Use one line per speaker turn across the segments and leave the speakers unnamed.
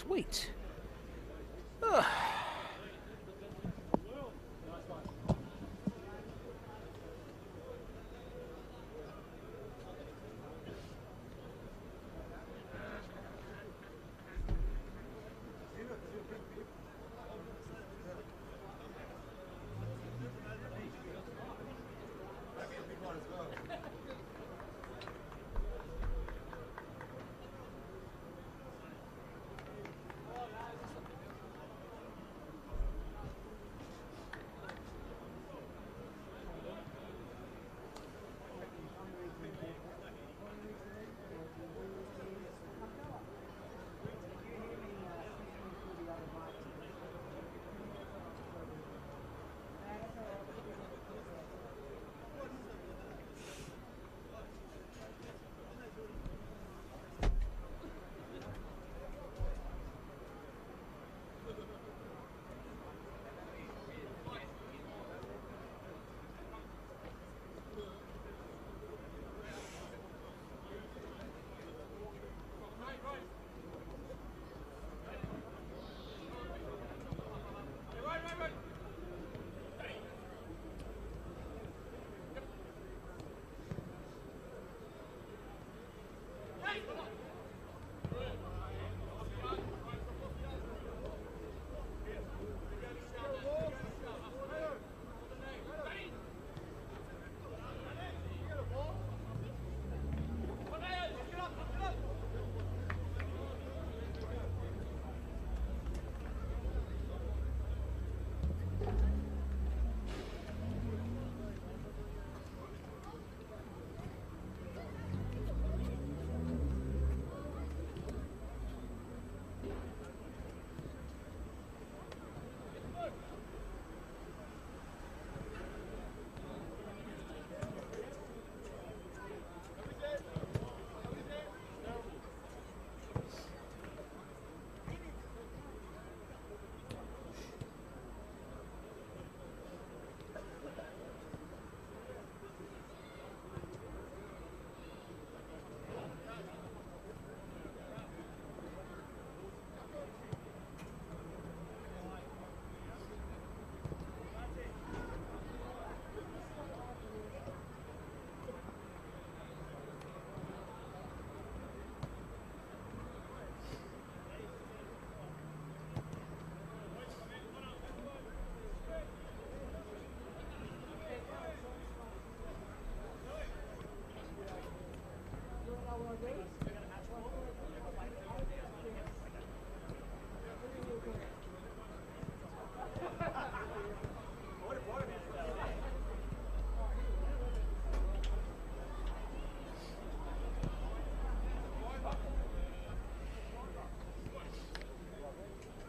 Sweet.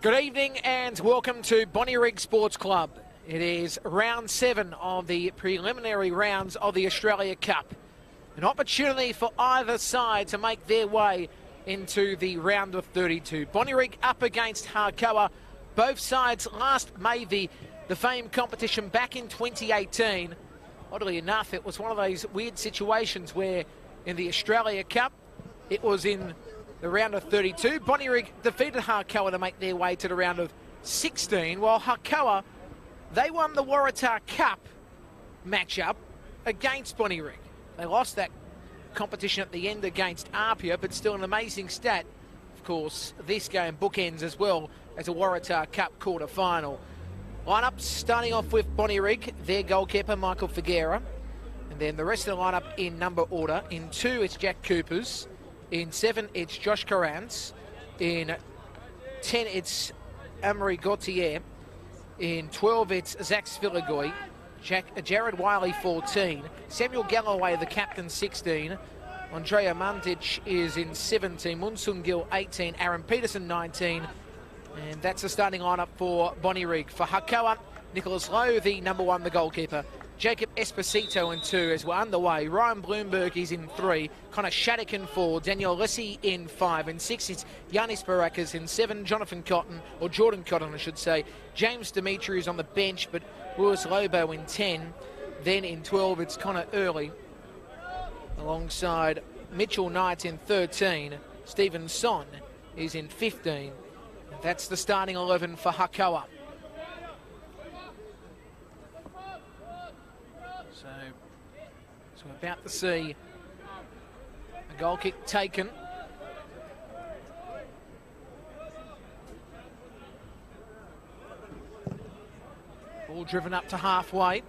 Good evening and welcome to Bonnyrigg Sports Club. It is round 7 of the preliminary rounds of the Australia Cup. An opportunity for either side to make their way into the round of 32. Bonnyrigg up against Hakoah. Both sides last made the famed competition back in 2018. Oddly enough, it was one of those weird situations where in the Australia Cup, it was in the round of 32. Bonnyrigg defeated Hakoah to make their way to the round of 16, while Hakoah, they won the Waratah Cup matchup against Bonnyrigg. They lost that competition at the end against Apia, but still an amazing stat. Of course, this game bookends as well as a Waratah Cup quarter-final. Lineup starting off with Bonnyrigg, their goalkeeper, Michael Figuera. And then the rest of the lineup in number order. In 2, it's Jack Coopers. In 7, it's Josh Carrans. In 10, it's Amory Gauthier. In 12, it's Zach Svilagoy. Jared Wiley, 14. Samuel Galloway, the captain, 16. Andrea Mantic is in 17. Munsun Gill, 18. Aaron Peterson, 19. And that's the starting lineup for Bonnyrigg. For Hakoah, Nicholas Lowe, the number 1, the goalkeeper. Jacob Esposito in 2 as we're underway. Ryan Bloomberg is in 3. Connor Shattuck in 4. Daniel Lessie in 5. In 6, it's Yanis Barakas. In 7, Jonathan Cotton, or Jordan Cotton, I should say. James Dimitri is on the bench, but Lewis Lobo in 10. Then in 12, it's Connor Early, alongside Mitchell Knight in 13. Stephen Son is in 15. That's the starting 11 for Hakoah. So we're about to see a goal kick taken. Ball driven up to halfway.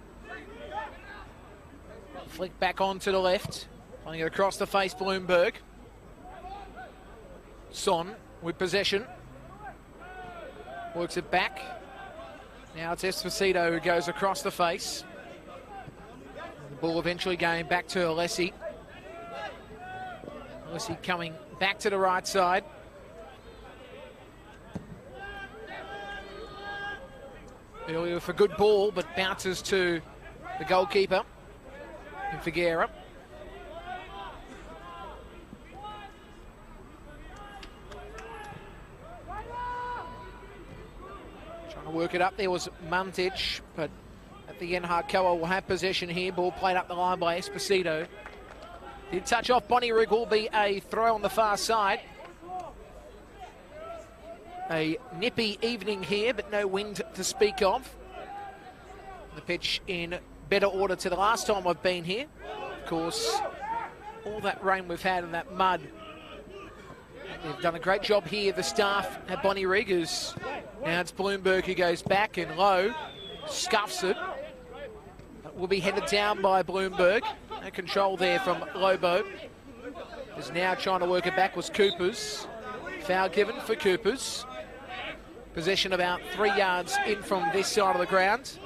Flick back onto the left. Playing it across the face, Bloomberg. Son with possession. Works it back. Now it's Esposito who goes across the face. And the ball eventually going back to Alessi. Alessi coming back to the right side. Earlier for good ball, but bounces to the goalkeeper in Figuera. Trying to work it up. There was Muntic, but at the end, Hakoah will have possession here. Ball played up the line by Esposito. Did touch off. Bonnyrigg will be a throw on the far side. A nippy evening here, but no wind to speak of. The pitch in better order to the last time I've been here. Of course, all that rain we've had and that mud. They've done a great job here, the staff at Bonnyrigg. Now it's Bloomberg who goes back and low, scuffs it. But will be headed down by Bloomberg. No control there from Lobo. Is now trying to work it back was Coopers. Foul given for Coopers. Possession about 3 yards in from this side of the ground.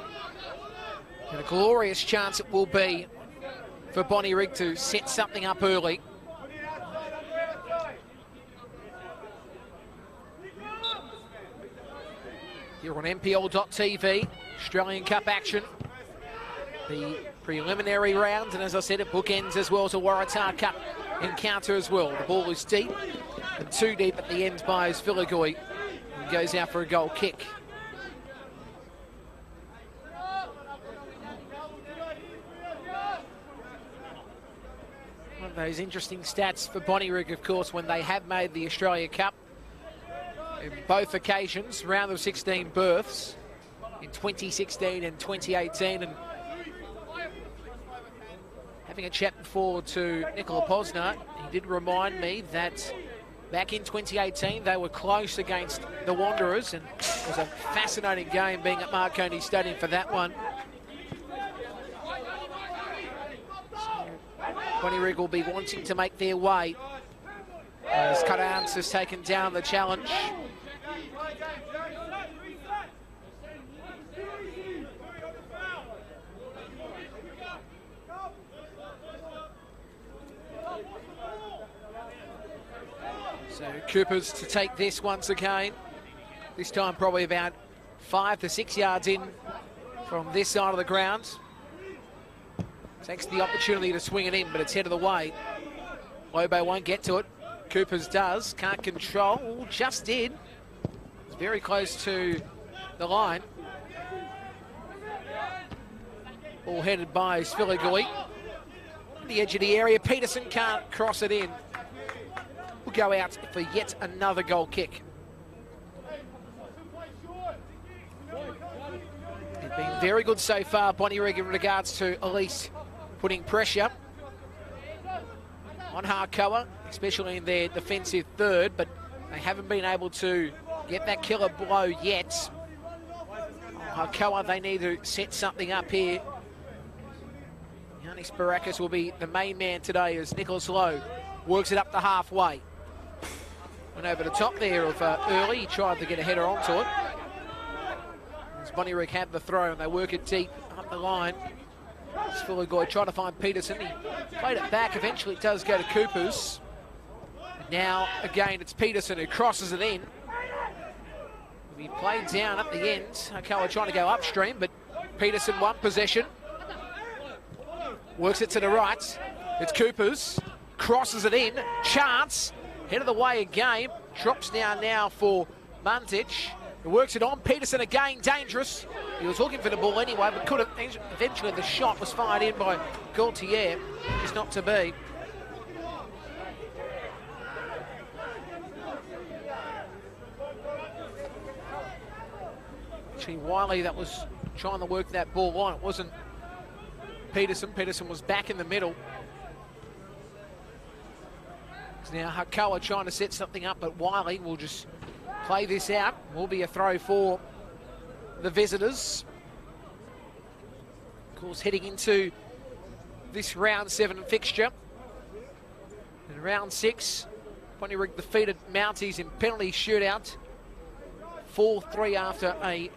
And a glorious chance it will be for Bonnyrigg to set something up early. You're on NPL.tv, Australian Cup action. The preliminary round, and as I said, it bookends as well as a Waratah Cup encounter as well. The ball is deep, and too deep at the end by Vilagoi. He goes out for a goal kick. One of those interesting stats for Bonnyrigg, of course, when they have made the Australia Cup. In both occasions, round of 16 berths in 2016 and 2018. And having a chat before to Nicola Posner, he did remind me that back in 2018, they were close against the Wanderers, and it was a fascinating game being at Marconi Stadium for that one. So Bonnyrigg will be wanting to make their way as Carans has taken down the challenge. So Coopers to take this once again. This time probably about 5 to 6 yards in from this side of the ground. Takes the opportunity to swing it in, but it's headed away. Lobo won't get to it. Coopers does. Can't control. Ooh, just did. It's very close to the line. Ball headed by Svilagoi. The edge of the area. Peterson can't cross it in. Will go out for yet another goal kick. They've been very good so far, Bonnyrigg, in regards to at least putting pressure on Hakoah, especially in their defensive third, but they haven't been able to get that killer blow yet. Hakoah, they need to set something up here. Yanis Barakis will be the main man today as Nicholas Lowe works it up to halfway. Went over the top there of early. He tried to get a header onto it. As Bonnyrigg had the throw and they work it deep up the line. Svilagoi trying to find Peterson. He played it back. Eventually it does go to Coopers. And now again it's Peterson who crosses it in. He played down at the end. Hakoah trying to go upstream, but Peterson won possession. Works it to the right. It's Coopers. Crosses it in. Chance. Head of the way again. Drops down now for Muntic. He works it on. Peterson again, dangerous. He was looking for the ball anyway, but could have. Eventually the shot was fired in by Gaultier. It's not to be. Actually, Wiley that was trying to work that ball on. It wasn't Peterson. Peterson was back in the middle. So now Hakoah trying to set something up, but Wiley will just play this out. Will be a throw for the visitors. Of course, heading into this round 7 fixture. In round 6, Bonnyrigg defeated Mounties in penalty shootout. 4-3 after a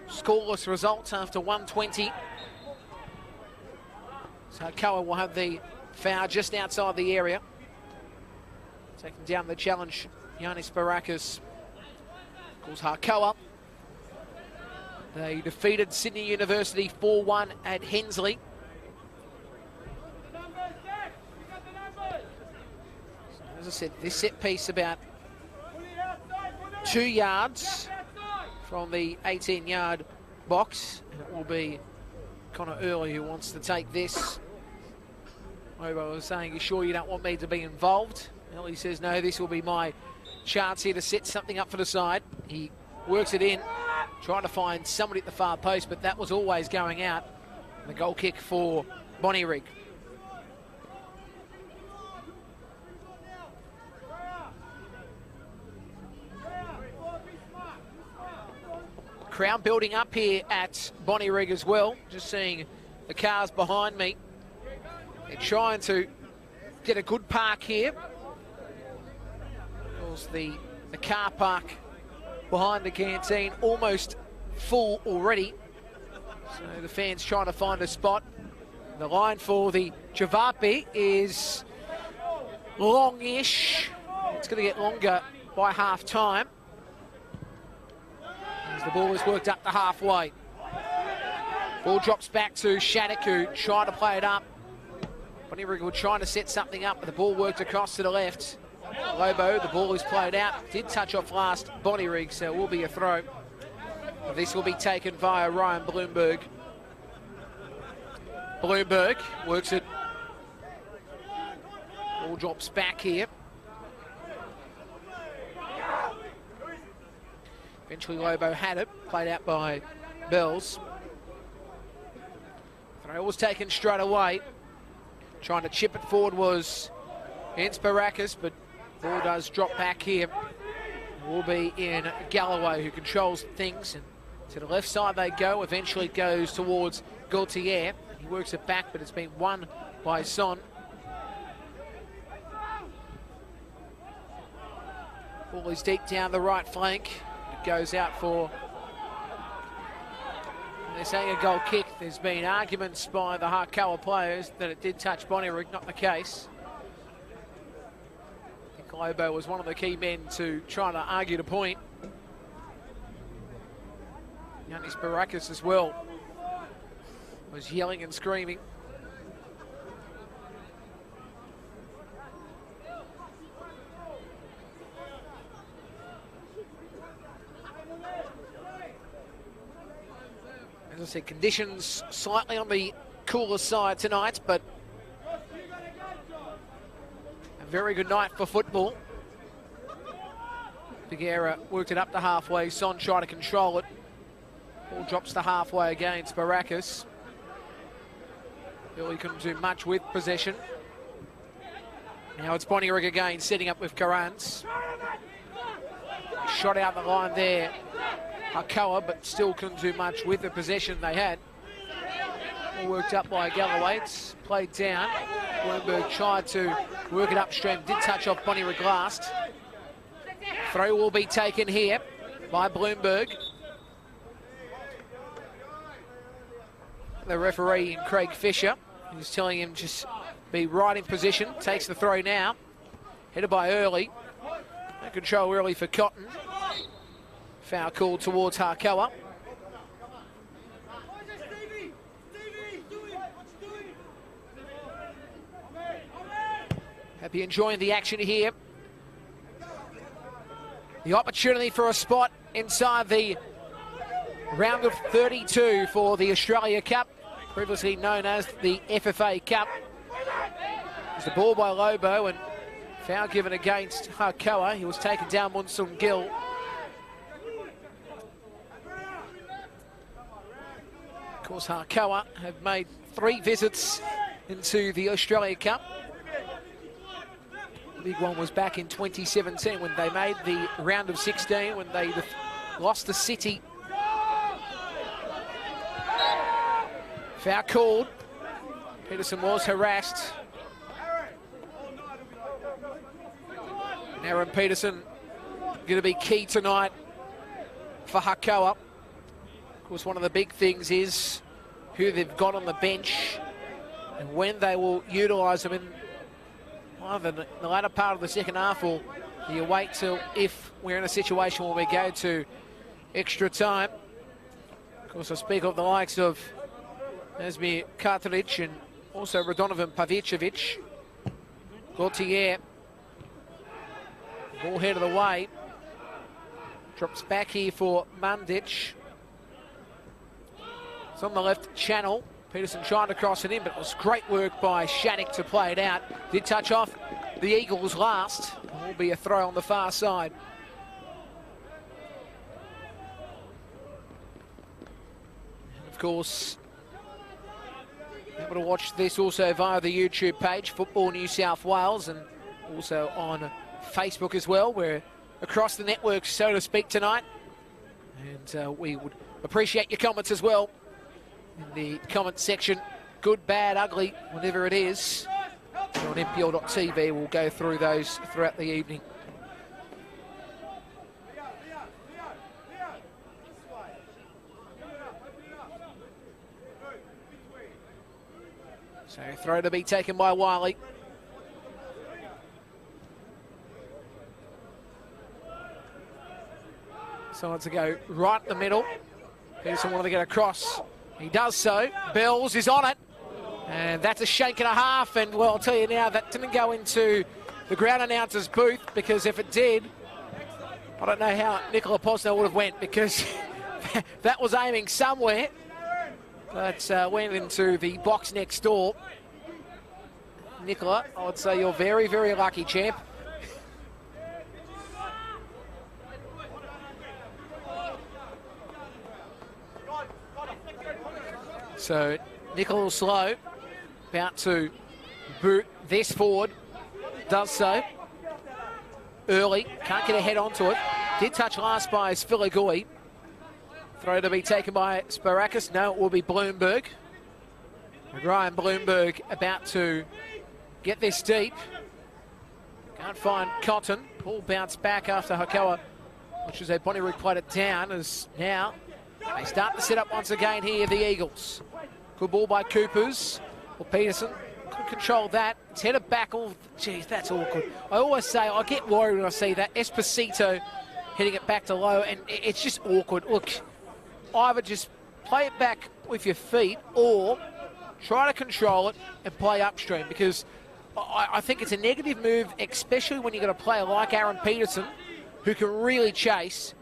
scoreless result after 120. So Hakoah will have the foul just outside the area. Taking down the challenge, Yanis Barakis. Of course, Hakoah. They defeated Sydney University 4-1 at Hensley. So, as I said, this set piece about 2 yards from the 18-yard box. And it will be Connor Early who wants to take this. Lobo was saying, "You sure you don't want me to be involved?" Early says, "No, this will be my chance here to set something up for the side." He works it in, trying to find somebody at the far post, but that was always going out. And the goal kick for Bonnyrigg. Crowd building up here at Bonnyrigg as well. Just seeing the cars behind me. They're trying to get a good park here. Of course, the car park behind the canteen almost full already. So the fans trying to find a spot. The line for the Javapi is longish. It's going to get longer by half time. As the ball is worked up to halfway. Ball drops back to Shattuck, who tried to play it up. Bonnyrigg were trying to set something up, but the ball worked across to the left. Lobo, the ball is played out. Did touch off last Bonnyrigg, so it will be a throw. This will be taken via Ryan Bloomberg. Bloomberg works it. Ball drops back here. Eventually Lobo had it, played out by Bells. Throw was taken straight away. Trying to chip it forward was Barakis, but ball does drop back here. Will be in Galloway, who controls things, and to the left side they go. Eventually it goes towards Gaultier. He works it back, but it's been won by Son. Ball is deep down the right flank. It goes out for, they're saying a goal kick. There's been arguments by the Hakoah players that it did touch Bonnyrigg, not the case. I think Lobo was one of the key men to try to argue the point. Yanis Barakis as well was yelling and screaming. As I said, conditions slightly on the cooler side tonight, but a very good night for football. Figuera worked it up to halfway. Son tried to control it. Ball drops to halfway against Barakis. Billy couldn't do much with possession. Now it's Bonnyrigg again, setting up with Carrans. Shot out the line there, Hakoah, but still couldn't do much with the possession they had. All worked up by Galloway. It's played down. Bloomberg tried to work it upstream. Did touch off Bonnyrigg last. Throw will be taken here by Bloomberg. The referee, Craig Fisher, is telling him just be right in position. Takes the throw now. Headed by Early. No control early for Cotton. Foul called towards Hakoah. Happy enjoying the action here. The opportunity for a spot inside the round of 32 for the Australia Cup, previously known as the FFA Cup. There's the ball by Lobo and foul given against Hakoah. He was taken down Munsum Gill. Of course, Hakoah have made 3 visits into the Australia Cup. The big one was back in 2017 when they made the round of 16, when they lost to City. Foul called. Peterson was harassed. And Aaron Peterson going to be key tonight for Hakoah. Of course, one of the big things is who they've got on the bench and when they will utilise them in either the latter part of the second half, or do you wait till if we're in a situation where we go to extra time. Of course, I speak of the likes of Asmir Kartaric and also Radonovan Pavicevic. Gaultier, ball head of the way. Drops back here for Mandic. It's on the left channel. Peterson trying to cross it in, but it was great work by Shattuck to play it out. Did touch off the Eagles last. It will be a throw on the far side. And of course, able to watch this also via the YouTube page, Football New South Wales, and also on Facebook as well. We're across the network, so to speak, tonight. And we would appreciate your comments as well in the comment section. Good, bad, ugly, whatever it is. So on NPL.tv, we'll go through those throughout the evening. So throw to be taken by Wiley. So to go right in the middle. Peterson wanted to get across. He does so. Bells is on it. And that's a shake and a half. And, well, I'll tell you now, that didn't go into the ground announcer's booth, because if it did, I don't know how Nicola Posner would have went, because that was aiming somewhere. But went into the box next door. Nicola, I would say you're very, very lucky, champ. So Nicola slow, about to boot this forward, does so. Early, can't get a head onto it. Did touch last by Svilagoi. Throw to be taken by Sparakis. No, it will be Bloomberg. And Ryan Bloomberg about to get this deep. Can't find Cotton. Ball bounced back after Hakoah, which is a Bonnyrigg played it down, as now they start to set up once again here, the Eagles. Good ball by Coopers. Well, Peterson could control that. It's headed back. Oh, geez, that's awkward. I always say, I get worried when I see that. Esposito hitting it back to low, and it's just awkward. Look, either just play it back with your feet or try to control it and play upstream, because I think it's a negative move, especially when you've got a player like Aaron Peterson who can really chase.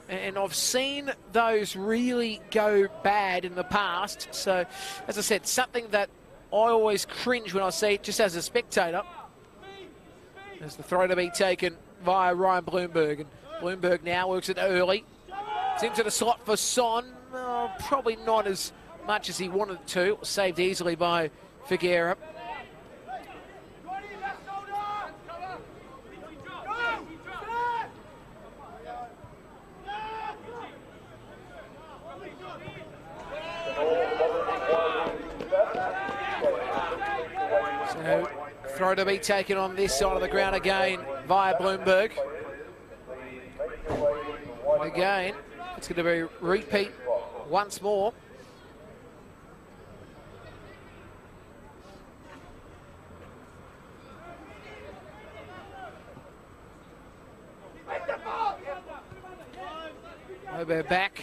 And I've seen those really go bad in the past. So, as I said, something that I always cringe when I see it just as a spectator. As the throw to be taken via Ryan Bloomberg. And Bloomberg now works it early. It's into the slot for Son. Probably not as much as he wanted to. It was saved easily by Figuera. So, throw to be taken on this side of the ground again via Bloomberg. And again, it's going to be repeat once more. Over back.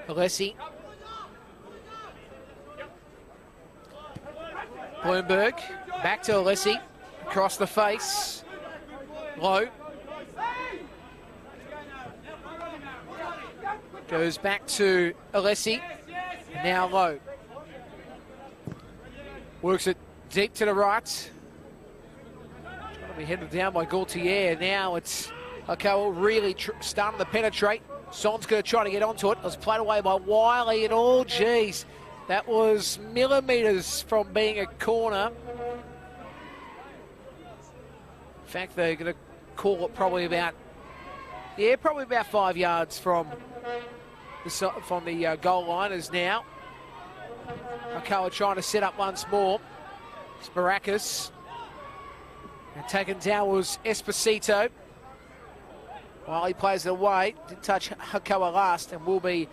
Alessi. Bloomberg, back to Alessi, across the face, low. Goes back to Alessi, now low. Works it deep to the right. Trying to be headed down by Gaultier. Now it's Hakoah really starting to penetrate. Son's going to try to get onto it. It was played away by Wiley, and oh, geez, that was millimetres from being a corner. In fact, they're going to call it probably about 5 yards from the goal line. As now Hakoah trying to set up once more. Sparakis. And taken down was Esposito. While he plays it away, did touch Hakoah last, and will be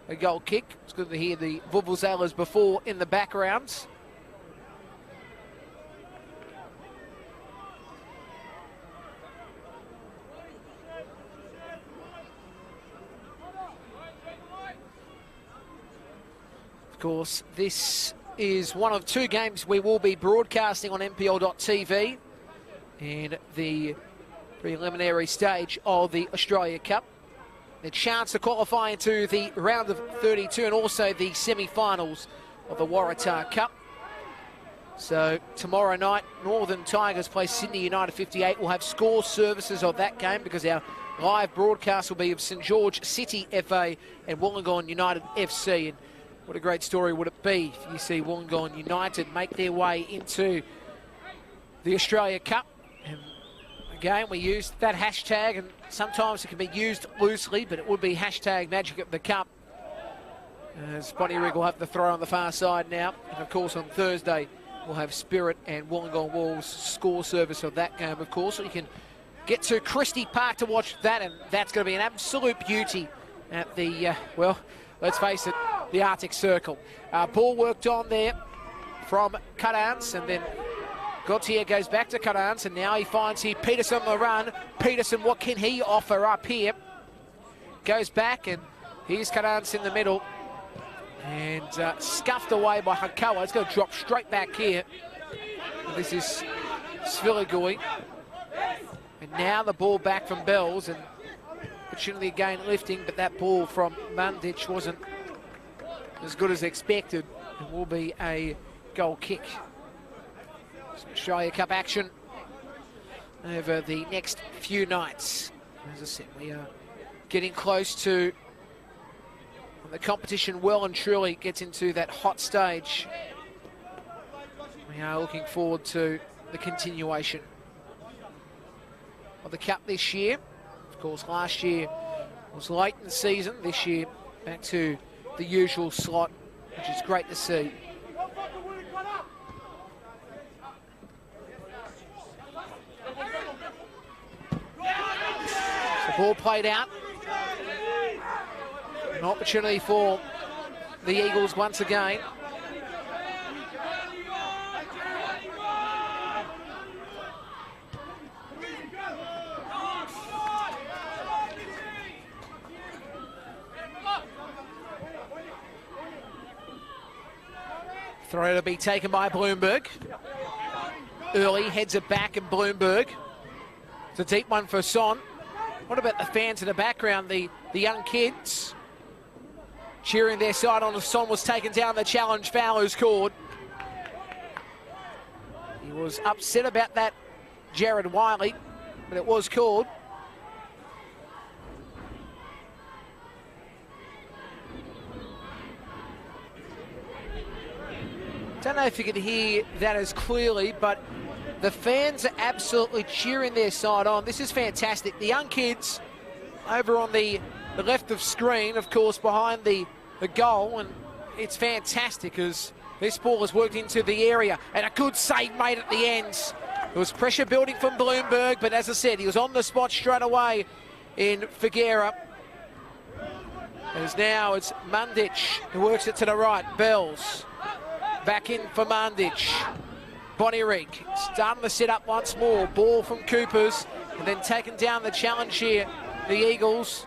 a goal kick. It's good to hear the vuvuzelas before in the background. Of course, this is one of 2 games we will be broadcasting on NPL.tv in the preliminary stage of the Australia Cup. The chance to qualify into the round of 32 and also the semi-finals of the Waratah Cup. So tomorrow night, Northern Tigers play Sydney United 58. We'll have score services of that game because our live broadcast will be of St George City FA and Wollongong United FC. And what a great story would it be if you see Wollongong United make their way into the Australia Cup. And again, we use that hashtag, and sometimes it can be used loosely, but it would be hashtag Magic of the Cup. As Bonnyrigg will have the throw on the far side now. And of course on Thursday, we'll have Spirit and Wollongong Wolves score service of that game, of course. So you can get to Christie Park to watch that, and that's going to be an absolute beauty at the, well, let's face it, the Arctic Circle. Ball worked on there from Cutance, and then Gautier goes back to Cutance, and now he finds here Peterson on the run. Peterson, what can he offer up here? Goes back, and here's Cutance in the middle. And scuffed away by Hakoah. It's going to drop straight back here. And this is Sviligui. And now the ball back from Bells, and opportunity again lifting, but that ball from Mandic wasn't as good as expected. It will be a goal kick. Australia Cup action over the next few nights. As I said, we are getting close to the competition well and truly gets into that hot stage. We are looking forward to the continuation of the Cup this year. Of course, last year was late in the season. This year, back to the usual slot, which is great to see. The ball played out. An opportunity for the Eagles once again. Throw to be taken by Bloomberg. Early heads it back, and Bloomberg. It's a deep one for Son. What about the fans in the background, the young kids cheering their side on as Son was taken down. The challenge foul is called. He was upset about that, Jared Wiley, but it was called. Don't know if you could hear that as clearly, but the fans are absolutely cheering their side on. This is fantastic. The young kids over on the left of screen, of course, behind the goal, and it's fantastic as this ball has worked into the area, and a good save made at the ends. There was pressure building from Bloomberg, but as I said, he was on the spot straight away in Figuera. As now it's Mandic who works it to the right. Bells back in for Mandic. Bonnyrigg starting to set up once more. Ball from Coopers, and then taken down the challenge here, the Eagles.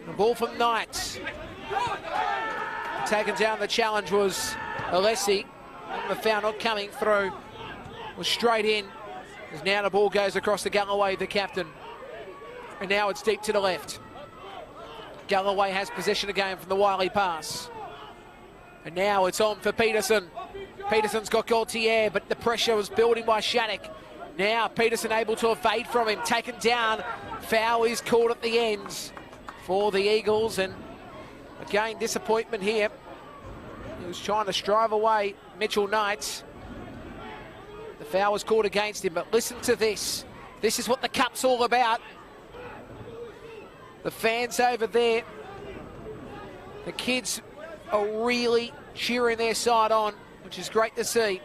The ball from Knight. Taken down the challenge was Alessi. The foul not coming through. Was straight in. As now the ball goes across to Galloway, the captain. And now it's deep to the left. Galloway has possession again from the Wiley pass. And now it's on for Peterson. Peterson's got Gaultier, but the pressure was building by Shattuck. Now Peterson able to evade from him, taken down. Foul is called at the ends for the Eagles, and again, disappointment here. He was trying to strive away Mitchell Knight. The foul was called against him, but listen to this. This is what the Cup's all about. The fans over there, the kids are really cheering their side on, which is great to see.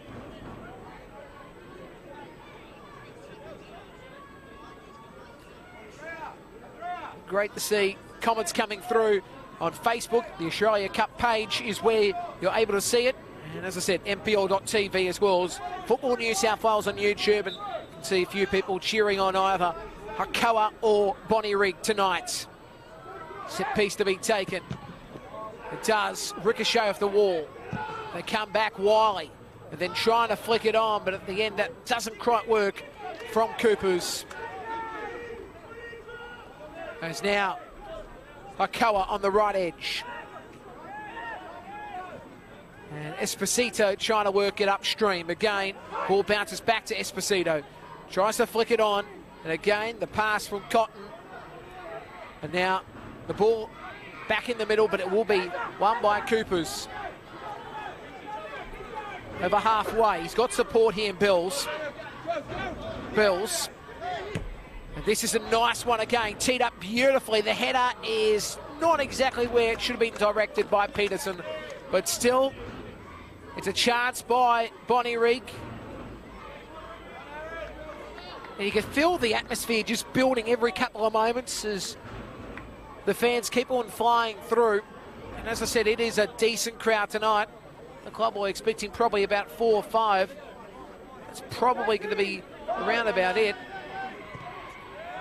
Great to see comments coming through on Facebook. The Australia Cup page is where you're able to see it. And as I said, NPL.tv as well as Football New South Wales on YouTube. And you can see a few people cheering on either Hakoah or Bonnyrigg tonight. Set piece to be taken. It does ricochet off the wall. They come back Wiley and then trying to flick it on, but at the end that doesn't quite work from Coopers. As now Hakoah on the right edge. And Esposito trying to work it upstream. Again, ball bounces back to Esposito. Tries to flick it on. And again, the pass from Cotton. And now the ball back in the middle, but it will be won by Coopers. Over halfway. He's got support here in Bills. And this is a nice one again. Teed up beautifully. The header is not exactly where it should have been directed by Peterson, but still, it's a chance by Bonnyrigg. And you can feel the atmosphere just building every couple of moments as the fans keep on flying through. And as I said, it is a decent crowd tonight. The club were expecting probably about 4 or 5. It's probably going to be around about it.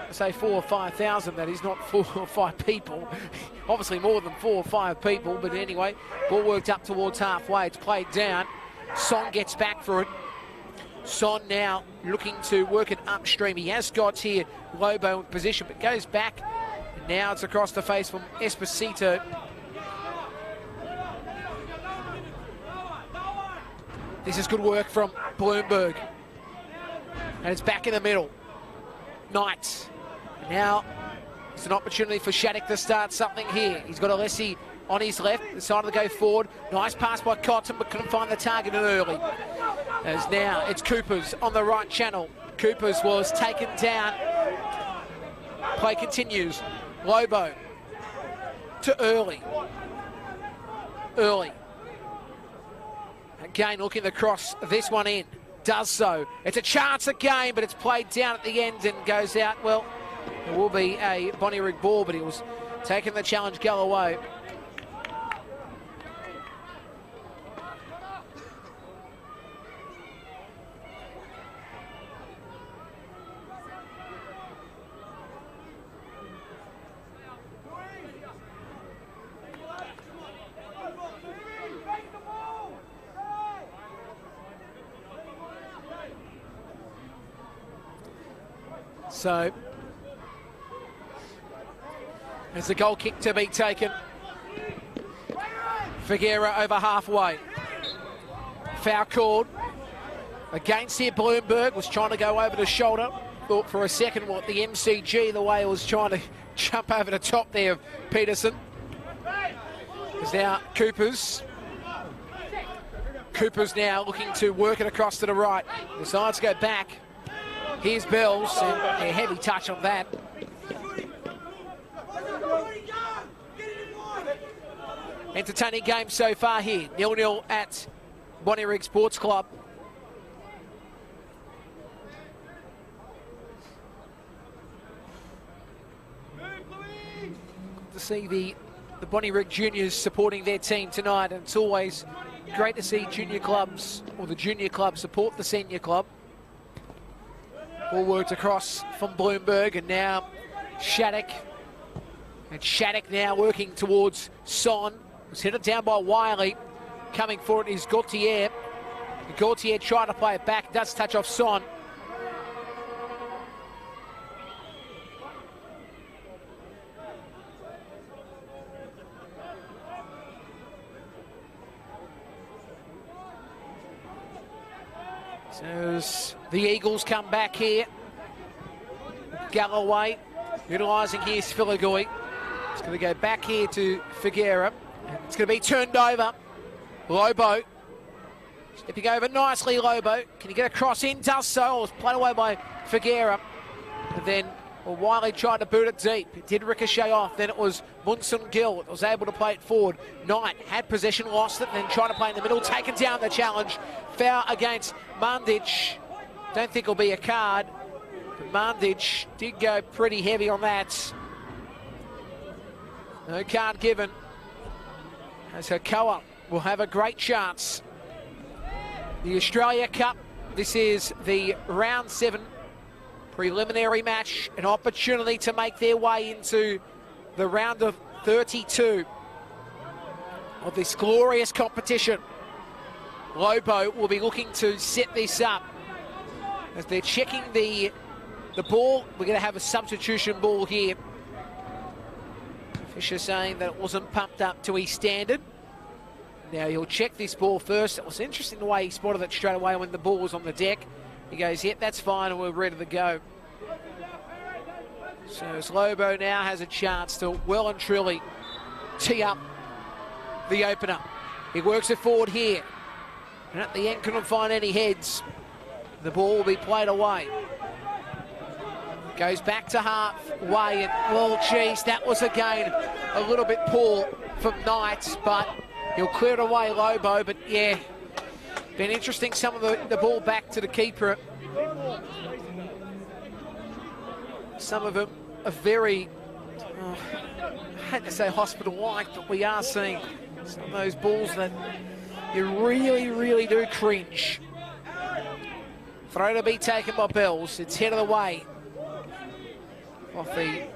I say 4 or 5,000, that is, not 4 or 5 people. Obviously more than 4 or 5 people, but anyway, ball worked up towards halfway. It's played down. Son gets back for it. Son now looking to work it upstream. He has got here Lobo in position, but goes back. And now it's across the face from Esposito. This is good work from Bloomberg. And it's back in the middle. Knight. Now it's an opportunity for Shattuck to start something here. He's got Alessi on his left, decided to go forward. Nice pass by Cotton, but couldn't find the target early. As now it's Coopers on the right channel. Coopers was taken down. Play continues. Lobo to Early. Again looking to cross this one in. Does so. It's a chance again, but it's played down at the end and goes out. Well, it will be a Bonnyrigg ball, but he was taking the challenge go away. So, there's a goal kick to be taken. Figueira over halfway. Foul called against here. Bloomberg was trying to go over the shoulder. Thought for a second what the MCG, the way it was trying to jump over the top there of Peterson. There's now Coopers. Coopers now looking to work it across to the right. Decides to go back. Here's Bells, and a heavy touch on that. Entertaining game so far here. 0-0 at Bonnyrigg Sports Club. Good to see the Bonnyrigg juniors supporting their team tonight, and it's always great to see junior clubs, or the junior club, support the senior club. Ball worked across from Bloomberg, and now Shattuck. And Shattuck now working towards Son. Was headed down by Wiley. Coming for it is Gaultier. Gaultier tried to play it back. Does touch off Son. So as the Eagles come back here. Galloway utilising here Svilagoy. It's going to go back here to Figueira. It's going to be turned over. Lobo stepping over nicely. Lobo, can he get a cross in? Does so. It's played away by Figueira. And then Wiley tried to boot it deep. It did ricochet off. Then it was Munson Gill that was able to play it forward. Knight had possession, lost it, then tried to play in the middle. Taken down the challenge. Foul against Mandic. Don't think it'll be a card. But Mandic did go pretty heavy on that. No card given. As Hakoah will have a great chance. The Australia Cup. This is the round 7 preliminary match. An opportunity to make their way into the round of 32 of this glorious competition. Lobo will be looking to set this up. As they're checking the ball, we're going to have a substitution ball here. Fisher saying that it wasn't pumped up to his standard. Now he'll check this ball first. It was interesting the way he spotted it straight away when the ball was on the deck. He goes, yep, that's fine, and we're ready to go. So as Lobo now has a chance to well and truly tee up the opener. He works it forward here. And at the end couldn't find any heads. The ball will be played away. Goes back to halfway, and well, geez, that was again a little bit poor from Knight, but he'll clear it away, Lobo. But yeah, been interesting, some of the ball back to the keeper. Some of them are very, I hate to say hospital-like, but we are seeing some of those balls that you really, really do cringe. Throw to be taken by Bells. It's headed away off the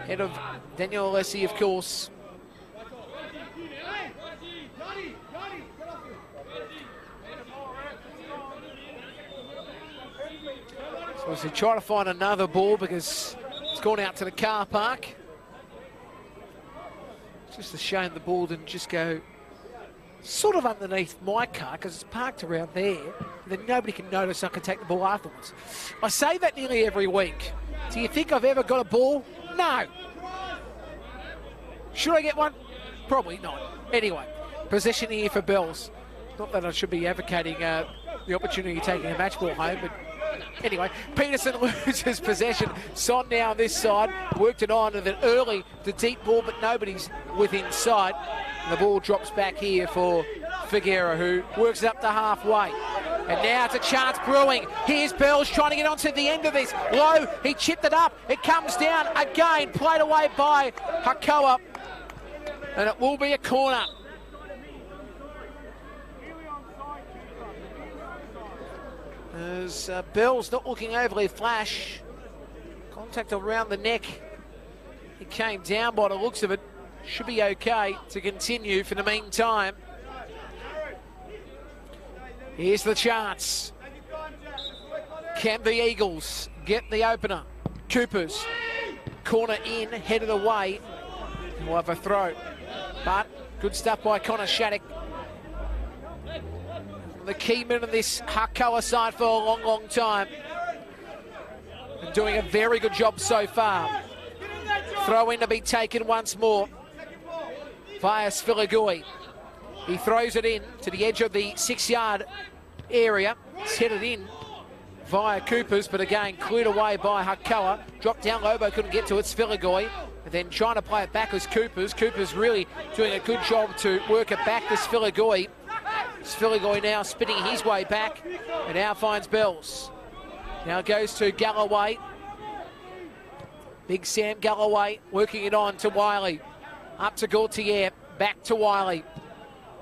head of Daniel Alessi, of course. So as they try to find another ball because it's gone out to the car park. It's just a shame the ball didn't just go sort of underneath my car because it's parked around there. Then nobody can notice I can take the ball afterwards. I say that nearly every week. Do you think I've ever got a ball? No. Should I get one? Probably not. Anyway, possession here for Bells. Not that I should be advocating the opportunity of taking a match ball home, but anyway, Peterson loses possession. Son now on this side, worked it on, and then early the deep ball, but nobody's within sight. And the ball drops back here for Figueira, who works it up to halfway. And now it's a chance brewing. Here's Bells trying to get onto the end of this. Low, he chipped it up. It comes down again, played away by Hakoah. And it will be a corner. As Bells not looking overly flash. Contact around the neck. He came down by the looks of it. Should be okay to continue for the meantime. Here's the chance. Can the Eagles get the opener? Coopers. Corner in, headed away. We'll have a throw. But good stuff by Connor Shattuck. The key man of this Hakoah side for a long, long time. And doing a very good job so far. Throw in to be taken once more via Sviligui. He throws it in to the edge of the 6-yard area. It's headed in via Coopers, but again cleared away by Hakoah. Dropped down, Lobo couldn't get to it. Sviligui, and then trying to play it back was Coopers. Coopers really doing a good job to work it back to Sviligui. Sviligui now spinning his way back, and now finds Bells. Now goes to Galloway. Big Sam Galloway working it on to Wiley. Up to Gaultier, back to Wiley.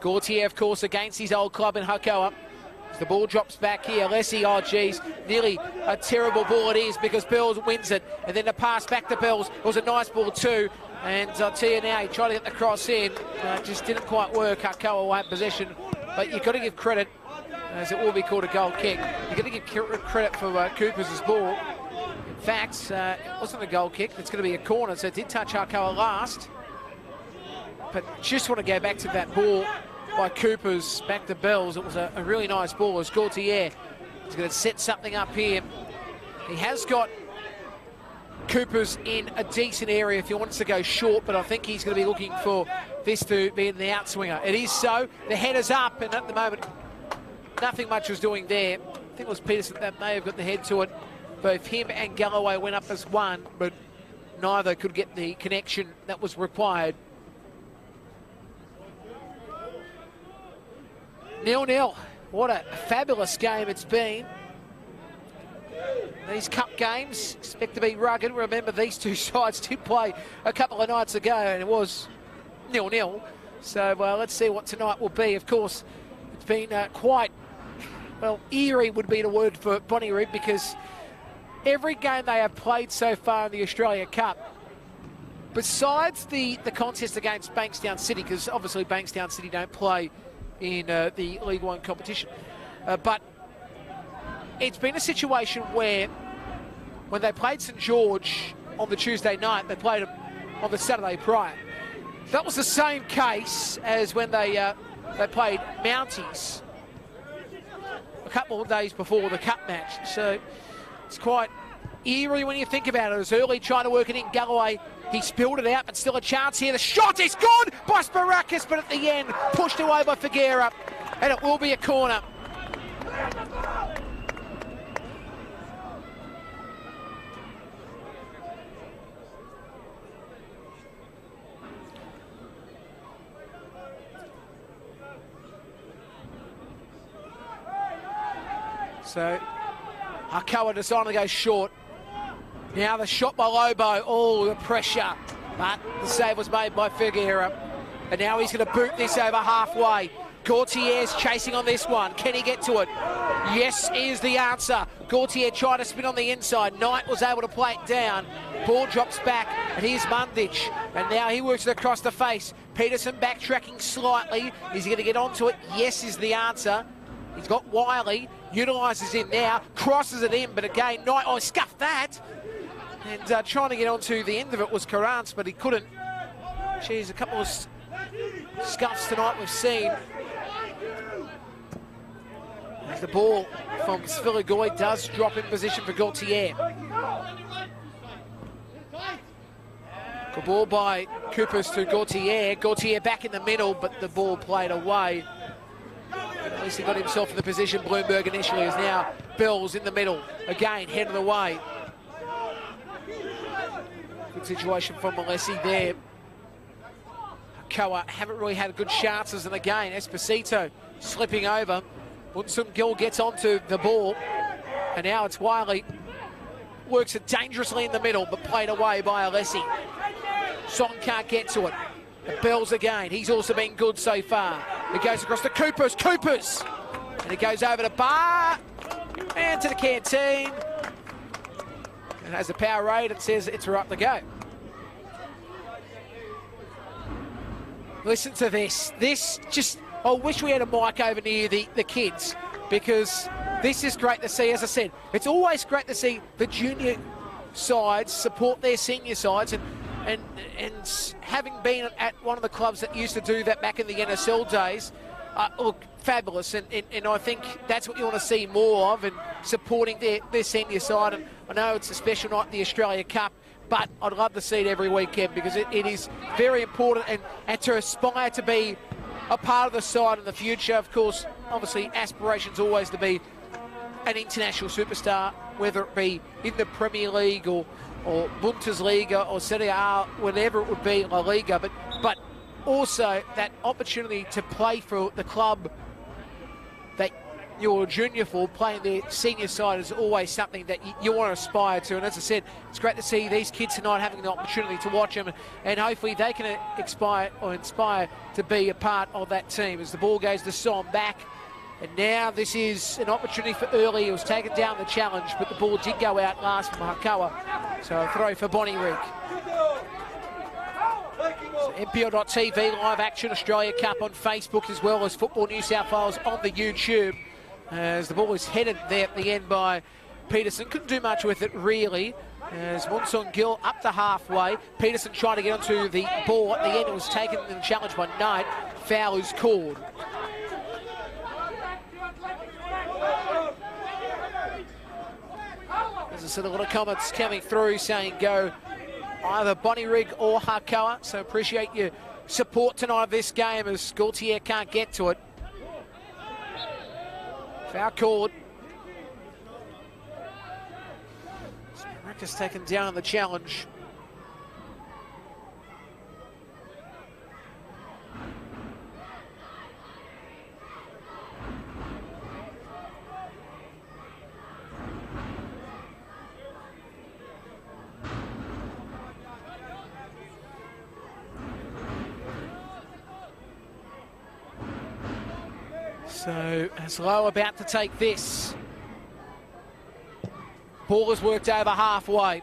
Gaultier, of course, against his old club in Hakoah. As the ball drops back here, Alessi, oh geez, nearly a terrible ball it is because Bells wins it. And then the pass back to Bells. It was a nice ball too. And I'll tell you now, he tried to get the cross in. Just didn't quite work. Hakoah will have possession. But you've got to give credit, as it will be called a goal kick. You've got to give credit for Coopers' ball. In fact, it wasn't a goal kick. It's going to be a corner, so it did touch Hakoah last. But just want to go back to that ball by Coopers, back to Bells. It was a really nice ball as Gaultier is going to set something up here. He has got Cooper's in a decent area if he wants to go short, but I think he's going to be looking for this to be in the outswinger. It is so. The header's up, and at the moment, nothing much was doing there. I think it was Peterson that may have got the head to it. Both him and Galloway went up as one, but neither could get the connection that was required. 0-0. What a fabulous game it's been. These cup games expect to be rugged. Remember, these two sides did play a couple of nights ago, and it was 0-0. So let's see what tonight will be. Of course, it's been quite, well, eerie would be the word for Bonnyrigg, because every game they have played so far in the Australia Cup, besides the contest against Bankstown City, because obviously Bankstown City don't play in the League One competition, but it's been a situation where when they played St George on the Tuesday night, they played them on the Saturday prior. That was the same case as when they played Mounties a couple of days before the cup match. So it's quite eerie when you think about it. It was early trying to work it in. Galloway, he spilled it out, but still a chance here. The shot is good by Sparakis, but at the end, pushed away by Figuera, and it will be a corner. So Hakoah decided to go short. Now the shot by Lobo, oh, the pressure, but the save was made by Figuera. And now he's going to boot this over halfway. Gautier's chasing on this one. Can he get to it? Yes is the answer. Gautier tried to spin on the inside. Knight was able to play it down. Ball drops back, and here's Mundich. And now he works it across the face. Peterson backtracking slightly. Is he going to get onto it? Yes is the answer. He's got Wiley, utilises him now, crosses it in, but again, Knight, oh, scuffed that. And trying to get onto the end of it was Carrance, but he couldn't. Geez, a couple of scuffs tonight we've seen. As the ball from Svilagoy does drop in position for Gautier. The ball by Coopers to Gautier. Gautier back in the middle, but the ball played away. At least he got himself in the position. Bloomberg initially is now Bells in the middle. Again, head of the way. Good situation from Malesi there. Hakoah haven't really had good chances, and again, Esposito slipping over. Bunsun Gill gets onto the ball, and now it's Wiley. Works it dangerously in the middle, but played away by Alessi. Son can't get to it. Bells again, he's also been good so far. It goes across to Coopers, and it goes over to Barr, and to the canteen. And has a power raid, it says it's right to go. Listen to this. This just, I wish we had a mic over near the kids, because this is great to see. As I said, it's always great to see the junior sides support their senior sides, and having been at one of the clubs that used to do that back in the NSL days, look, fabulous, and I think that's what you want to see more of, and supporting their senior side. And I know it's a special night, the Australia Cup, but I'd love to see it every weekend, because it is very important, and to aspire to be a part of the side in the future. Of course, obviously, aspirations always to be an international superstar, whether it be in the Premier League or Bundesliga or Serie A, whatever it would be, La Liga, but also that opportunity to play for the club that you're a junior for. Playing their senior side is always something that you want to aspire to. And as I said, it's great to see these kids tonight having the opportunity to watch them, and hopefully they can inspire to be a part of that team. As the ball goes to Son back, and now this is an opportunity for early. It was taken down the challenge, but the ball did go out last from Hakoah. So a throw for Bonnyrigg. So NPL.TV live action, Australia Cup on Facebook, as well as Football New South Wales on the YouTube. As the ball is headed there at the end by Peterson. Couldn't do much with it, really. As Monson Gill up to halfway. Peterson trying to get onto the ball. At the end, it was taken in the challenge by Knight. Foul is called. As I I said, a lot of comments coming through saying go either Bonnyrigg or Hakoah. So appreciate your support tonight of this game as Gaultier can't get to it. Foul called. Rick taken down in the challenge. So Haslow about to take this. Ball has worked over halfway.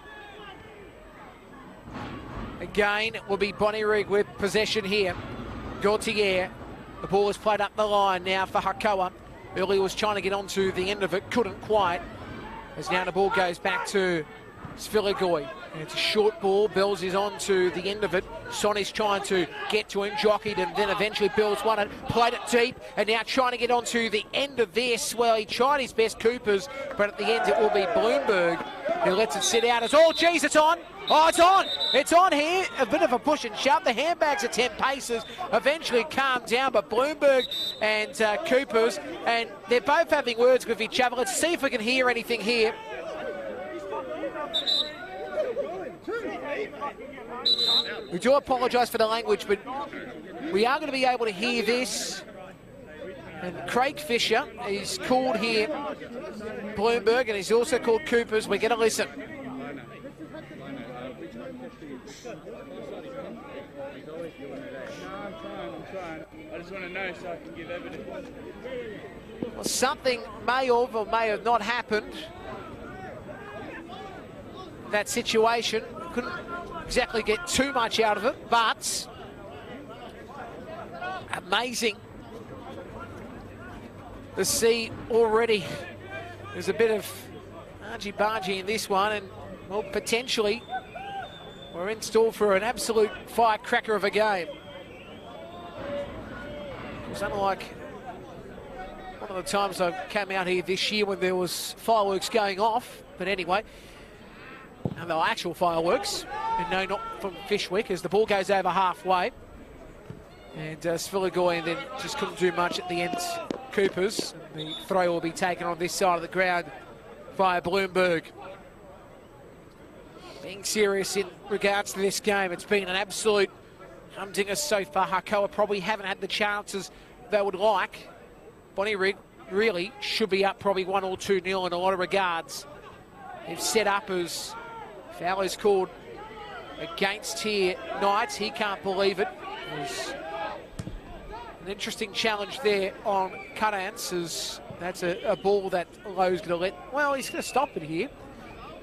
Again, it will be Bonnyrigg with possession here. Gaultier, the ball is played up the line now for Hakoah. Earlier was trying to get onto the end of it, couldn't quite. As now the ball goes back to Sviligoi. It's a short ball, Bells is on to the end of it. Son is trying to get to him, jockeyed, and then eventually Bells won it, played it deep, and now trying to get onto the end of this. Well, he tried his best, Coopers, but at the end it will be Bloomberg who lets it sit out. It's, oh, geez, it's on. Oh, it's on. It's on here. A bit of a push and shove. The handbags at 10 paces eventually calmed down, but Bloomberg and Coopers, and they're both having words with each other. Let's see if we can hear anything here. We do apologise for the language, but we are going to be able to hear this. And Craig Fisher is called here Bloomberg, and he's also called Coopers. We're going to listen.
I'm trying. I just want to know so I can give evidence.
Well, something may have or may have not happened. That situation, couldn't exactly get too much out of it, but amazing to see already. There's a bit of argy-bargy in this one, and well, potentially we're in store for an absolute firecracker of a game. It's unlike one of the times I came out here this year when there was fireworks going off, but anyway. And they were actual fireworks, and no, not from Fishwick, as the ball goes over halfway. And Sviligoi then just couldn't do much at the end. Coopers, and the throw will be taken on this side of the ground via Bloomberg. Being serious in regards to this game, it's been an absolute humdinger so far. Hakoah probably haven't had the chances they would like. Bonnyrigg really should be up probably 1 or 2-0 in a lot of regards. They've set up as foul is called against here Knights. He can't believe it. It was an interesting challenge there on Cutance, as that's a ball that Lowe's going to let. Well, he's going to stop it here.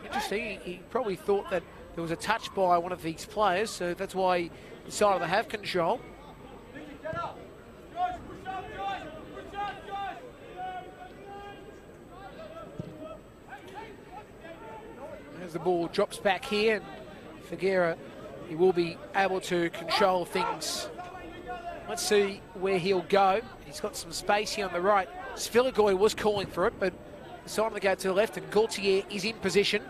Interesting. He probably thought that there was a touch by one of these players, so that's why he decided to have control. As the ball drops back here, and Figuera, he will be able to control things. Let's see where he'll go. He's got some space here on the right. Sviligoi was calling for it, but decided to go to the left, and Gaultier is in position.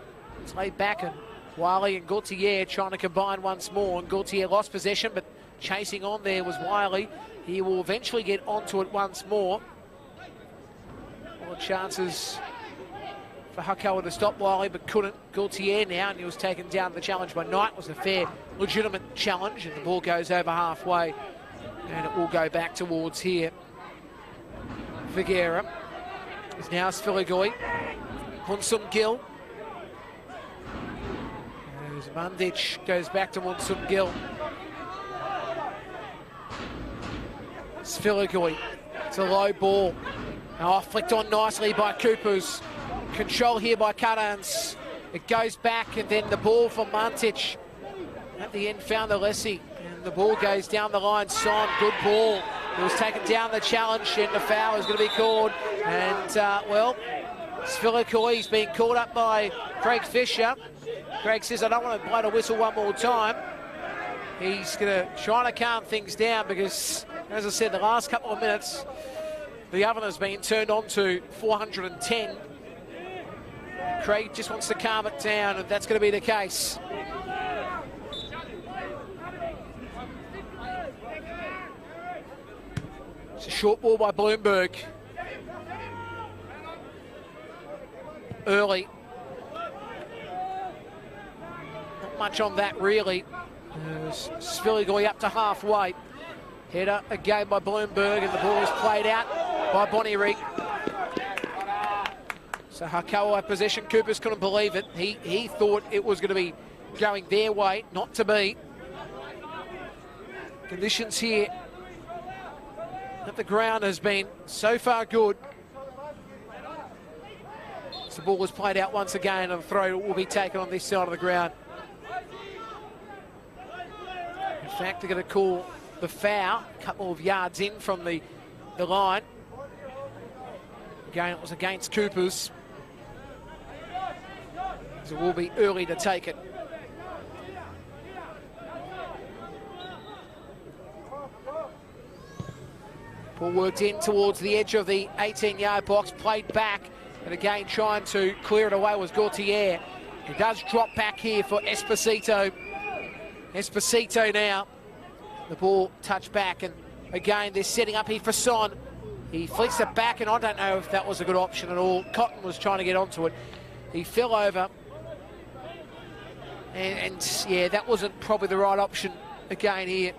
It's laid back, and Wiley and Gaultier trying to combine once more, and Gaultier lost possession, but chasing on there was Wiley. He will eventually get onto it once more. All the chances for Hakoah to stop Wiley, but couldn't. Gaultier now, and he was taken down. The challenge by Knight was a fair, legitimate challenge, and the ball goes over halfway, and it will go back towards here. Figuera is now Sviligoi. Munsum Gill. As Mundich goes back to Munsum Gill. Sviligoi. It's a low ball. Oh, flicked on nicely by Coopers. Control here by Cutance. It goes back, and then the ball for Mundich. At the end found the Lessie, and the ball goes down the line. Son, good ball. It was taken down the challenge, and the foul is going to be called. And, well, Sviligoi is being called up by Craig Fisher. Craig says, I don't want to blow the whistle one more time. He's going to try to calm things down because, as I said, the last couple of minutes, the oven has been turned on to 410. Craig just wants to calm it down, and that's going to be the case. It's a short ball by Bloomberg. Early. Not much on that, really. Svilligoy up to halfway. Header again by Bloomberg, and the ball is played out by Bonnyrigg. So Hakoah possession. Coopers couldn't believe it. He thought it was going to be going their way, not to be. Conditions here at the ground has been so far good. So the ball is played out once again, and the throw will be taken on this side of the ground. In fact, they're going to call the foul, a couple of yards in from the line. Again, it was against Coopers. So it will be early to take it. Ball worked in towards the edge of the 18-yard box, played back, and again trying to clear it away was Gauthier. He does drop back here for Esposito. Esposito now. The ball touched back, and again they're setting up here for Son. He flicks it back, and I don't know if that was a good option at all. Cotton was trying to get onto it. He fell over. And yeah, that wasn't probably the right option again here.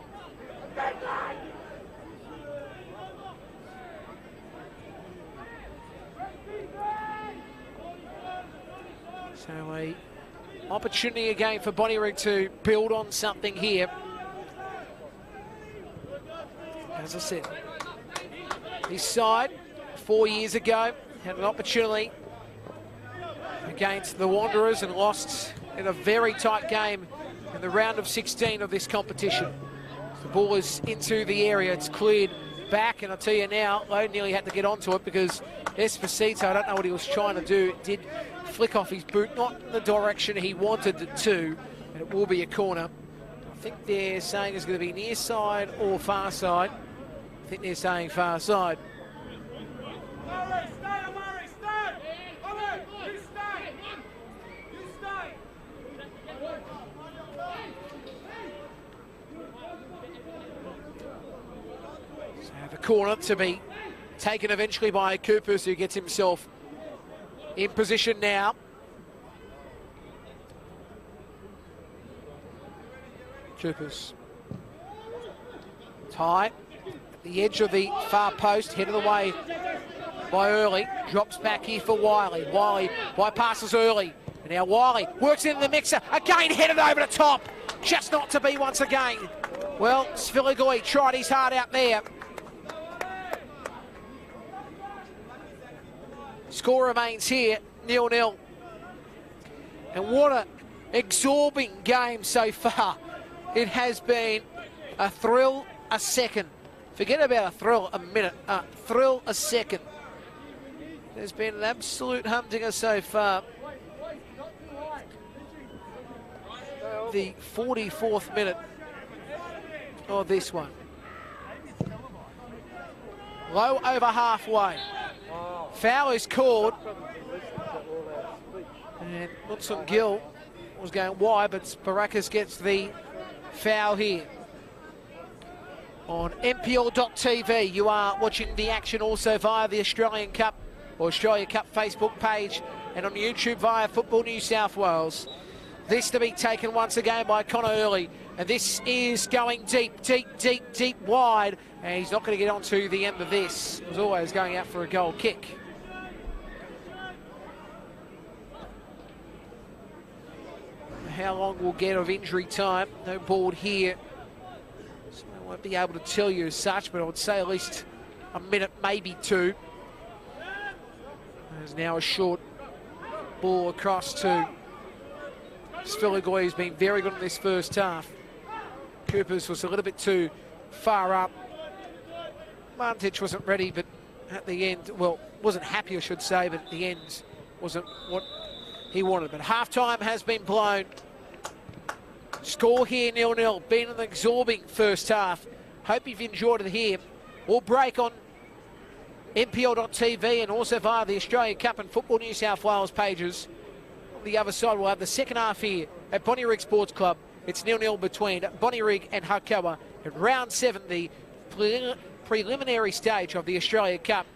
So a opportunity again for Bonnyrigg to build on something here. As I said, this side 4 years ago had an opportunity against the Wanderers and lost in a very tight game in the round of 16 of this competition. The ball is into the area, it's cleared back, and I'll tell you now, Lowe nearly had to get onto it because Esposito, I don't know what he was trying to do, it did flick off his boot, not in the direction he wanted it to, and it will be a corner. I think they're saying it's going to be near side or far side. I think they're saying far side. Corner to be taken eventually by Coopers, who gets himself in position now. Coopers. Tie at the edge of the far post, headed away by Early. Drops back here for Wiley. Wiley bypasses Early. And now Wiley works in the mixer. Again headed over the top. Just not to be once again. Well, Svilligoy tried his heart out there. Score remains here, 0-0. And what an absorbing game so far. It has been a thrill a second. Forget about a thrill a minute, a thrill a second. There's been an absolute humdinger so far. The 44th minute of this one. Low over halfway. Foul is called, and Mutsun Gill was going wide, but Barakas gets the foul here. On NPL.tv, you are watching the action also via the Australian Cup or Australia Cup Facebook page, and on YouTube via Football New South Wales. This to be taken once again by Connor Early, and this is going deep wide, and he's not going to get onto the end of this. It was always going out for a goal kick. How long we'll get of injury time? No board here, so I won't be able to tell you as such, but I would say at least a minute, maybe two. There's now a short ball across to Svilligoy, who's been very good in this first half. Coopers was a little bit too far up. Martich wasn't ready, but at the end, well, wasn't happy, I should say, but at the end wasn't what he wanted. But half-time has been blown. Score here, 0-0. Been an absorbing first half. Hope you've enjoyed it here. We'll break on NPL.tv and also via the Australian Cup and Football New South Wales pages. the other side. We'll have the second half here at Bonnyrigg Sports Club. It's 0-0 between Bonnyrigg and Hakoah in round 7, the preliminary stage of the Australia Cup.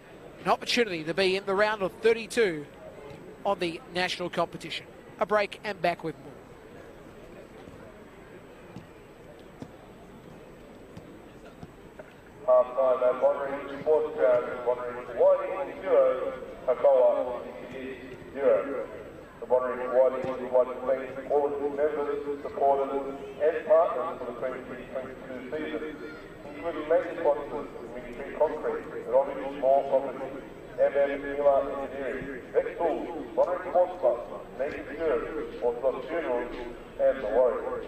An opportunity to be in the round of 32 of the national competition. A break and back with more.
Half-time at Bonnyrigg Sports Ground. Bonnyrigg 1-0, Hakoah 0. The Bonnyrigg would like to thank all of its members, supporters and partners for the 2022 season, including major sponsors, Ministry Concrete, and obviously Small Property, Miller Engineering, Vex Tools, Bonnyrigg Sports Club, Naked Europe, Orthodox Funerals, and the Warriors.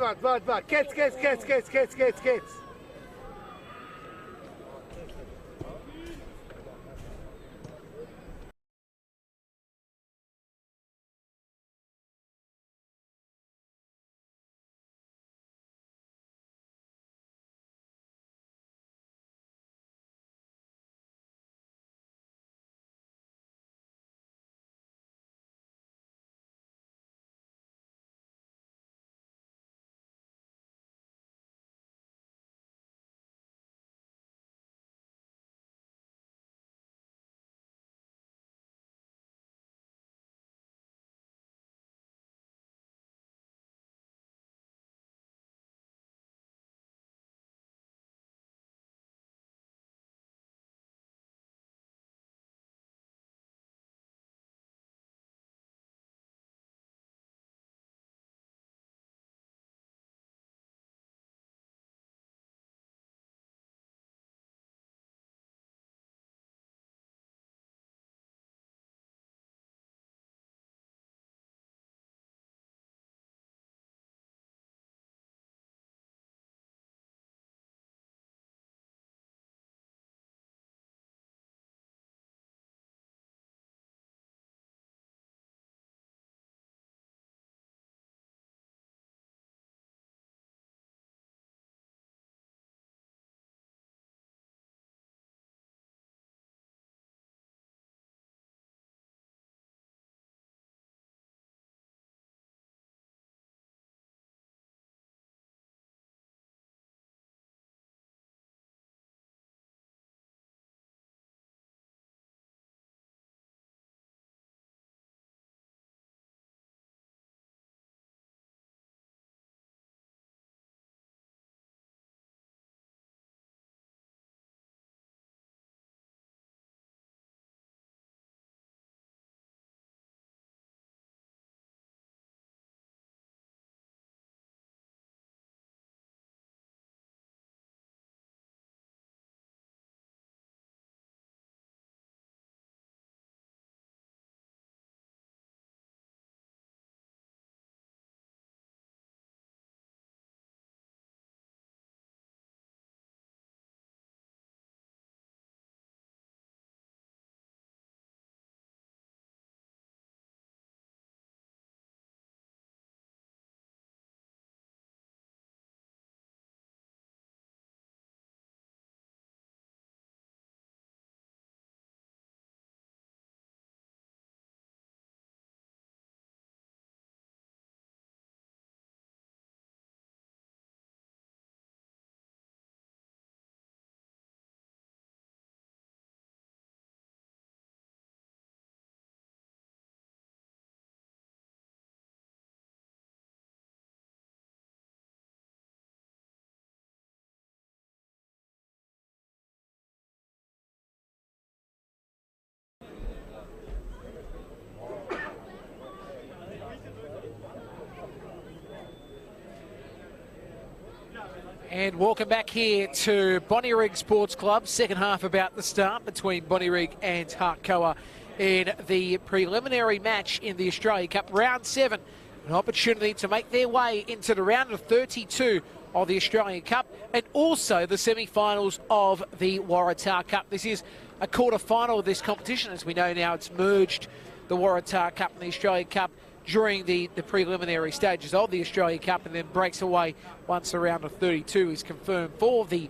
Wart. Kets.
And welcome back here to Bonnyrigg Sports Club. Second half about the start between Bonnyrigg and Hakoah in the preliminary match in the Australia Cup. Round 7, an opportunity to make their way into the round of 32 of the Australian Cup and also the semi-finals of the Waratah Cup. This is a quarter-final of this competition. As we know now, it's merged the Waratah Cup and the Australian Cup during the preliminary stages of the Australia Cup and then breaks away once the round of 32 is confirmed for the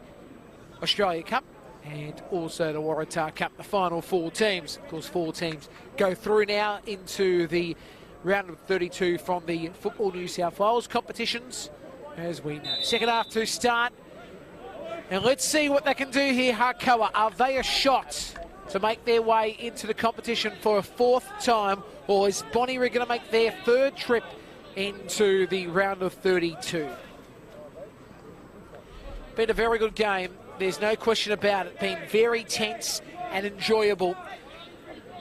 Australia Cup and also the Waratah Cup, the final 4 teams. Of course, 4 teams go through now into the round of 32 from the Football New South Wales competitions, as we know. Second half to start, and let's see what they can do here, Hakoah. Are they a shot to make their way into the competition for a 4th time, or is Bonnyrigg going to make their 3rd trip into the round of 32? Been a very good game. There's no question about it. Been very tense and enjoyable.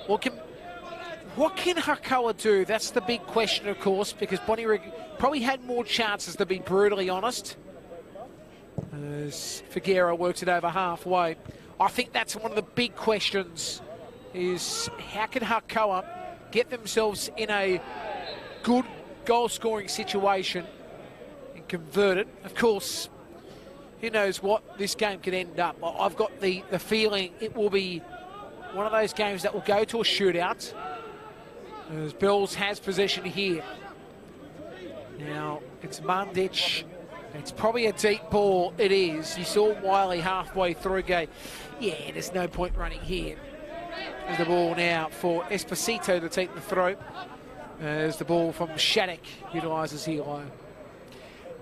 What can Hakoah do? That's the big question, of course, because Bonnyrigg probably had more chances, to be brutally honest, as Figueroa works it over halfway. I think that's one of the big questions, is how can Hakoah get themselves in a good goal-scoring situation and convert it. Of course, who knows what this game could end up. I've got the feeling it will be one of those games that will go to a shootout, as Bills has possession here. Now, it's Mundich. It's probably a deep ball. It is. You saw Wiley halfway through go, yeah, there's no point running here. There's the ball now for Esposito to take the throw. As the ball from Shattuck utilises here low.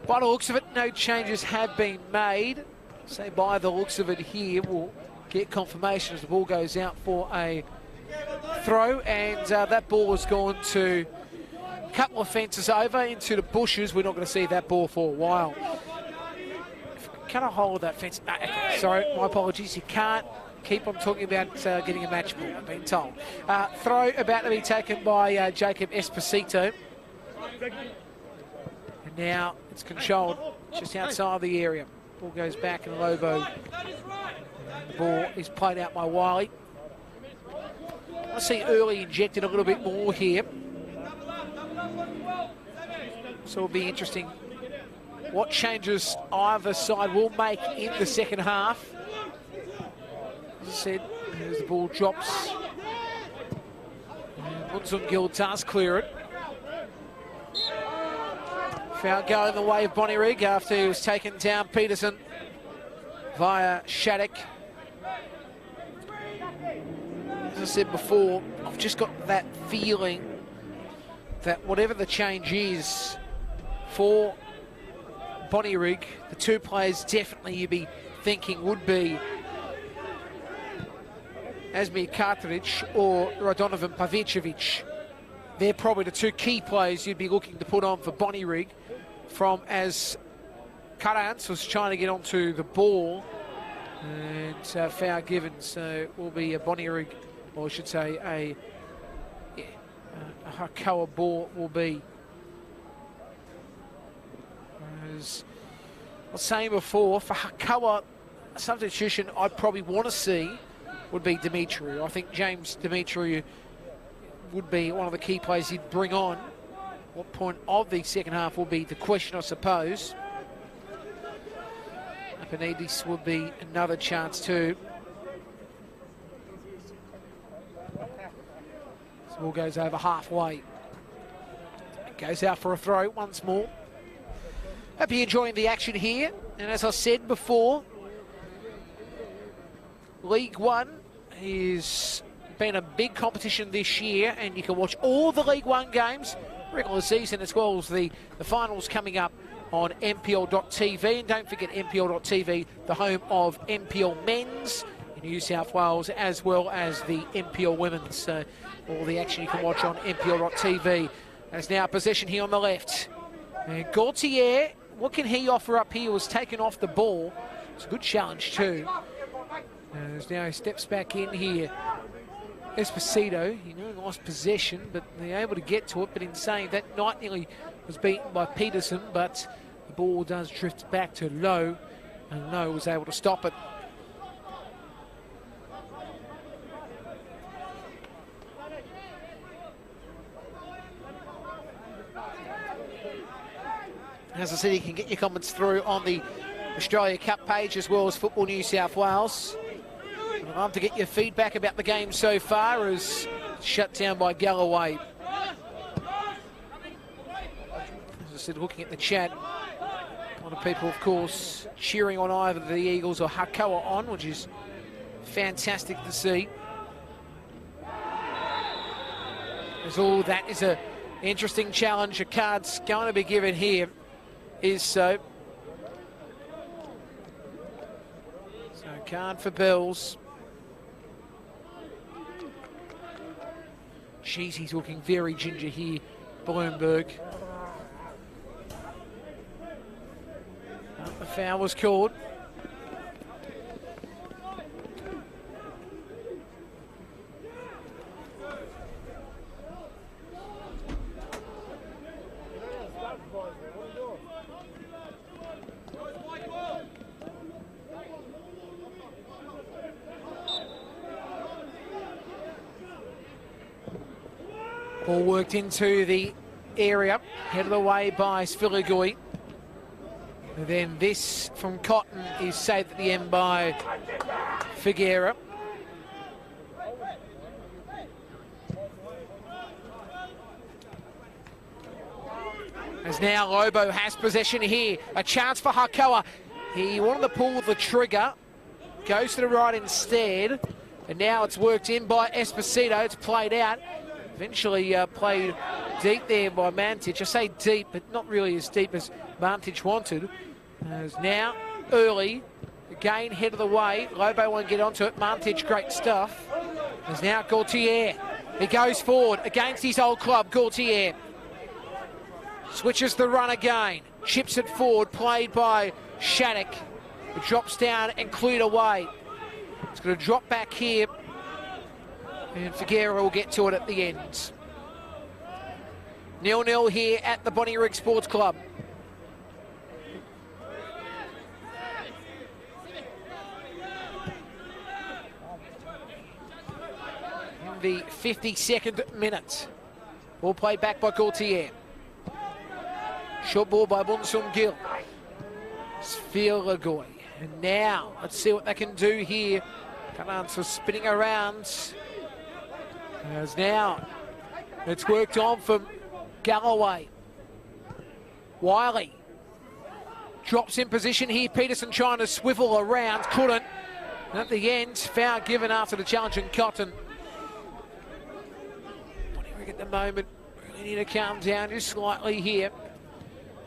By the looks of it, no changes have been made. So by the looks of it here, we'll get confirmation as the ball goes out for a throw. And that ball has gone to a couple of fences over into the bushes. We're not going to see that ball for a while. Can I hold that fence? Sorry, my apologies. You can't keep on talking about getting a match ball, I've been told. Throw about to be taken by Jacob Esposito. And now it's controlled just outside the area. Ball goes back in Lobo. The ball is played out by Wiley. I want to see early injected a little bit more here. So it'll be interesting what changes either side will make in the second half. As I said, as the ball drops, Munson-Gill does clear it. Foul going the way of Bonnyrigg after he was taken down. Peterson via Shattuck. As I said before, I've just got that feeling that whatever the change is for Bonnyrigg, the two players definitely you'd be thinking would be Asmir Cartridge or Radonovan Pavicevic. They're probably the two key players you'd be looking to put on for Bonnyrigg, from as Karans was trying to get onto the ball and foul given. So it will be a Bonnyrigg, or I should say a Hakoah ball will be. As I was saying before, for Hakoah, a substitution I'd probably want to see would be Demetriou. I think James Demetriou would be one of the key players he'd bring on. What point of the second half will be the question, I suppose. Apanidis would be another chance too. So ball goes over halfway. It goes out for a throw once more. Hope you're enjoying the action here. And as I said before, League One has been a big competition this year, and you can watch all the League One games, regular season, as well as the finals coming up on NPL.tv. And don't forget NPL.tv, the home of NPL Men's in New South Wales, as well as the NPL Women's. So all the action you can watch on NPL.tv. There's now possession here on the left. And Gaultier, what can he offer up here? Was taken off the ball. It's a good challenge too. As now he steps back in here. Esposito, lost possession, but they're able to get to it. But in saying that, Knight nearly was beaten by Peterson, but the ball does drift back to Lowe, and Lowe was able to stop it. As I said, you can get your comments through on the Australia Cup page as well as Football New South Wales. I'd love to get your feedback about the game so far, as shut down by Galloway. As I said, looking at the chat, a lot of people, of course, cheering on either the Eagles or Hakoah on, which is fantastic to see. As all that is an interesting challenge. A card's going to be given here. Is so. So card for Bills. Jeez, he's looking very ginger here, Bloomberg. The foul was called. Ball worked into the area, headed away by Sviligui. And then this from Cotton is saved at the end by Figuera. As now Lobo has possession here. A chance for Hakoah. He wanted to pull the trigger. Goes to the right instead. And now it's worked in by Esposito. It's played out. Eventually played deep there by Mantic. I say deep, but not really as deep as Mantic wanted. As now early. Again, head of the way. Lobo won't get onto it. Mantic, great stuff. As now Gaultier. He goes forward against his old club, Gaultier. Switches the run again. Chips it forward, played by Shattuck. It drops down and cleared away. It's going to drop back here. And Figuera will get to it at the end. 0-0 here at the Bonnyrigg Sports Club. In the 52nd minute. Ball played back by Gaultier. Short ball by Bunsum Gill. Sfeelagoy. And now, let's see what they can do here. Canans for spinning around. As now, it's worked on from Galloway. Wiley. Drops in position here. Peterson trying to swivel around. Couldn't. And at the end, foul given after the challenge in Cotton. Bonnyrigg at the moment really need to calm down just slightly here.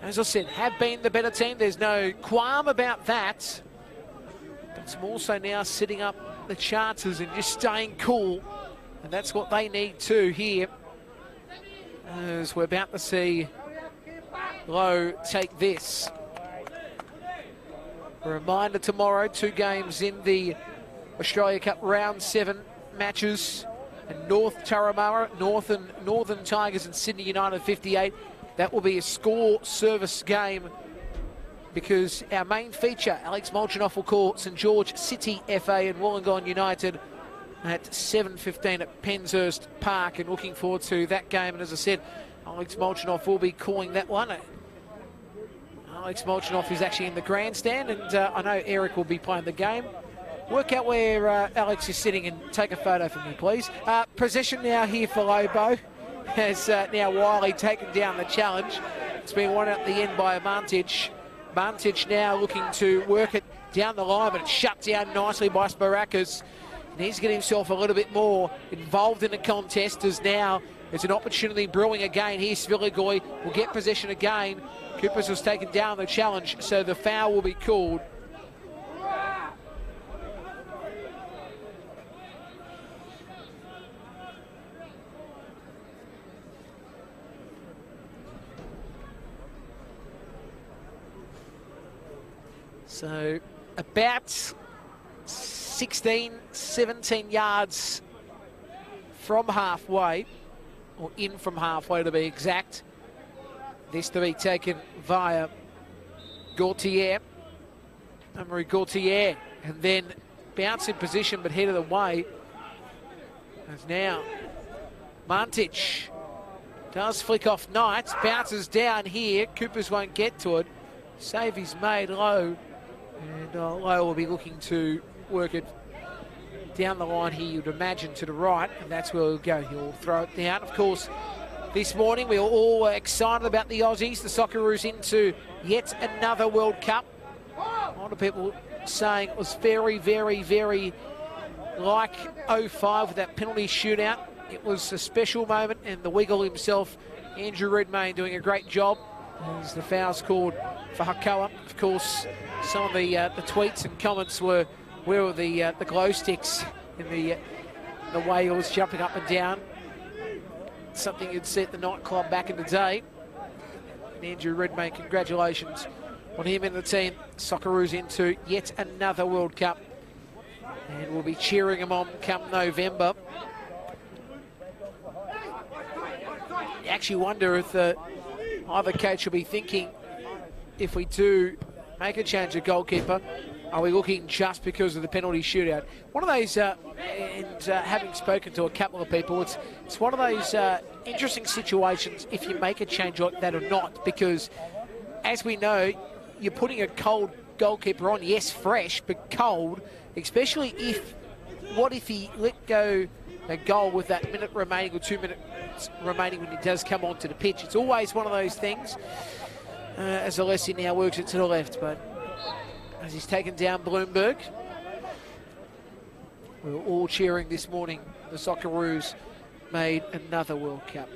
As I said, have been the better team. There's no qualm about that. But it's more so now sitting up the chances and just staying cool. And that's what they need to here. As we're about to see Lowe take this. A reminder tomorrow, 2 games in the Australia Cup Round 7 matches. And North Turramurra, Northern Tigers and Sydney United 58. That will be a score service game because our main feature, Alex Molchanoff, will call St George City FA and Wollongong United at 7:15 at Penshurst Park, and looking forward to that game. And as I said, Alex Molchanoff will be calling that one. Alex Molchanoff is actually in the grandstand, and I know Eric will be playing the game. Work out where Alex is sitting and take a photo for me, please. Possession now here for Lobo. Has now Wiley taken down the challenge. It's been won at the end by Mantic. Mantic now looking to work it down the line, but it's shut down nicely by Sparakas. And he's getting himself a little bit more involved in the contest, as now there's an opportunity brewing again. Here's Svilagoy will get possession again. Coopers has taken down the challenge, so the foul will be called. So about 16, 17 yards from halfway, or in from halfway to be exact. This to be taken via Gaultier, Emery Gaultier, and then bounce in position but headed away. As now Mantic does flick off Knight, bounces down here. Coopers won't get to it. Save is made low. And Lowe will be looking to work it down the line here, you'd imagine, to the right, and that's where he'll go. He'll throw it down. Of course, this morning we were all excited about the Aussies, the Socceroos, into yet another World Cup. A lot of people saying it was very, very, very like 05 with that penalty shootout. It was a special moment, and the Wiggle himself, Andrew Redmayne, doing a great job. As the foul's called for Hakoah. Of course, some of the tweets and comments were, where were the glow sticks in the Wales jumping up and down? Something you'd see at the nightclub back in the day. And Andrew Redmayne, congratulations on him and the team. Socceroos into yet another World Cup. And we'll be cheering them on come November. You actually wonder if either coach will be thinking, if we do make a change at goalkeeper, are we looking just because of the penalty shootout? One of those, having spoken to a couple of people, it's one of those interesting situations if you make a change like that or not, because as we know, you're putting a cold goalkeeper on. Yes, fresh, but cold, especially what if he let go a goal with that minute remaining or 2 minutes remaining when he does come onto the pitch. It's always one of those things. As Alessi now works it to the left, but as he's taken down Bloomberg, we were all cheering this morning. The Socceroos made another World Cup.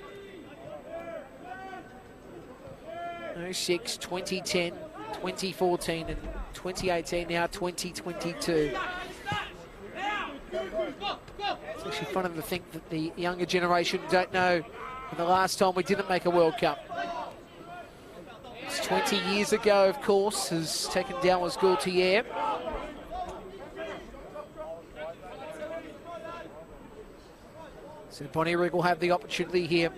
06, 2010, 2014 and 2018, now 2022. It's actually funny to think that the younger generation don't know the last time we didn't make a World Cup. It's 20 years ago, of course, as taken down was Gaultier. So Bonnyrigg will have the opportunity here.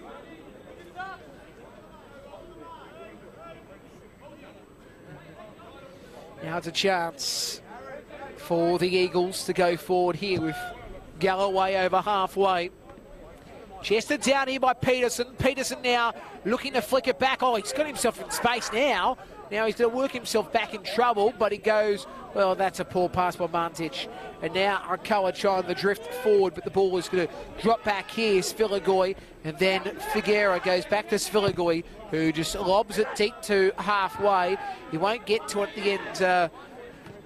Now it's a chance for the Eagles to go forward here with Galloway over halfway. Chested down here by Peterson. Peterson now looking to flick it back. Oh, he's got himself in space now. Now he's going to work himself back in trouble, but he goes, well, that's a poor pass by Mantic. And now Hakoah trying to drift forward, but the ball is going to drop back here. Svilagoy, and then Figuera goes back to Svilagoy, who just lobs it deep to halfway. He won't get to it at the end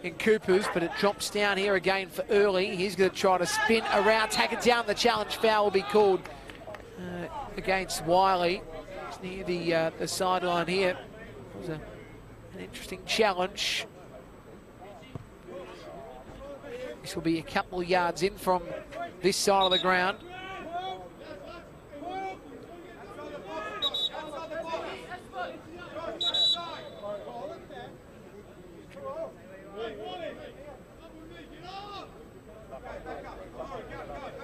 in Cooper's, but it drops down here again for early. He's going to try to spin around, take it down. The challenge foul will be called against Wiley. It's near the sideline here. It was an interesting challenge. This will be a couple of yards in from this side of the ground.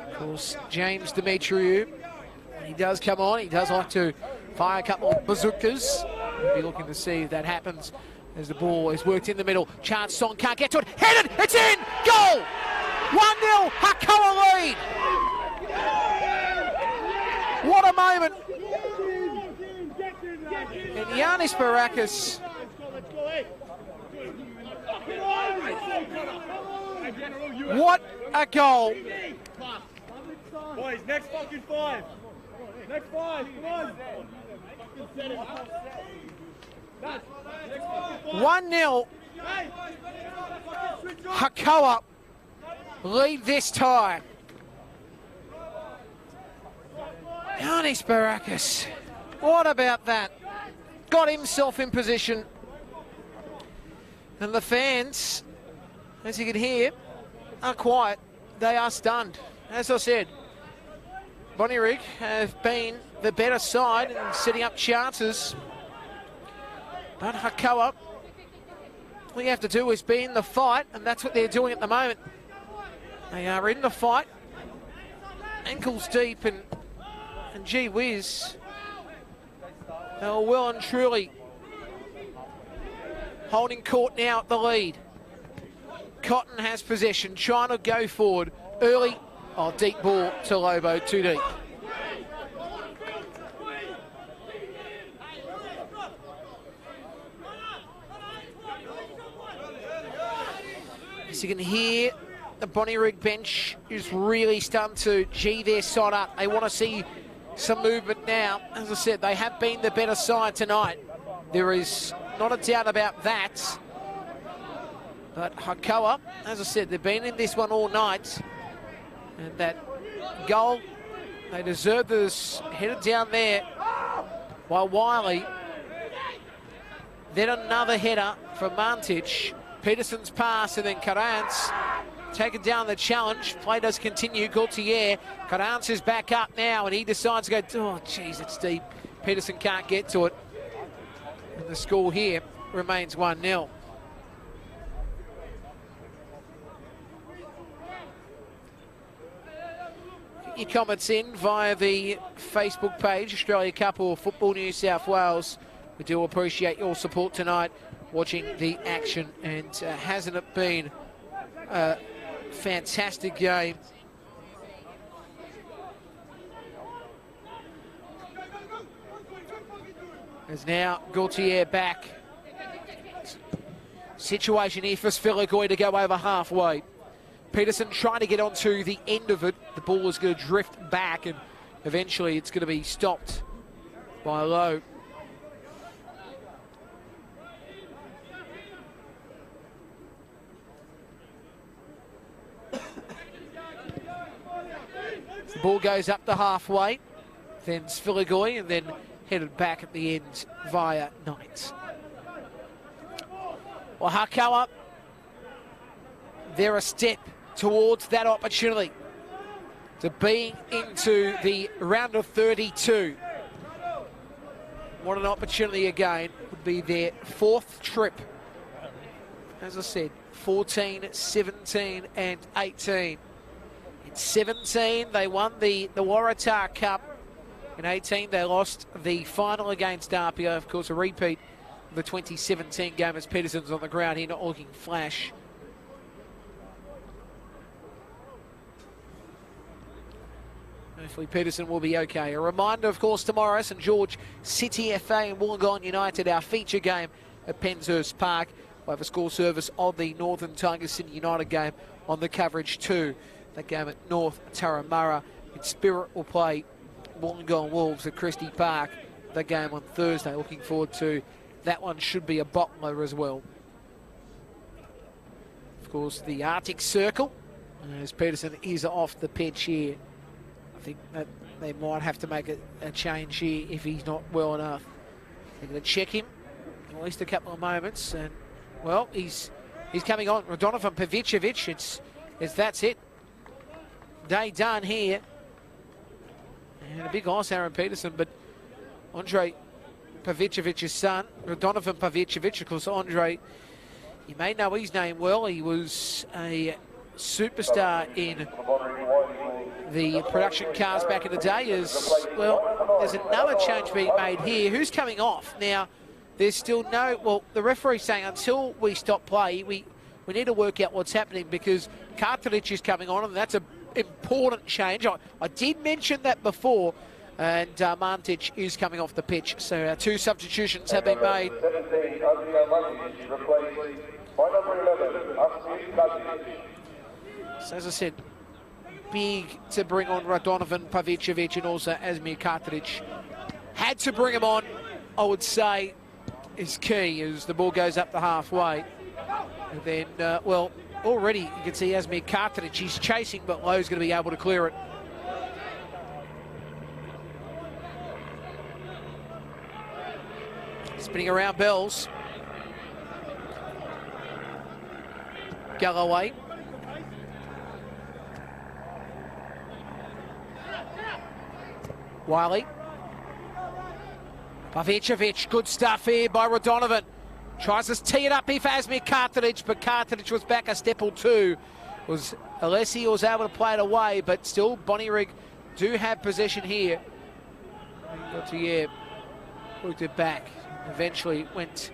Of course, James Demetriou, when he does come on, he does like to fire a couple of bazookas. We'll be looking to see if that happens as the ball is worked in the middle. Chance Song can't get to it. Headed, it's in! Goal! 1-0, Hakoah lead! What a moment! And Yanis Barakis. What a goal!
Boys, next fucking 5. Next 5, come on.
1-0. Hakoah lead this time. Yanis Barakis. What about that? Got himself in position. And the fans, as you can hear, are quiet. They are stunned. As I said, Bonnyrigg have been the better side in setting up chances. But Hakoah, all you have to do is be in the fight, and that's what they're doing at the moment. They are in the fight, ankles deep, and gee whiz, they are well and truly holding court now at the lead. Cotton has possession, trying to go forward early. Oh, deep ball to Lobo, too deep. As you can hear, the Bonnyrigg bench is really starting to gee their side up. They want to see some movement now. As I said, they have been the better side tonight. There is not a doubt about that. But Hakoah, as I said, they've been in this one all night. And that goal, they deserve this, headed down there by Wiley. Then another header from Mantic. Peterson's pass, and then Karants taking down the challenge. Play does continue. Gaultier. Karants is back up now, and he decides to go, oh, geez, it's deep. Peterson can't get to it. And the score here remains 1-0. Your comments in via the Facebook page, Australia Cup or Football New South Wales. We do appreciate your support tonight, watching the action, and hasn't it been a fantastic game? As now Gaultier back, situation here for Sviligoi to go over halfway. Peterson trying to get onto the end of it. The ball is going to drift back and eventually it's going to be stopped by Lowe. The ball goes up to halfway, then Sviligoi, and then headed back at the end via Knights. Well, Hakoah, they're a step towards that opportunity to being into the round of 32. What an opportunity again. Would be their fourth trip. As I said, 14, 17 and 18. In 17, they won the Waratah Cup. In 18, they lost the final against Apia. Of course, a repeat of the 2017 game as Peterson's on the ground here, not looking flash. Hopefully Peterson will be okay. A reminder, of course, tomorrow, St George City FA and Wollongong United, our feature game at Penshurst Park. We'll have a score service of the Northern Tigers Sydney United game on the coverage too. That game at North Turramurra. In Spirit will play Wollongong Wolves at Christie Park. The game on Thursday. Looking forward to that one. Should be a bottler as well. Of course, the Arctic Circle, as Peterson is off the pitch here. I think that they might have to make a change here if he's not well enough. They're going to check him in at least a couple of moments. And, well, he's coming on. Radonovan Pavicevic, that's it. Day done here. And a big loss, Aaron Peterson, but Andre Pavicevic's son, Radonovan Pavicevic, of course, Andre, you may know his name well. He was a superstar in the production cars back in the day. There's another change being made here. Who's coming off? Now, there's still no, well, the referee's saying until we stop play, we need to work out what's happening because Kartilic is coming on, and that's an important change. I did mention that before, and Mantic is coming off the pitch. So our two substitutions have been made. So as I said, big to bring on Radonovan Pavicevic and also Asmir Kartilic. Had to bring him on, I would say, is key as the ball goes up the halfway. And then, well, already you can see Asmir Kartilic, he's chasing, but Lowe's going to be able to clear it. Spinning around Bells. Galloway. Wiley. Pavicevic, good stuff here by Radonovan. Tries to tee it up here for Asmir Kartilic, but Kartilic was back a step or two. Alessi was able to play it away, but still Bonnyrigg do have possession here. Got to, worked it back. Eventually went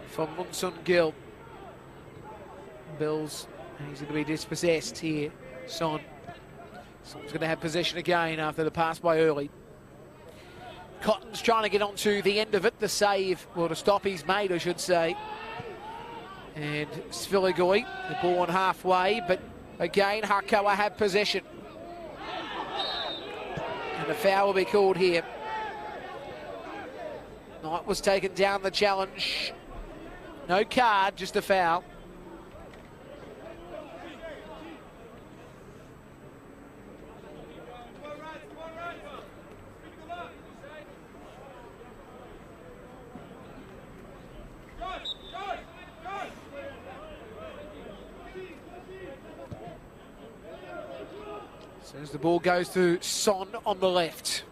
for Munson Gill. Bills, he's going to be dispossessed here. Son's going to have possession again after the pass by Early. Cotton's trying to get onto the end of it. The save, well, to stop he's made, I should say. And Sviligoi, the ball on halfway, but again, Hakoah have possession. And a foul will be called here. Knight was taken down the challenge. No card, just a foul. As the ball goes to Son on the left.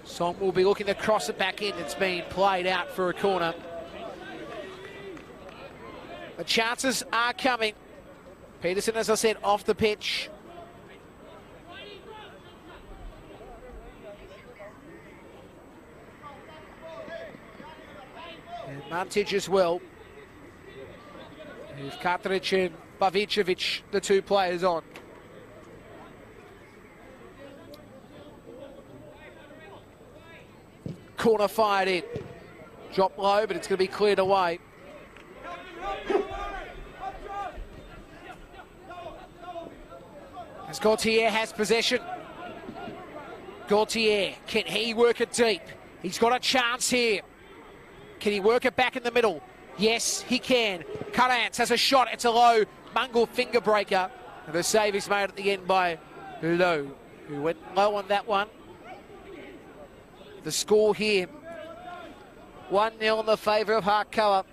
Son will be looking to cross it back in. It's been played out for a corner. The chances are coming. Peterson, as I said, off the pitch. And Mantic as well. With Kartilic and Pavicevic, the two players on. Corner fired in. Drop low, but it's going to be cleared away. As Gaultier has possession. Gaultier, can he work it deep? He's got a chance here. Can he work it back in the middle? Yes, he can. Cuttance has a shot. It's a low Mungle finger breaker. And the save is made at the end by Lowe, who went low on that one. The score here, 1-0 in the favour of Hakoah.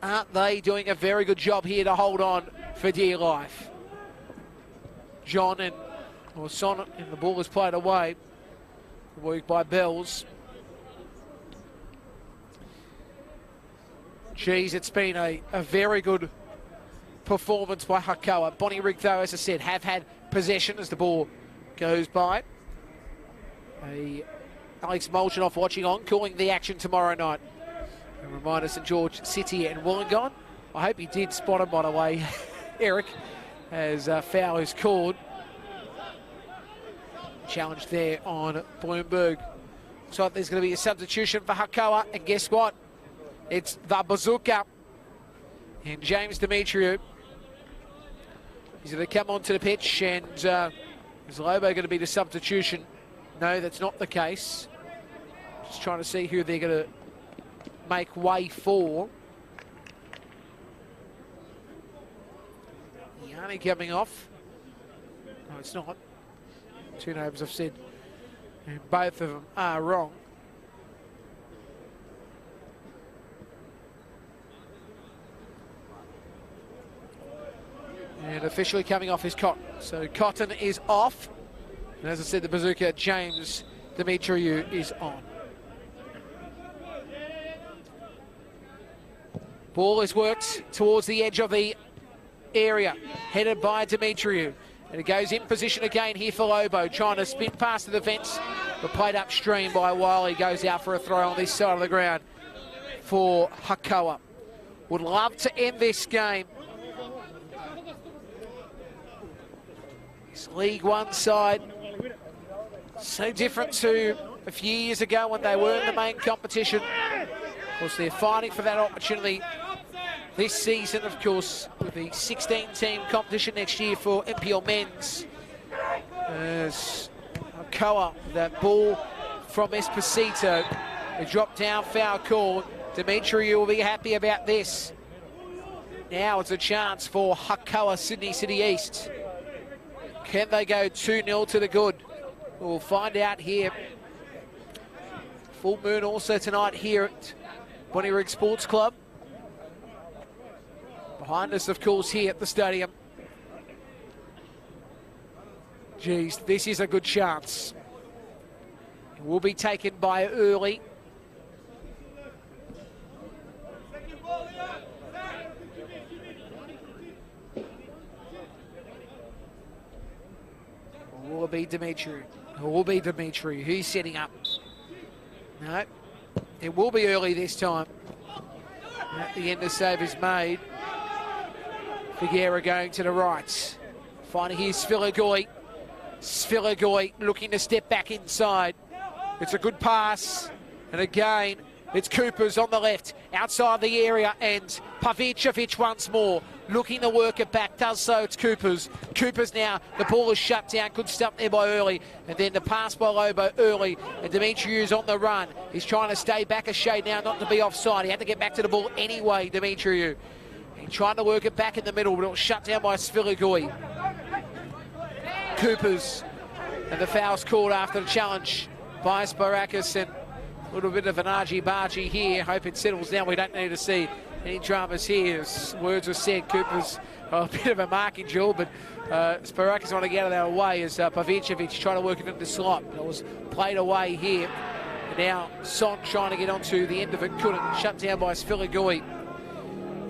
Aren't they doing a very good job here to hold on for dear life? John and Son, and the ball is played away. Worked by Bells. Geez, it's been a very good performance by Hakoah. Bonnyrigg, though, as I said, have had possession as the ball goes by. Alex Molchanoff watching on, calling the action tomorrow night. A reminder, St George City and Wollongong. I hope he did spot him, by the way, Eric, as foul is called. Challenge there on Bloomberg. So there's going to be a substitution for Hakoah, and guess what? It's the bazooka. And James Demetriou. He's going to come onto the pitch, and is Lobo going to be the substitution? No, that's not the case. Just trying to see who they're going to make way for. Yanni coming off. No, it's not. Two names I've said, and both of them are wrong. And officially coming off is Cotton. So Cotton is off. And as I said, the bazooka, James Demetriou, is on. Ball is worked towards the edge of the area, headed by Demetriou. And it goes in position again here for Lobo, trying to spin past the defence, but played upstream by Wiley. Goes out for a throw on this side of the ground for Hakoah. Would love to end this game. This League One side, so different to a few years ago when they were in the main competition. Of course, they're fighting for that opportunity this season, of course, with the 16-team competition next year for NPL Men's. As Hakoah, that ball from Esposito, a drop down foul call. Demetriou will be happy about this. Now it's a chance for Hakoah, Sydney City East. Can they go 2-0 to the good? We'll find out here. Full moon also tonight here at Bonnyrigg Sports Club. Behind us, of course, here at the stadium. Geez, this is a good chance. It will be taken by early. Or will it be Demetriou? Or will be Demetriou? Who's setting up? No, it will be early this time. At the end, the save is made. Figuera going to the right. Finding here Svilagoy. Svilagoy looking to step back inside. It's a good pass. And again, it's Coopers on the left, outside the area, and Pavicevic once more. Looking to work it back, does so, it's Coopers. Coopers now, the ball is shut down, good stuff there by Early. And then the pass by Lobo, Early, and Demetriou's on the run. He's trying to stay back a shade now, not to be offside. He had to get back to the ball anyway, Demetriou. He's trying to work it back in the middle, but it was shut down by Svilagoy. Coopers, and the foul's called after the challenge by Sparakis, and a little bit of an argy-bargy here. Hope it settles down. We don't need to see any dramas here. As words were said, Coopers a bit of a marking duel, but Sparakis want to get out of their way as Pavicevic trying to work it into the slot. It was played away here. And now Son trying to get onto the end of it, couldn't. Shut down by Svilagoy.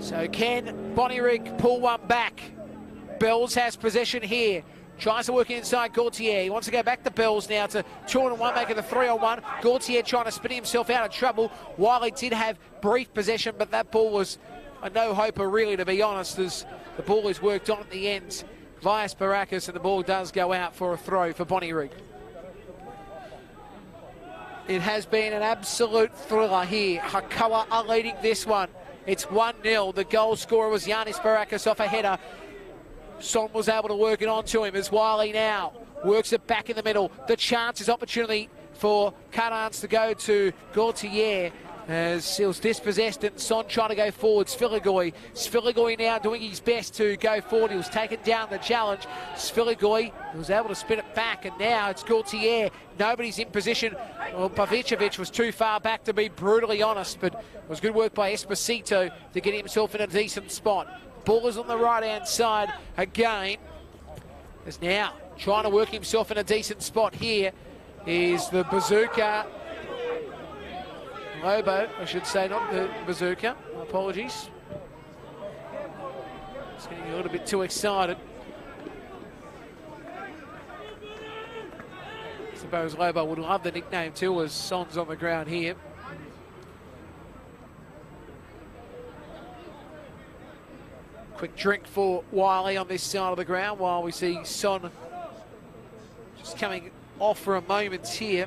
So can Bonnyrigg pull one back? Bells has possession here. Tries to work inside Gaultier. He wants to go back to Bells now to 2-on-1, making the 3-on-1. Gaultier trying to spin himself out of trouble. Wiley did have brief possession, but that ball was a no-hoper, really, to be honest, as the ball is worked on at the end via Sparakis, and the ball does go out for a throw for Bonnyrigg. It has been an absolute thriller here. Hakoah are leading this one. It's 1-0. The goal scorer was Yanis Sparakis off a header. Son was able to work it onto him as Wiley now works it back in the middle. The chance is opportunity for Carans to go to Gaultier as he was dispossessed and Son trying to go forward. Svilagoy now doing his best to go forward. He was taken down the challenge. Svilagoy was able to spin it back, and now it's Gaultier. Nobody's in position. Well, Pavicevic was too far back, to be brutally honest, but it was good work by Esposito to get himself in a decent spot. Ball is on the right-hand side again. Is now trying to work himself in a decent spot here is the Bazooka. Lobo, I should say, not the Bazooka. My apologies. Just getting a little bit too excited. I suppose Lobo would love the nickname too, as Son's on the ground here. Quick drink for Wiley on this side of the ground while we see Son just coming off for a moment here.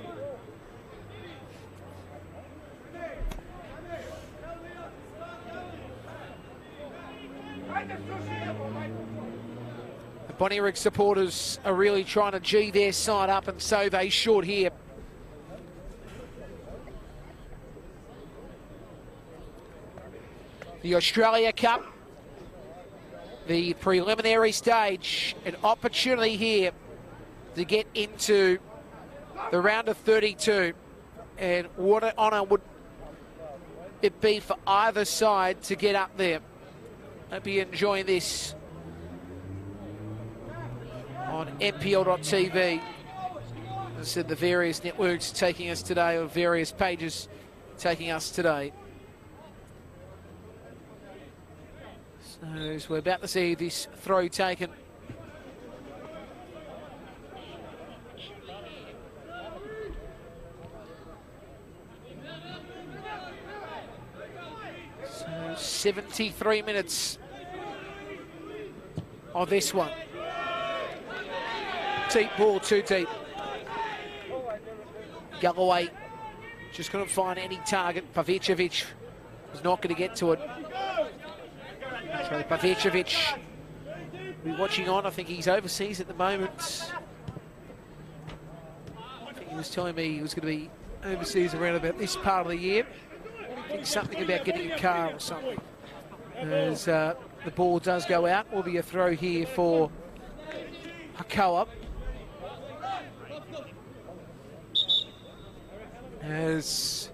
The Bonnyrigg supporters are really trying to G their side up, and so they should here. The Australia Cup, the preliminary stage, an opportunity here to get into the round of 32. And what an honour would it be for either side to get up there. Hope you're enjoying this on NPL.tv. As I said, the various networks taking us today, or various pages taking us today. So we're about to see this throw taken. So 73 minutes of this one. Deep ball, too deep. Galloway just couldn't find any target. Pavicevic was not going to get to it. So Pavicevic will be watching on. I think he's overseas at the moment. I think he was telling me he was going to be overseas around about this part of the year. I think something about getting a car or something. As the ball does go out, will be a throw here for Hakoah. As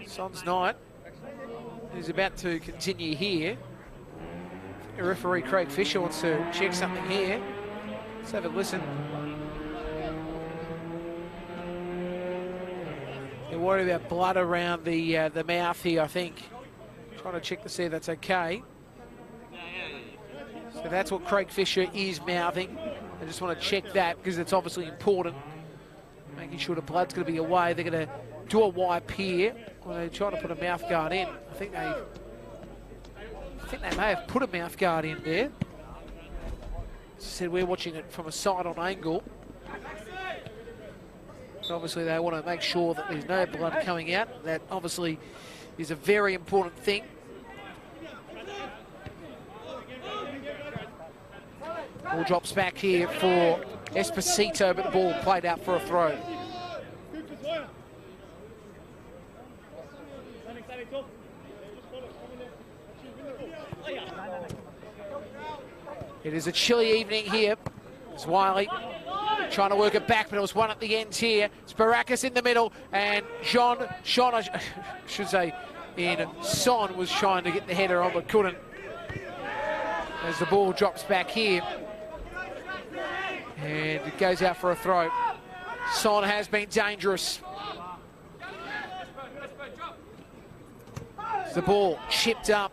Son's night is about to continue here. Referee Craig Fisher wants to check something here. Let's have a listen. They're worried about blood around the mouth here, I think. Trying to check to see if that's okay. So that's what Craig Fisher is mouthing. I just want to check that because it's obviously important. Making sure the blood's going to be away. They're going to do a wipe here. Or they're trying to put a mouth guard in. I think they may have put a mouth guard in there. As I said, we're watching it from a side-on angle. So obviously they want to make sure that there's no blood coming out. That obviously is a very important thing. Ball drops back here for Esposito, but the ball played out for a throw. It is a chilly evening here. It's Wiley trying to work it back, but it was one at the end here. It's Barakis in the middle, and Sean, I should say, Son was trying to get the header on, but couldn't. As the ball drops back here. And it goes out for a throw. Son has been dangerous. The ball chipped up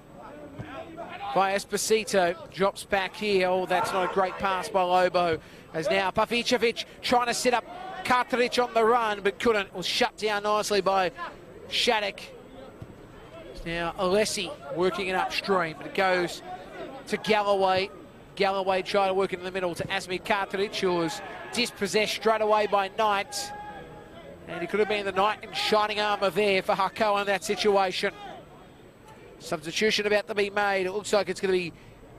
by Esposito, drops back here. Oh, that's not a great pass by Lobo. As now Pavicevic trying to set up Cartridge on the run, but couldn't. It was shut down nicely by Shattuck. Now Alessi working it upstream, but it goes to Galloway. Galloway tried to work it in the middle to Asmi Cartridge, who was dispossessed straight away by Knight. And he could have been the knight in shining armour there for Hakoah in that situation. Substitution about to be made. It looks like it's going to be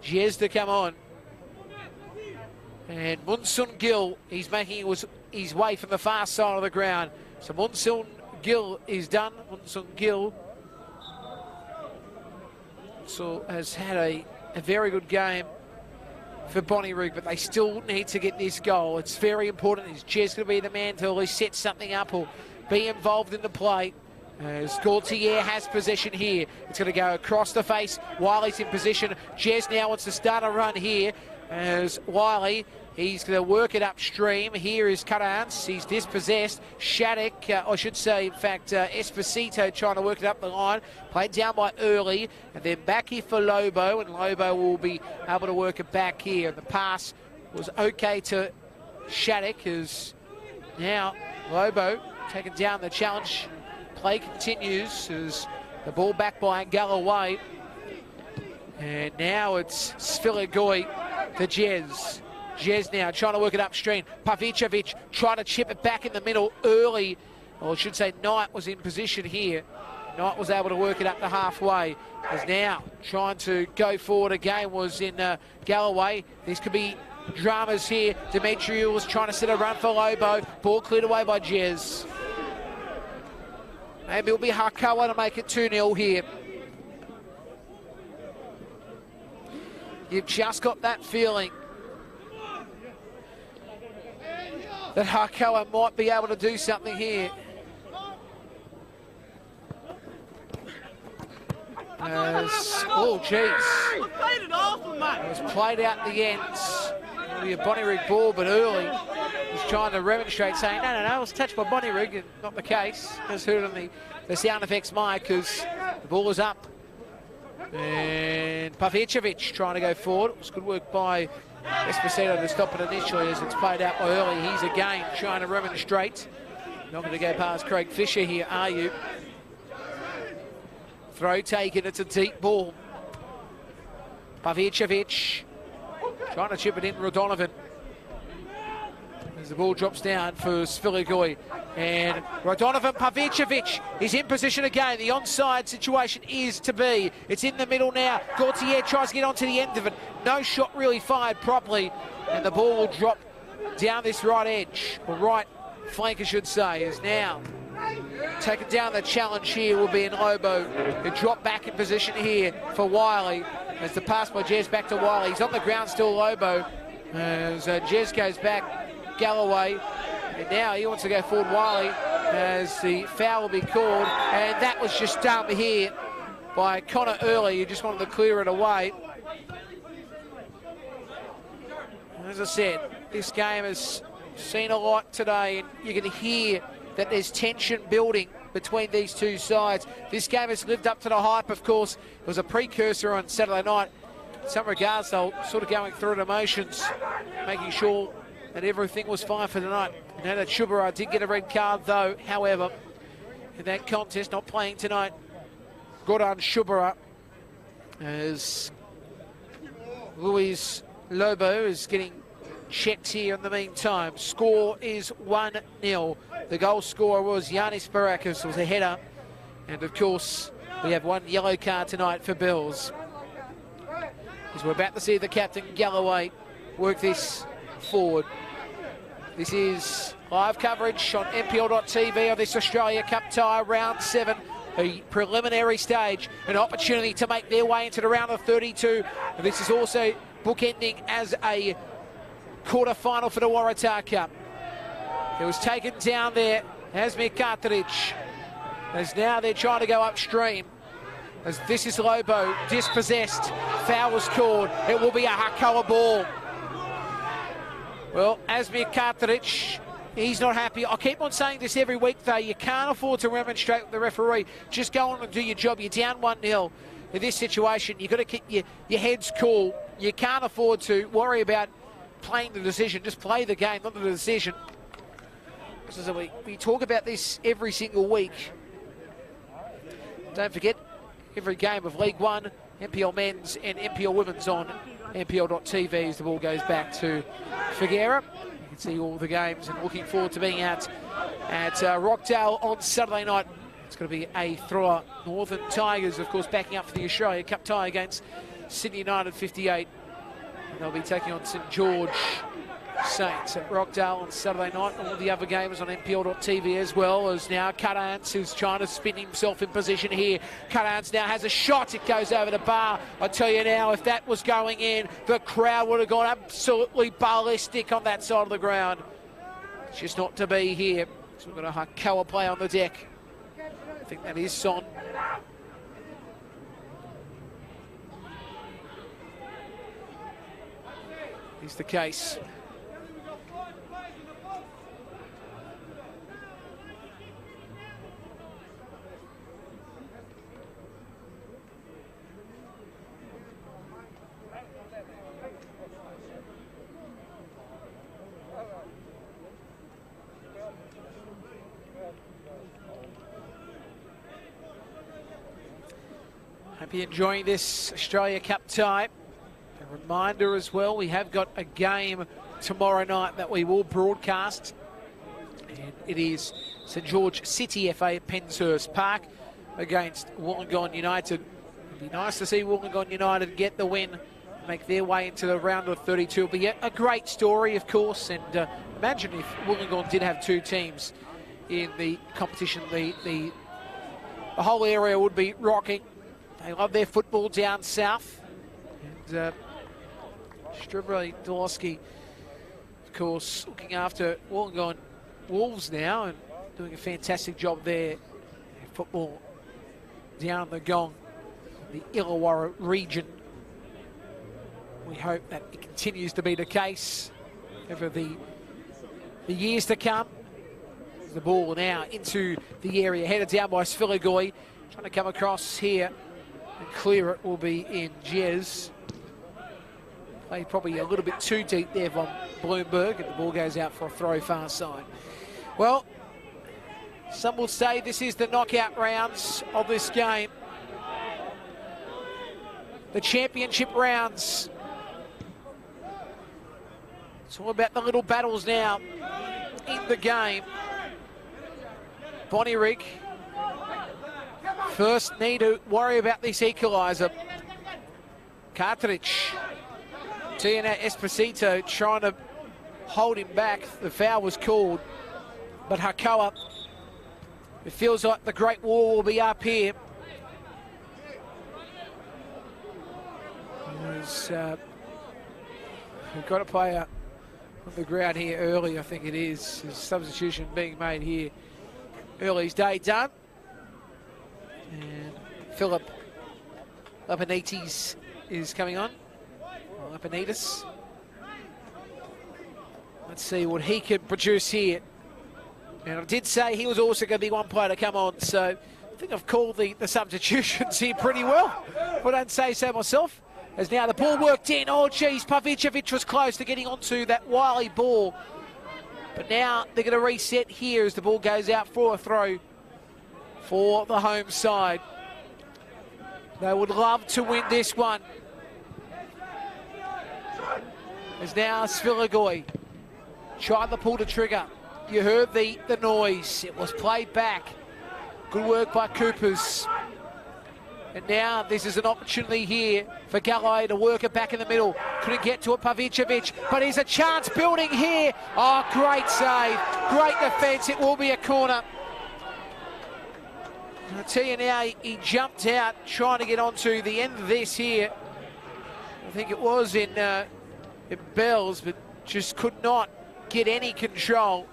Jez to come on. And Munsun Gill, he's making his way from the far side of the ground. So Munsun Gill is done. Munsun Gill has had a very good game for Bonnyrigg, but they still need to get this goal. It's very important. Is Jez going to be the man to at least set something up or be involved in the play? As Gaultier has possession here. It's going to go across the face. Wiley's in position. Jez now wants to start a run here. As Wiley, he's going to work it upstream. Here is Carans. He's dispossessed. Shattuck, I should say, in fact, Esposito trying to work it up the line. Played down by Early. And then back here for Lobo. And Lobo will be able to work it back here. And the pass was okay to Shattuck. As now Lobo taking down the challenge. Play continues as the ball back by Galloway. And now it's Svilagoy to Jez. Jez now trying to work it upstream. Pavicevic trying to chip it back in the middle early. Or I should say Knight was in position here. Knight was able to work it up to halfway. As now trying to go forward again was in Galloway. This could be dramas here. Demetriou was trying to set a run for Lobo. Ball cleared away by Jez. Maybe it'll be Hakoah to make it 2-0 here. You've just got that feeling that Hakoah might be able to do something here. Oh, jeez. It was played out the ends. It'll be a Bonnyrigg ball, but Early was trying to remonstrate, saying, no, it was touched by Bonnyrigg, and not the case. As heard on the sound effects mic, because the ball was up. And Pavicevic trying to go forward. It was good work by Esposito to stop it initially as it's played out by Early. He's again trying to remonstrate. Not going to go past Craig Fisher here, are you? Throw taken, it's a deep ball. Pavicevic trying to chip it in, Radonovan. As the ball drops down for Svilagoy. And Radonovan, Pavicevic is in position again. The onside situation is to be. It's in the middle now. Gaultier tries to get onto the end of it. No shot really fired properly. And the ball will drop down this right edge, or right flank I should say, is now taking down the challenge here will be in Lobo. He'll drop back in position here for Wiley. As the pass by Jez back to Wiley. He's on the ground still, Lobo. As Jez goes back, Galloway. And now he wants to go forward, Wiley, as the foul will be called. And that was just done here by Connor Early. He just wanted to clear it away. As I said, this game has seen a lot today, and you can hear that there's tension building between these two sides. This game has lived up to the hype, of course. It was a precursor on Saturday night. In some regards, they were sort of going through the emotions, making sure that everything was fine for tonight. I know that Shubara did get a red card, though, however, in that contest, not playing tonight. Goran Shubara, as Luis Lobo is getting checked here in the meantime. Score is 1-0. The goal scorer was Yanis Barakis, was a header. And of course, we have one yellow card tonight for Bills. As we're about to see the captain, Galloway, work this forward. This is live coverage on NPL.tv of this Australia Cup tie, round 7, a preliminary stage, an opportunity to make their way into the round of 32. And this is also bookending as a quarter-final for the Waratah Cup. It was taken down there, Asmir Cartridge, as now they're trying to go upstream. As this is Lobo, dispossessed, foul was called. It will be a Hakoah ball. Well, Asmir Cartridge, he's not happy. I keep on saying this every week, though. You can't afford to remonstrate with the referee. Just go on and do your job. You're down 1-0. In this situation, you've got to keep your heads cool. You can't afford to worry about playing the decision. Just play the game, not the decision. So we talk about this every single week. Don't forget, every game of League One, NPL Men's and NPL Women's on NPL.tv as the ball goes back to Figuera. You can see all the games, and looking forward to being out at Rockdale on Saturday night. It's going to be a thrower. Northern Tigers, of course, backing up for the Australia Cup tie against Sydney United 58. And they'll be taking on St George Saints at Rockdale on Saturday night. All the other games on NPL.tv as well, as now Cuttance is trying to spin himself in position here. Cuttance now has a shot. It goes over the bar. I tell you now, if that was going in, the crowd would have gone absolutely ballistic on that side of the ground. It's just not to be here. So we've got a Hakoah play on the deck. I think that is Son. Is the case. Hope you're enjoying this Australia Cup tie. A reminder as well, we have got a game tomorrow night that we will broadcast. And it is St George City FA at Penshurst Park against Wollongong United. It'd be nice to see Wollongong United get the win, make their way into the round of 32. It'll be a great story, of course, and imagine if Wollongong did have two teams in the competition. The whole area would be rocking. They love their football down south. And Stribri Dolosky, of course, looking after Wollongong Wolves now and doing a fantastic job there. Football down the Gong, the Illawarra region. We hope that it continues to be the case over the years to come. The ball now into the area, headed down by Sviligoi, trying to come across here and clear it will be in Jez. Played probably a little bit too deep there from Bloomberg, and the ball goes out for a throw far side. Well, some will say this is the knockout rounds of this game. The championship rounds. It's all about the little battles now in the game. Bonnyrigg first need to worry about this equalizer. Cartridge. Tiana Esposito trying to hold him back. The foul was called. But Hakoah, it feels like the Great Wall will be up here. We've got a player on the ground here early, I think it is. There's a substitution being made here. Early's day done. And Philip Lapanitis is coming on. Lapanitis. Let's see what he can produce here. And I did say he was also going to be one player to come on, so I think I've called the substitutions here pretty well, if I don't say so myself. As now the ball worked in. Oh, geez, Pavicevic was close to getting onto that wily ball. But now they're going to reset here as the ball goes out for a throw for the home side. They would love to win this one. As now Sviligoi tried to pull the trigger. You heard the noise. It was played back. Good work by Coopers. And now this is an opportunity here for Galloway to work it back in the middle. Couldn't get to it, Pavicevic, but here's a chance building here. Oh, great save. Great defence. It will be a corner. I'll tell you now, he jumped out trying to get onto the end of this here. I think it was in Bells, but just could not get any control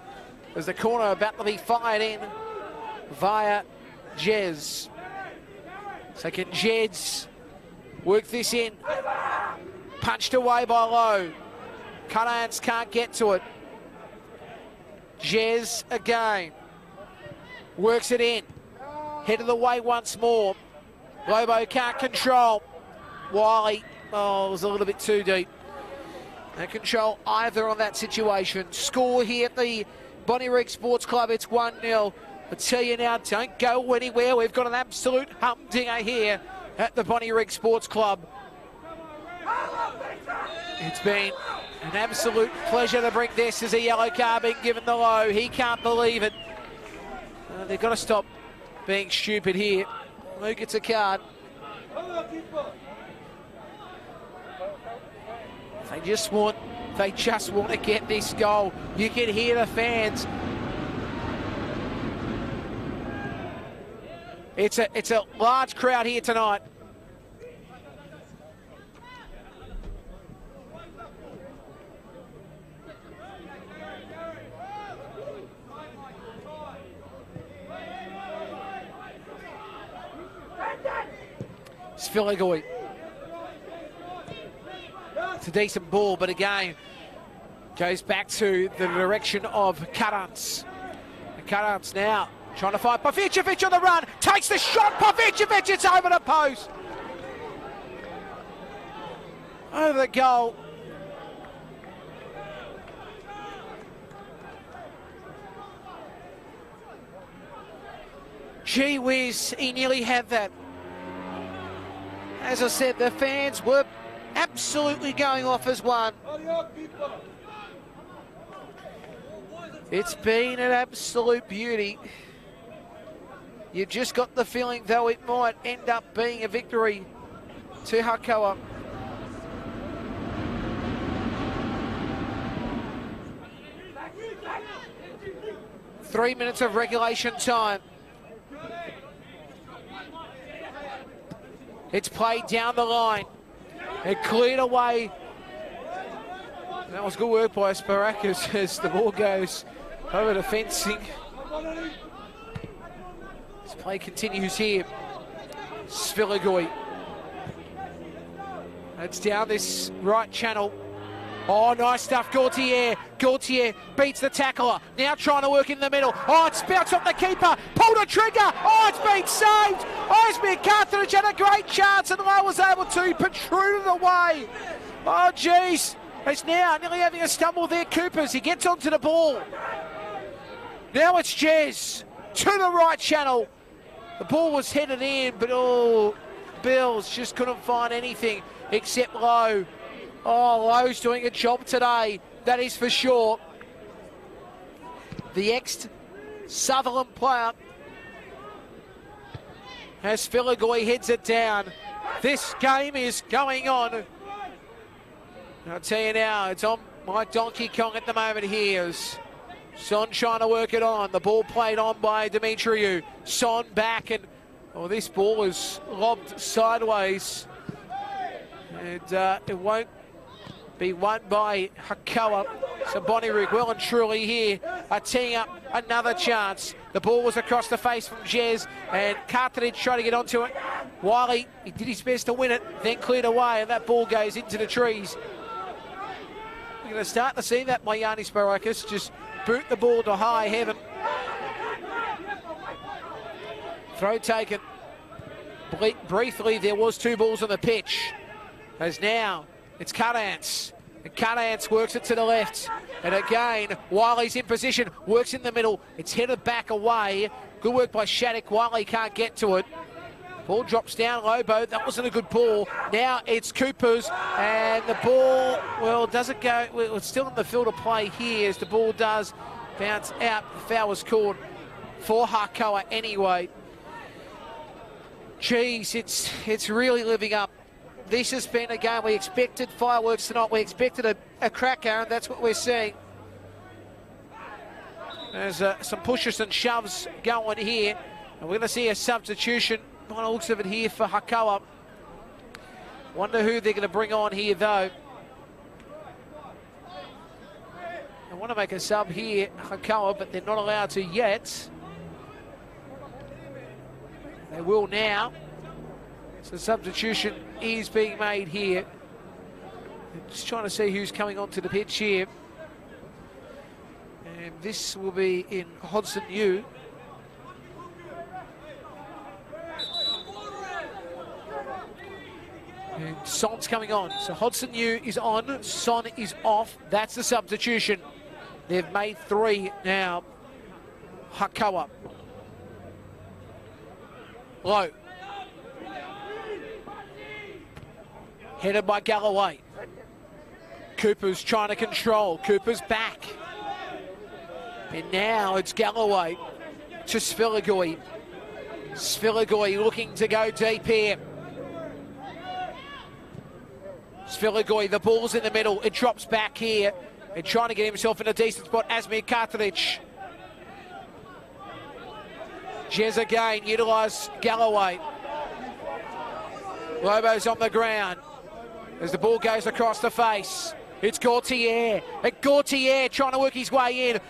as the corner about to be fired in via Jez. So can Jez work this in? Punched away by Lowe. Cuttance can't get to it. Jez again. Works it in. Head of the way once more. Lobo can't control. Wiley, oh, it was a little bit too deep. No control either on that situation. Score here at the Bonnyrigg Sports Club, it's 1-0. I tell you now, don't go anywhere. We've got an absolute humdinger here at the Bonnyrigg Sports Club. It's been an absolute pleasure to bring this as a yellow card being given to Lowe. He can't believe it. They've got to stop being stupid here. Lowe gets a card. They just want to get this goal. You can hear the fans. It's a large crowd here tonight. Svilagoi. It's a decent ball, but again, goes back to the direction of Karants. Karants now trying to find Pavicevic on the run. Takes the shot. Pavicevic, it's over the post. Over the goal. Gee whiz, he nearly had that. As I said, the fans were absolutely going off as one. It's been an absolute beauty. You just got the feeling, though, it might end up being a victory to Hakoah. Three minutes of regulation time. It's played down the line. It cleared away. That was good work by Sparakis as the ball goes over the fencing. This play continues here. Svilagoi. It's down this right channel. Oh, nice stuff, Gaultier. Gaultier beats the tackler. Now trying to work in the middle. Oh, it's bounced off the keeper. Pulled a trigger. Oh, it's been saved. Osmir Carthage had a great chance and Lowe was able to protrude it away. Oh, geez. It's now nearly having a stumble there, Coopers. He gets onto the ball. Now it's Jez to the right channel. The ball was headed in, but oh, Bills just couldn't find anything except Lowe. Oh, Lowe's doing a job today, that is for sure. The ex-Sutherland player, as Svilagoi heads it down. This game is going on. I'll tell you now, it's on my Donkey Kong at the moment here. Son trying to work it on. The ball played on by Demetriou. Son back and, oh, this ball is lobbed sideways. And it won't be won by Hakoah. So Bonnyrigg well and truly here are teeing up another chance. The ball was across the face from Jez and Carthage trying to get onto it. Wiley, he did his best to win it, then cleared away and that ball goes into the trees. We're going to start to see that by Yannis Barakis just boot the ball to high heaven. Throw taken. Briefly, there was two balls on the pitch. As now, it's Karants. And Karants works it to the left. And again, Wiley's in position, works in the middle. It's headed back away. Good work by Shattuck. Wiley can't get to it. Ball drops down, Lobo. That wasn't a good ball. Now it's Coopers. And the ball, well, does it go? Well, it's still in the field of play here as the ball does bounce out. The foul was called for Hakoah anyway. Geez, it's really living up. This has been a game. We expected fireworks tonight. We expected a cracker, and that's what we're seeing. There's some pushes and shoves going here. And we're going to see a substitution, by the looks of it here, for Hakoah. Wonder who they're going to bring on here, though. They want to make a sub here, Hakoah, but they're not allowed to yet. They will now. So substitution is being made here. Just trying to see who's coming onto the pitch here. And this will be in Hodson Yu. And Son's coming on. So Hodson Yu is on, Son is off. That's the substitution. They've made three now. Hakoah. Low. Headed by Galloway. Cooper's trying to control. Cooper's back. And now it's Galloway to Svilagoi. Svilagoi looking to go deep here. Sviligoi, the ball's in the middle. It drops back here. And trying to get himself in a decent spot, Asmir Kartanic. Jez again, utilise Galloway. Lobo's on the ground as the ball goes across the face. It's Gautier. And Gautier trying to work his way in.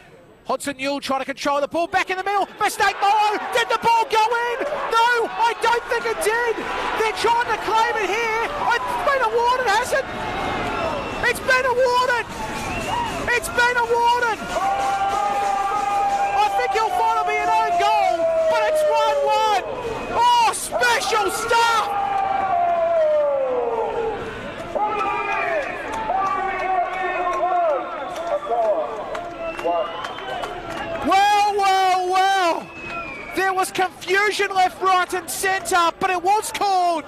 Hodson Newell trying to control the ball. Back in the middle. Mistake Morrow. Did the ball go in? No, I don't think it did. They're trying to claim it here. It's been awarded, hasn't it? It's been awarded. It's been awarded. I think he'll finally be an own goal, but it's 1-1. Oh, special stuff. Well. There was confusion left, right and centre, but it was called.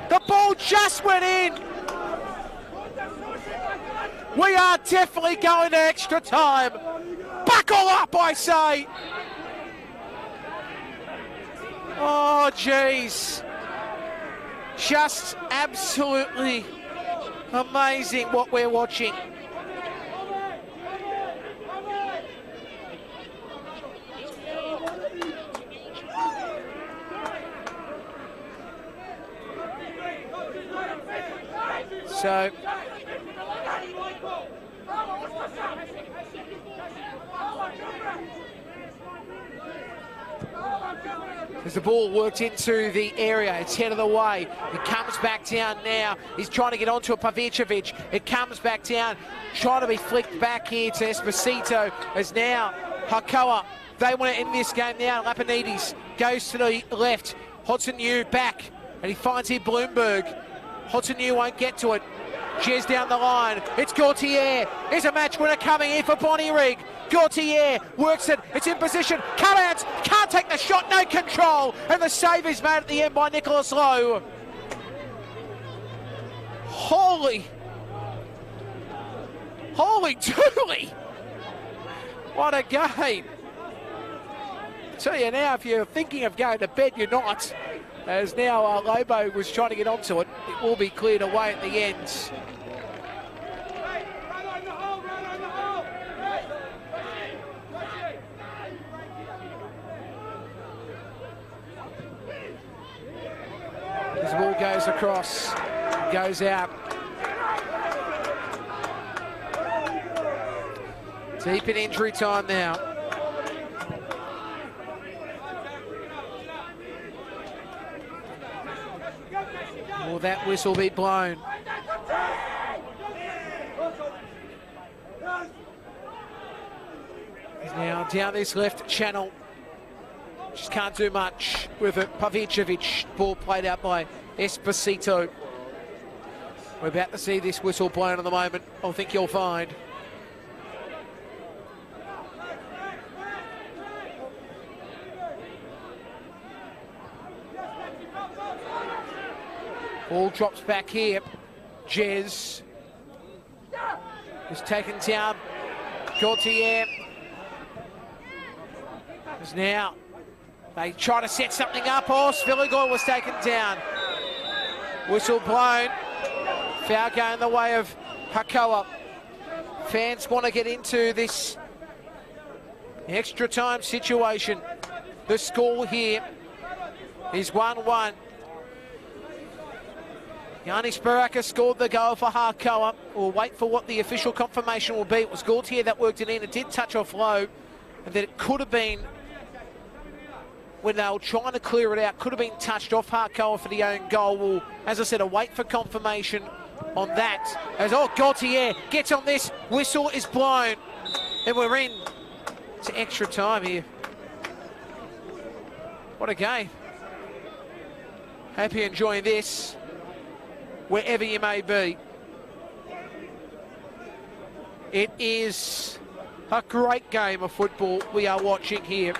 The ball just went in. We are definitely going to extra time. Buckle up, I say. Oh, jeez. Just absolutely amazing what we're watching. So, as the ball worked into the area, it's headed away. It comes back down now. He's trying to get onto a Pavicevic. It comes back down, trying to be flicked back here to Esposito. As now, Hakoah, they want to end this game now. Lapinides goes to the left. Hodson Newell back, and he finds here Bloomberg. Hodson Newell won't get to it. Jez down the line. It's Gautier. Here's a match winner coming in for Bonnyrigg. Gautier works it. It's in position. Cutouts. Can't take the shot. No control. And the save is made at the end by Nicholas Lowe. Holy dooly. What a game. I tell you now, if you're thinking of going to bed, you're not. As now Lobo was trying to get onto it. It will be cleared away at the end. As the ball goes across, goes out. Deep in injury time now. Will that whistle be blown? He's now down this left channel. Just can't do much with it. Pavicevic, ball played out by Esposito. We're about to see this whistle blown at the moment, I think you'll find. Ball drops back here. Jez is taken down. Gautier is now. They try to set something up. Oh, Sviligoi was taken down. Whistle blown. Foul going the way of Hakoah. Fans want to get into this extra time situation. The score here is 1-1. Yannis Baraka scored the goal for Hakoah. We'll wait for what the official confirmation will be. It was Gautier that worked it in. It did touch off low. And then it could have been, when they were trying to clear it out, could have been touched off Hakoah for the own goal. We'll, as I said, I'll wait for confirmation on that. As Gautier gets on this, whistle is blown. And we're in to extra time here. What a game. Hope you're enjoying this, wherever you may be. It is a great game of football we are watching here.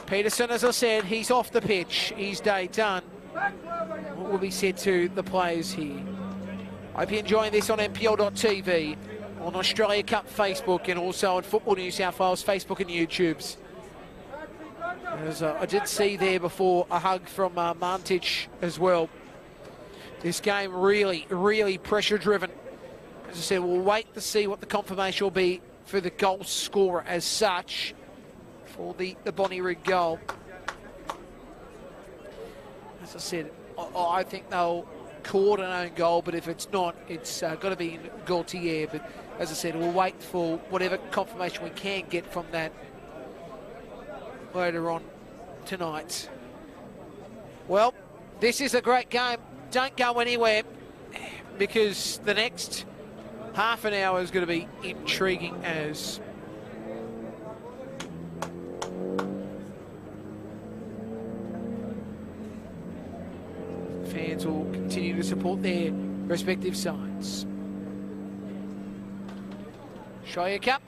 Peterson, as I said, he's off the pitch. His day done. What will be said to the players here? Hope you're enjoying this on NPL.tv, on Australia Cup Facebook, and also on Football New South Wales Facebook and YouTubes. As I did see there before, a hug from Mantic as well. This game really, really pressure-driven. As I said, we'll wait to see what the confirmation will be for the goal scorer as such for the Bonnyrigg goal. As I said, I think they'll call an own goal, but if it's not, it's got to be in Gaultier. But as I said, we'll wait for whatever confirmation we can get from that later on tonight. Well, this is a great game. Don't go anywhere, because the next half an hour is going to be intriguing as fans will continue to support their respective sides. Australia Cup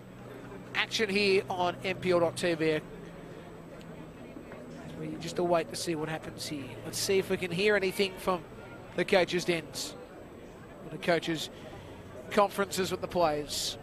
action here on NPL.tv. We just await to see what happens here. Let's see if we can hear anything from the coaches' dens, the coaches' conferences with the players.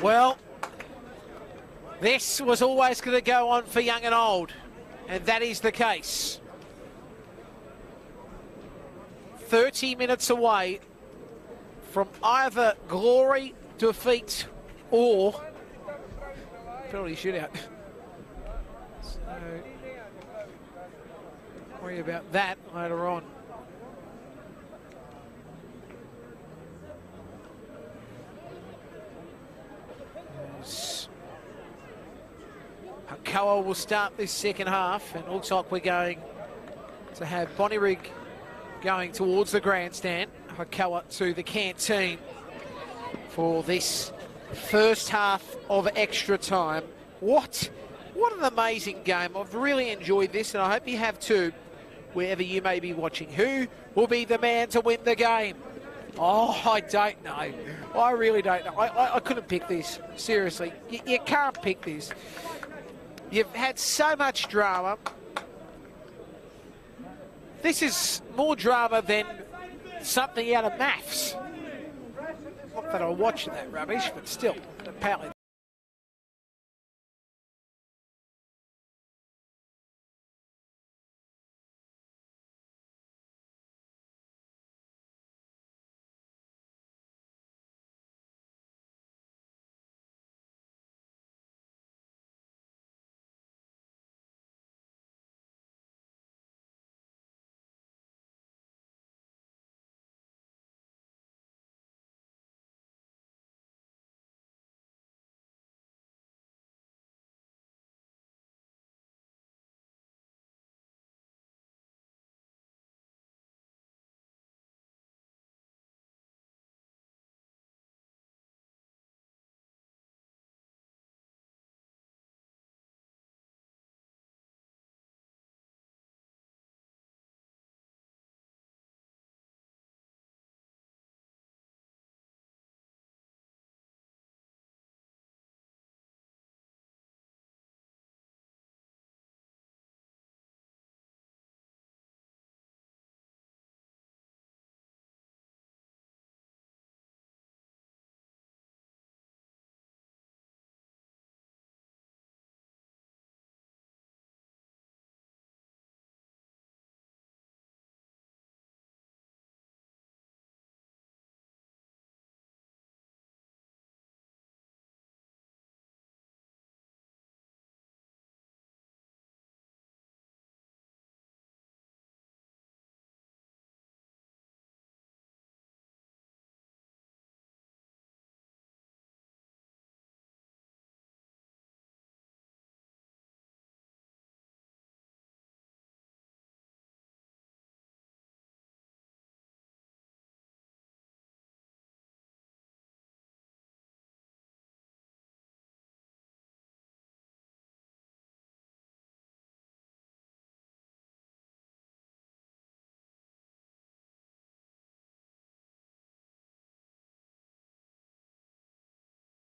Well, this was always going to go on for young and old, and that is the case. 30 minutes away from either glory, defeat, or penalty shootout. So, worry about that later on. Hakoah will start this second half, and it looks like we're going to have Bonnyrigg going towards the grandstand, Hakoah to the canteen for this first half of extra time. What an amazing game. I've really enjoyed this, and I hope you have too, wherever you may be watching. Who will be the man to win the game? Oh, I don't know. I really don't know. I couldn't pick this. Seriously, you can't pick this. You've had so much drama. This is more drama than something out of maths. Not that I watch that rubbish, but still, apparently.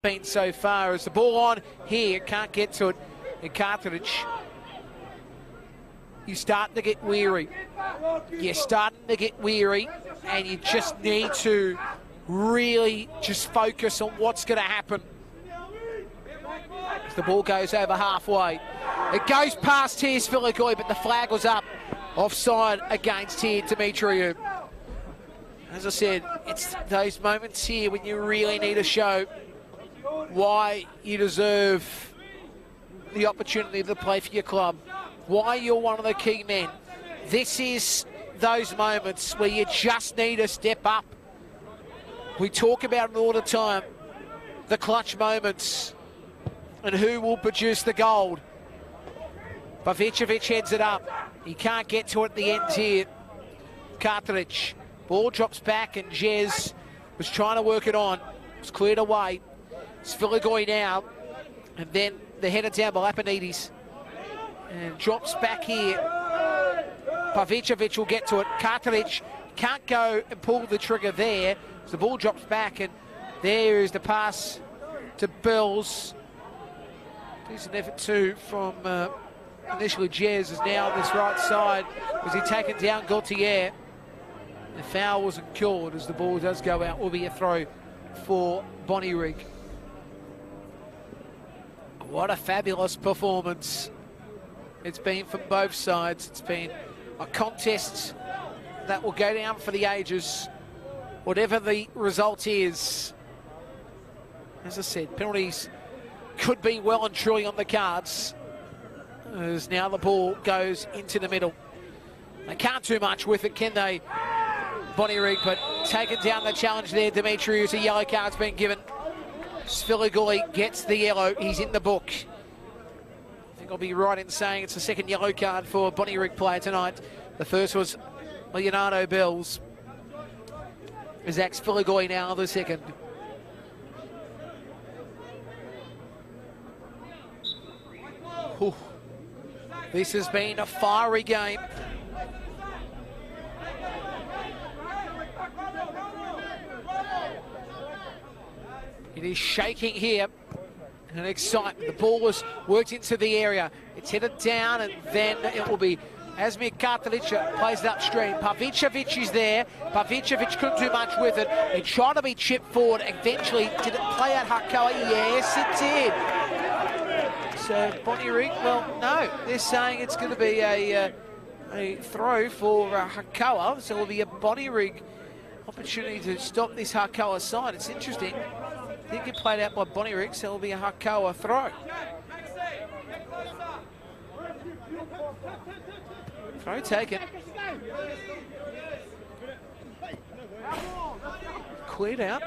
been so far. As the ball on here, can't get to it. And Cartridge, you're starting to get weary. You're starting to get weary, and you just need to really just focus on what's going to happen. As the ball goes over halfway, it goes past here, Sviligoi, but the flag was up. Offside against here, Dimitriou. As I said, it's those moments here when you really need to show why you deserve the opportunity to play for your club, why you're one of the key men. This is those moments where you just need to step up. We talk about it all the time, the clutch moments and who will produce the gold. Pavicevic heads it up. He can't get to it at the end here. Cartridge. Ball drops back and Jez was trying to work it on. It's cleared away. Sviligoi now. And then the header down by Lapinides. And drops back here. Pavicevic will get to it. Cartridge can't go and pull the trigger there. So the ball drops back and there is the pass to Bills. There's an effort too from initially Jez is now on this right side. Was he taken down Gaultier? The foul wasn't called as the ball does go out. Will be a throw for Bonnyrigg. What a fabulous performance it's been from both sides. It's been a contest that will go down for the ages, whatever the result is. As I said, penalties could be well and truly on the cards, as now the ball goes into the middle. They can't do much with it, can they, Bonnyrigg? But taking down the challenge there, Dimitriou, as a yellow card's been given. Sviligoi gets the yellow. He's in the book. I think I'll be right in saying it's the second yellow card for Bonnyrigg player tonight. The first was Leonardo Bills. Zach Sviligoi now the second. Ooh. This has been a fiery game. It is shaking here and excitement. The ball was worked into the area. It's headed down and then it will be Asmir Cartridge plays it upstream. Pavicevic is there. Pavicevic couldn't do much with it. He tried to be chipped forward. Eventually, did it play out Hakoah? Yes, it did. So Bonnyrigg, well, no. They're saying it's going to be a throw for Hakoah. So it will be a Bonnyrigg opportunity to stop this Hakoah side. It's interesting. I think it played out by Bonnyrigg, so it will be a Hakoah throw. Throw taken. Cleared out.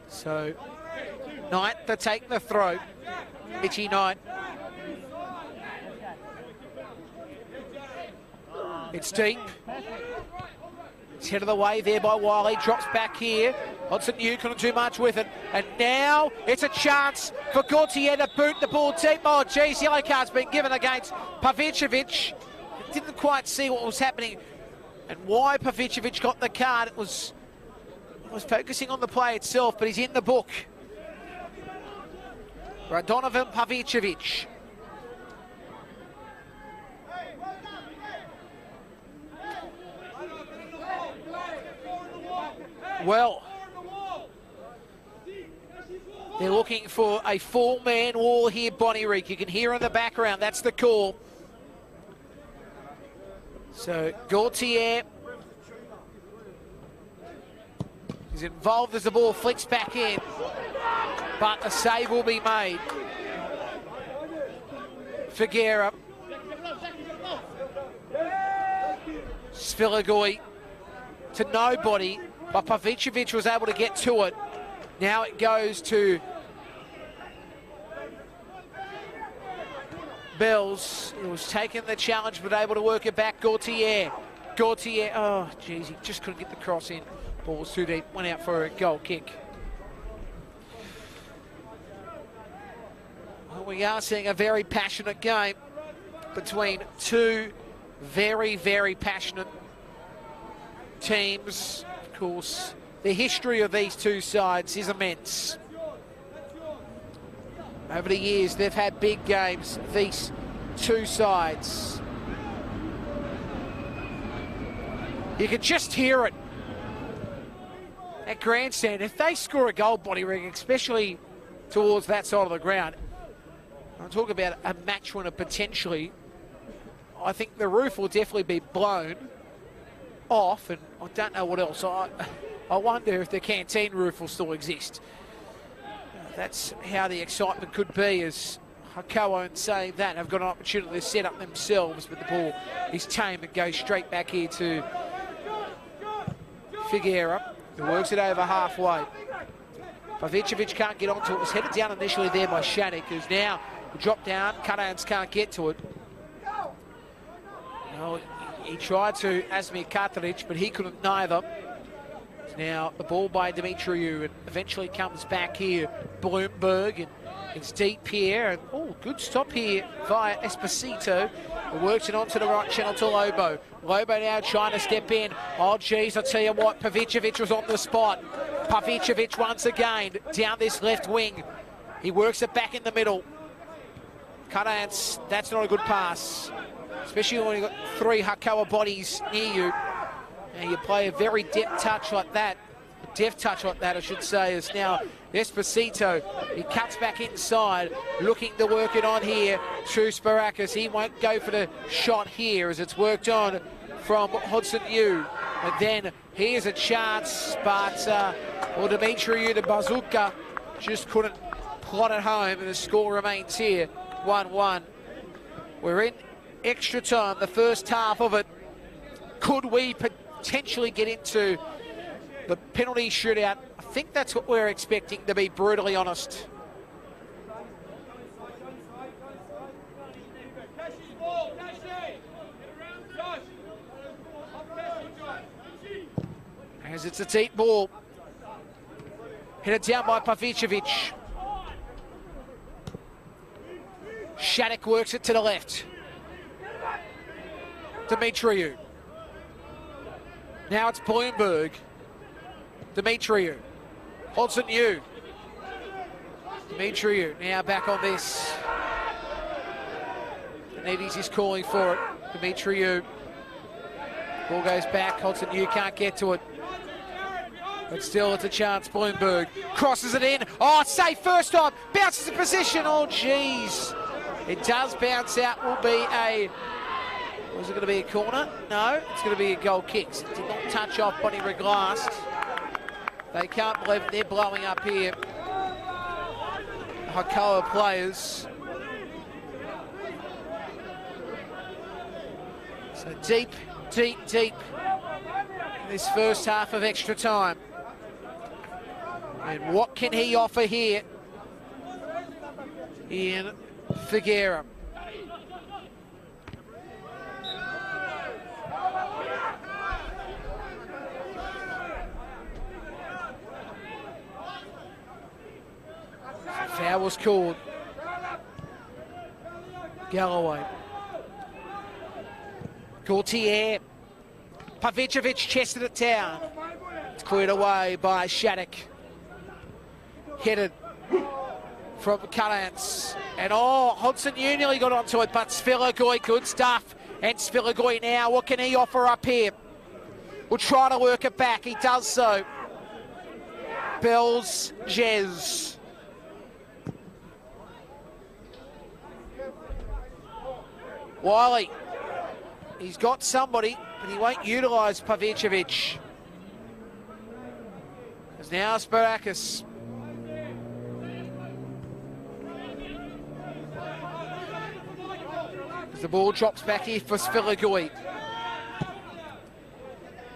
So, Knight to take the throw. Itchy Knight. It's deep. It's headed away there by Wiley. Drops back here. Hudson New couldn't do much with it. And now it's a chance for Gaultier to boot the ball deep. Oh, geez, yellow card's been given against Pavicevic. Didn't quite see what was happening and why Pavicevic got the card. It was focusing on the play itself, but he's in the book. Radonovan Pavicevic. Well, they're looking for a four-man wall here, Bonnyrigg. You can hear in the background, that's the call. So Gaultier is involved as the ball flicks back in, but a save will be made. Figuera. Sviligoi to nobody, but Pavicevic was able to get to it. Now it goes to Bills. He was taking the challenge, but able to work it back. Gaultier, oh, geez, he just couldn't get the cross in. Ball was too deep, went out for a goal kick. Well, we are seeing a very passionate game. between two very, very passionate teams. Of course, the history of these two sides is immense. Over the years, they've had big games, these two sides. You can just hear it at grandstand. If they score a goal, Bonnyrigg, especially towards that side of the ground, I'm talking about a match winner potentially. I think the roof will definitely be blown off, and I don't know what else. I wonder if the canteen roof will still exist. That's how the excitement could be, as Hakoah, in saying that, have got an opportunity to set up themselves, but the ball is tame and goes straight back here to Figueira, who works it over halfway. Pavicevic can't get onto it. It was headed down initially there by Shattuck, who's now dropped down. Cuttans can't get to it. No, he tried to Asmir Katarich, but he couldn't neither. Now the ball by Dimitriou, and eventually comes back here. Bloomberg, and it's deep here. And oh, good stop here via Esposito. It works it onto the right channel to Lobo. Lobo now trying to step in. Oh, geez, I tell you what, Pavicevic was on the spot. Pavicevic once again down this left wing. He works it back in the middle. Cuttance, that's not a good pass, especially when you've got three Hakoah bodies near you. And you play a very deft touch like that, I should say, is now Esposito. He cuts back inside, looking to work it on here to Sparakis. He won't go for the shot here, as it's worked on from Hodson Yu. And then here's a chance, but Dimitriou, the bazooka, just couldn't plot it home, and the score remains here, 1-1. We're in extra time, the first half of it. Could we potentially get into the penalty shootout? I think that's what we're expecting, to be brutally honest. As it's a deep ball, headed down by Pavicevic. Shattuck works it to the left. Dimitriou. Now it's Bloomberg. Dimitriou. Hodson Yu. Dimitriou now back on this. Neves is calling for it. Dimitriou. Ball goes back. Hodson Yu can't get to it. But still, it's a chance. Bloomberg crosses it in. Oh, it's safe first time. Bounces in position. Oh, geez. It does bounce out. Will be a... Was it going to be a corner? No, it's going to be a goal kick. It did not touch off Bonnyrigg last. They can't believe it. They're blowing up here. Hakoah players. So deep, deep, deep in this first half of extra time. And what can he offer here in Figueira? Foul was called. Galloway. Gaultier. Pavicevic chested it down. It's cleared away by Shattuck. Headed from Cuttance. And oh, Hodson Yu nearly got onto it, but Svilagoy, good stuff. And Svilagoy now, what can he offer up here? We'll try to work it back. He does so. Bells Jez. Wiley, he's got somebody, but he won't utilise Pavicevic. There's now Sparakis. As the ball drops back here for Svilagoy.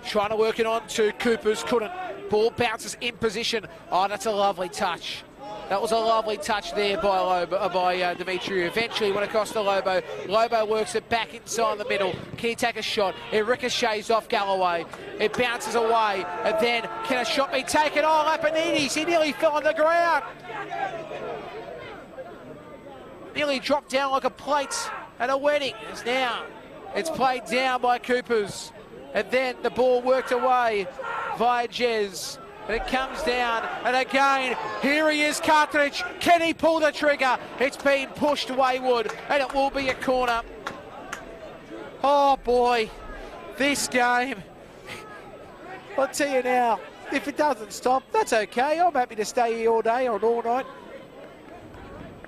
Trying to work it on to Coopers, couldn't. Ball bounces in position. Oh, that's a lovely touch. That was a lovely touch there by Dimitriou. Eventually went across to Lobo. Lobo works it back inside the middle. Can he take a shot? It ricochets off Galloway. It bounces away. And then, can a shot be taken? Oh, Lapinides, he nearly fell on the ground. Nearly dropped down like a plate at a wedding. As now it's played down by Coopers. And then the ball worked away via Jez. And it comes down, and again, here he is, Cartridge. Can he pull the trigger? It's been pushed wayward, and it will be a corner. Oh boy, this game. I'll tell you now, if it doesn't stop, that's okay. I'm happy to stay here all day or all night.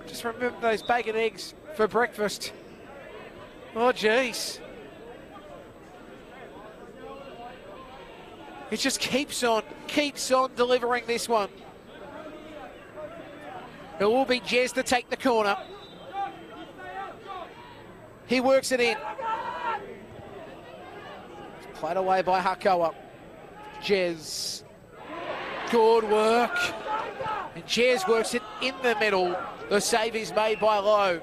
Just remember those bacon eggs for breakfast. Oh, jeez. It just keeps on delivering this one. It will be Jez to take the corner. He works it in. It's played away by Hakoah. Jez. Good work. And Jez works it in the middle. The save is made by Lowe.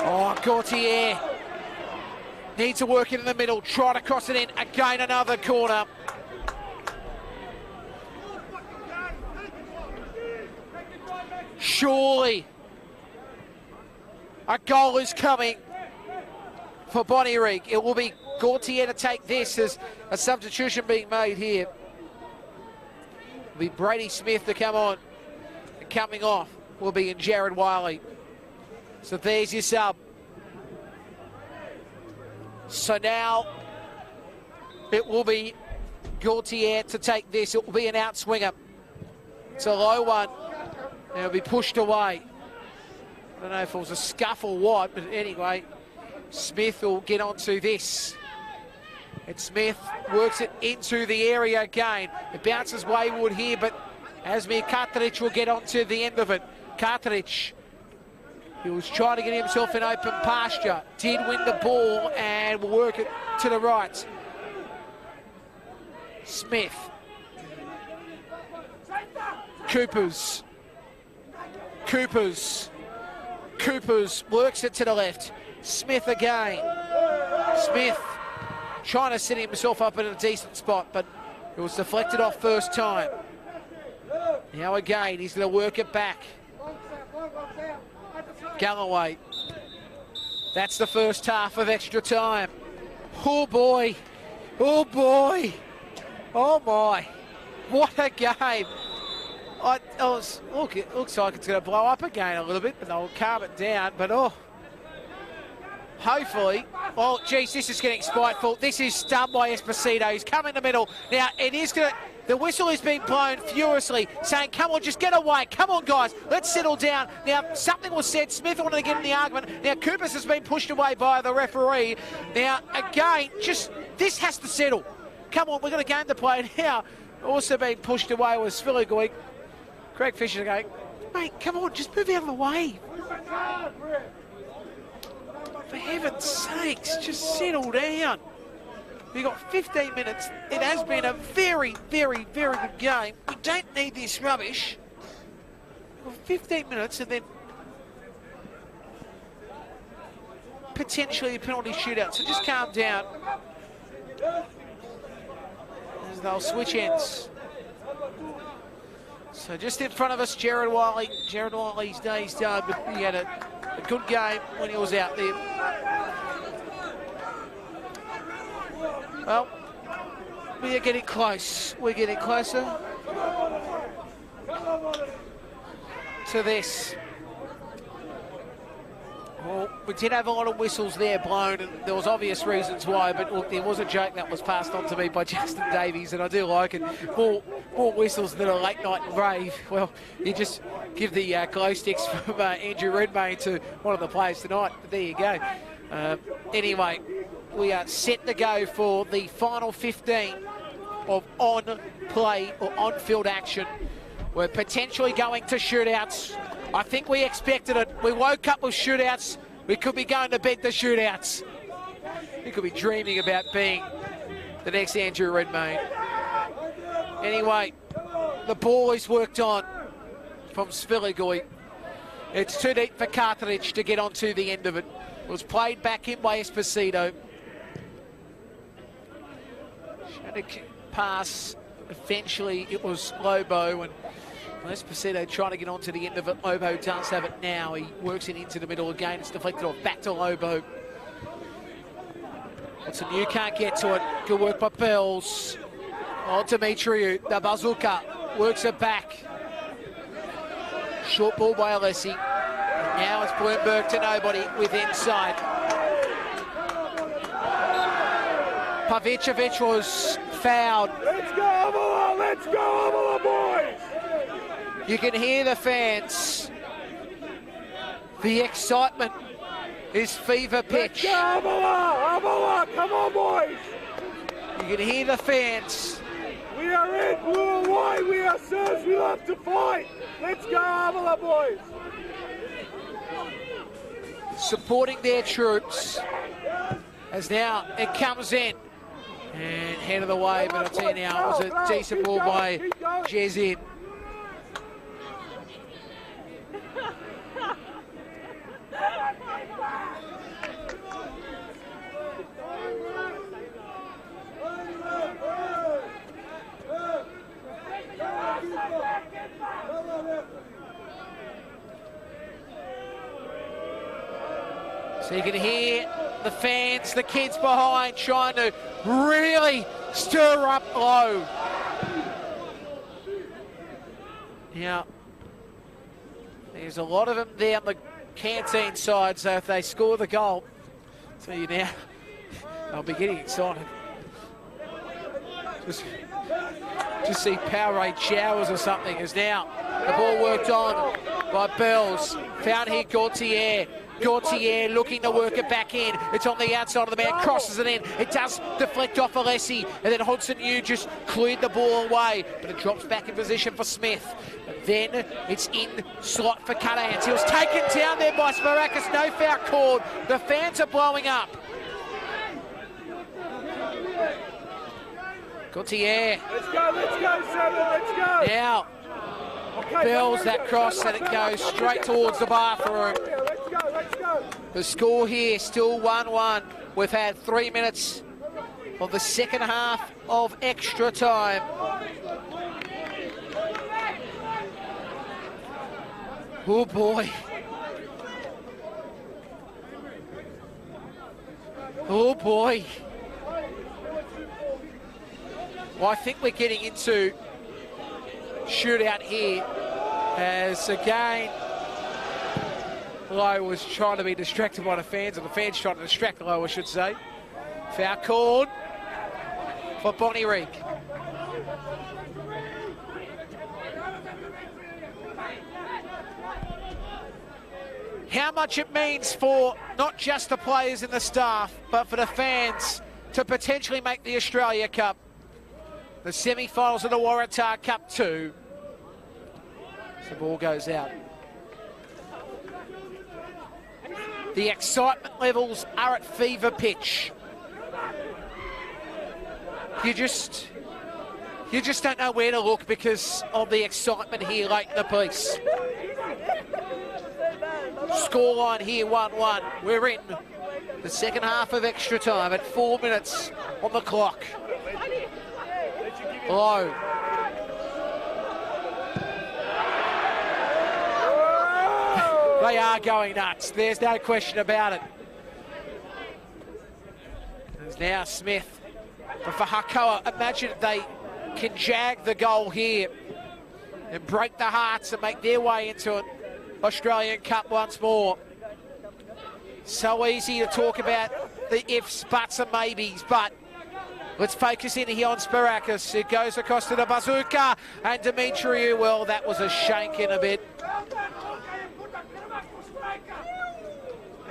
Oh, Gautier needs to work it in the middle, try to cross it in, again another corner. Surely a goal is coming for Bonnyrigg. It will be Gautier to take this as a substitution being made here. It'll be Brady Smith to come on. And coming off will be in Jared Wiley. So there's your sub. So now it will be Gautier to take this. It will be an outswinger. It's a low one. And it'll be pushed away. I don't know if it was a scuff or what, but anyway, Smith will get onto this. And Smith works it into the area again. It bounces wayward here, but Asmir Cartridge will get onto the end of it. Cartridge, he was trying to get himself in open pasture, did win the ball and will work it to the right. Smith. Coopers. Coopers works it to the left. Smith again. Smith trying to set himself up in a decent spot, but it was deflected off first time. Now again, he's going to work it back. Galloway. That's the first half of extra time. Oh boy. Oh boy. Oh my. What a game. It looks like it's going to blow up again a little bit, but they'll calm it down. But hopefully, oh geez, this is getting spiteful. This is stunned by Esposito. He's come in the middle. Now it is going to. The whistle is being blown furiously, saying, come on, just get away. Come on, guys, let's settle down. Now, something was said. Smith wanted to get in the argument. Now, Coopers has been pushed away by the referee. Now, again, this has to settle. Come on, we've got a game to play now. Also being pushed away was Philigoig. Craig Fisher going, mate, come on, just move out of the way. For heaven's sakes, just settle down. We've got 15 minutes. It has been a very, very, very good game. We don't need this rubbish. 15 minutes and then potentially a penalty shootout. So just calm down. As they'll switch ends. So just in front of us, Jared Wiley. Jared Wiley's day's done, but he had a good game when he was out there. Well, we are getting close. We're getting closer to this. Well, we did have a lot of whistles there blown, and there was obvious reasons why, but look, there was a joke that was passed on to me by Justin Davies, and I do like it. More whistles that are late night and rave. Well, you just give the glow sticks from Andrew Redmayne to one of the players tonight, but there you go. Anyway, we are set to go for the final 15 of on-play or on-field action. We're potentially going to shootouts. I think we expected it. We woke up with shootouts. We could be going to bed to shootouts. We could be dreaming about being the next Andrew Redmayne. Anyway, the ball is worked on from Sviligoi. It's too deep for Carthage to get onto the end of it. It was played back in by Esposito. Trying to pass. Eventually, it was Lobo, and Esposito trying to get onto the end of it. Lobo does have it now. He works it into the middle again. It's deflected off back to Lobo. Watson, you can't get to it. Good work by Bells. Oh, Dimitriou, the bazooka, works it back. Short ball by Alessi. And now it's Bloomberg to nobody with inside. Pavicevic was fouled.
Let's go, Hakoah! Let's go, Hakoah, boys!
You can hear the fans. The excitement is fever pitch.
Let's go, Hakoah! Hakoah, come on, boys!
You can hear the fans.
We are red, blue, and white. We are sirs. We love to fight. Let's go, Hakoah, boys!
Supporting their troops. As now it comes in. And head of the way, but I'll tell you now, it was a decent ball by Jezin. So you can hear the fans, the kids behind trying to really stir up low. Now, there's a lot of them there on the canteen side, so if they score the goal, so you now, I'll be getting excited. Just see Powerade showers or something, as now the ball worked on by Bells. Found here Gauthier. Gauthier looking to work it back in. It's on the outside of the man, crosses it in. It does deflect off Alessi, and then Hodson Yu just cleared the ball away, but it drops back in position for Smith. But then it's in slot for Cuttahans. He was taken down there by Sparakis, no foul called. The fans are blowing up. Gauthier.
Let's go, Seven, let's go!
Now, Bells that cross, and it goes straight towards the bathroom.
Let's go!
The score here still 1-1. We've had 3 minutes of the second half of extra time. Oh boy. Oh boy. Well, I think we're getting into shootout here, as again Lowe was trying to be distracted by the fans, or the fans trying to distract Lowe, I should say. Foul called for Bonnyrigg. How much it means for not just the players and the staff, but for the fans to potentially make the Australia Cup. The semi-finals of the Waratah Cup 2. The ball goes out. The excitement levels are at fever pitch. You just don't know where to look because of the excitement here late in the piece. Scoreline here 1-1. We're in the second half of extra time at 4 minutes on the clock. Low. They are going nuts. There's no question about it. There's now Smith. But for Hakoah, imagine if they can jag the goal here and break the hearts and make their way into an Australian Cup once more. So easy to talk about the ifs, buts and maybes, but let's focus in here on Sparakis. It goes across to the bazooka, and Dimitriou, well, that was a shank in a bit.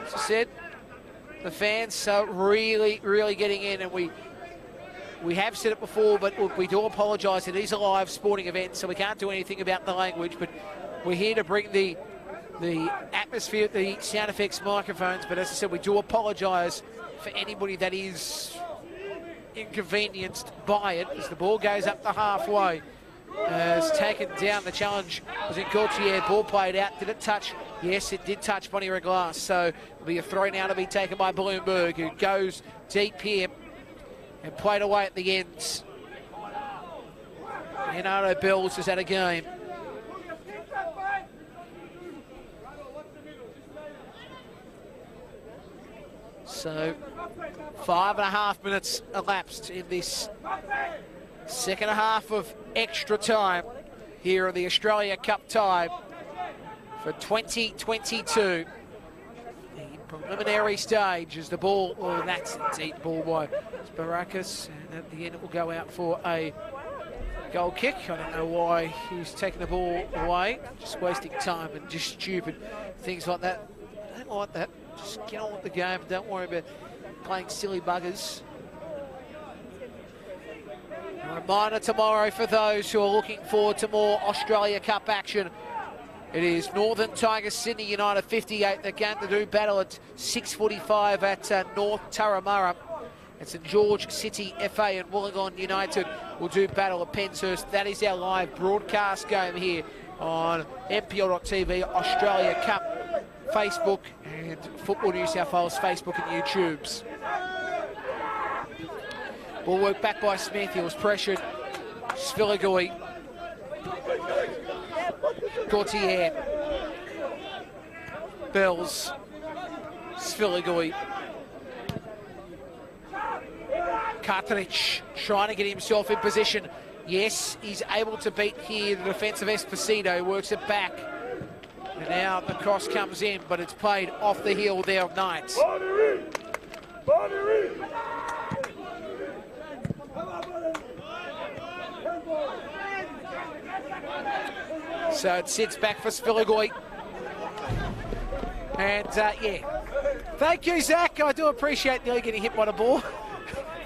As I said, the fans are really, really getting in, and we have said it before, but look, we do apologise. It is a live sporting event, so we can't do anything about the language, but we're here to bring the atmosphere, the sound effects, microphones. But as I said, we do apologise for anybody that is inconvenienced by it as the ball goes up the halfway. Has taken down the challenge. Was in Gaultier, ball played out. Did it touch? Yes, it did touch Bonnyrigg glass. So it'll be a throw now to be taken by Bloomberg, who goes deep here and played away at the ends. Leonardo Bells is at a game. So 5.5 minutes elapsed in this second half of extra time here at the Australia Cup tie for 2022. The preliminary stage is the ball, well, that's indeed ball by Baracus, and at the end it will go out for a goal kick. I don't know why he's taking the ball away, just wasting time and just stupid things like that. I don't like that. Just get on with the game, don't worry about playing silly buggers. A reminder tomorrow for those who are looking forward to more Australia Cup action. It is Northern Tigers Sydney United 58. They're going to do battle at 6:45 at North Turramurra. And St George City FA and Wollongong United will do battle at Penshurst. That is our live broadcast game here on NPL.TV, Australia Cup, Facebook, and Football New South Wales Facebook and YouTubes. Ball work back by Smith. He was pressured. Sviligui. Gaultier. Bells. Sviligui. Cartridge trying to get himself in position. Yes, he's able to beat here the defensive Esposito. Works it back. And now the cross comes in, but it's played off the heel there of Knights.
Bonnyrigg!
So it sits back for Sviligui. And yeah, thank you, Zach. I do appreciate nearly getting hit by the ball.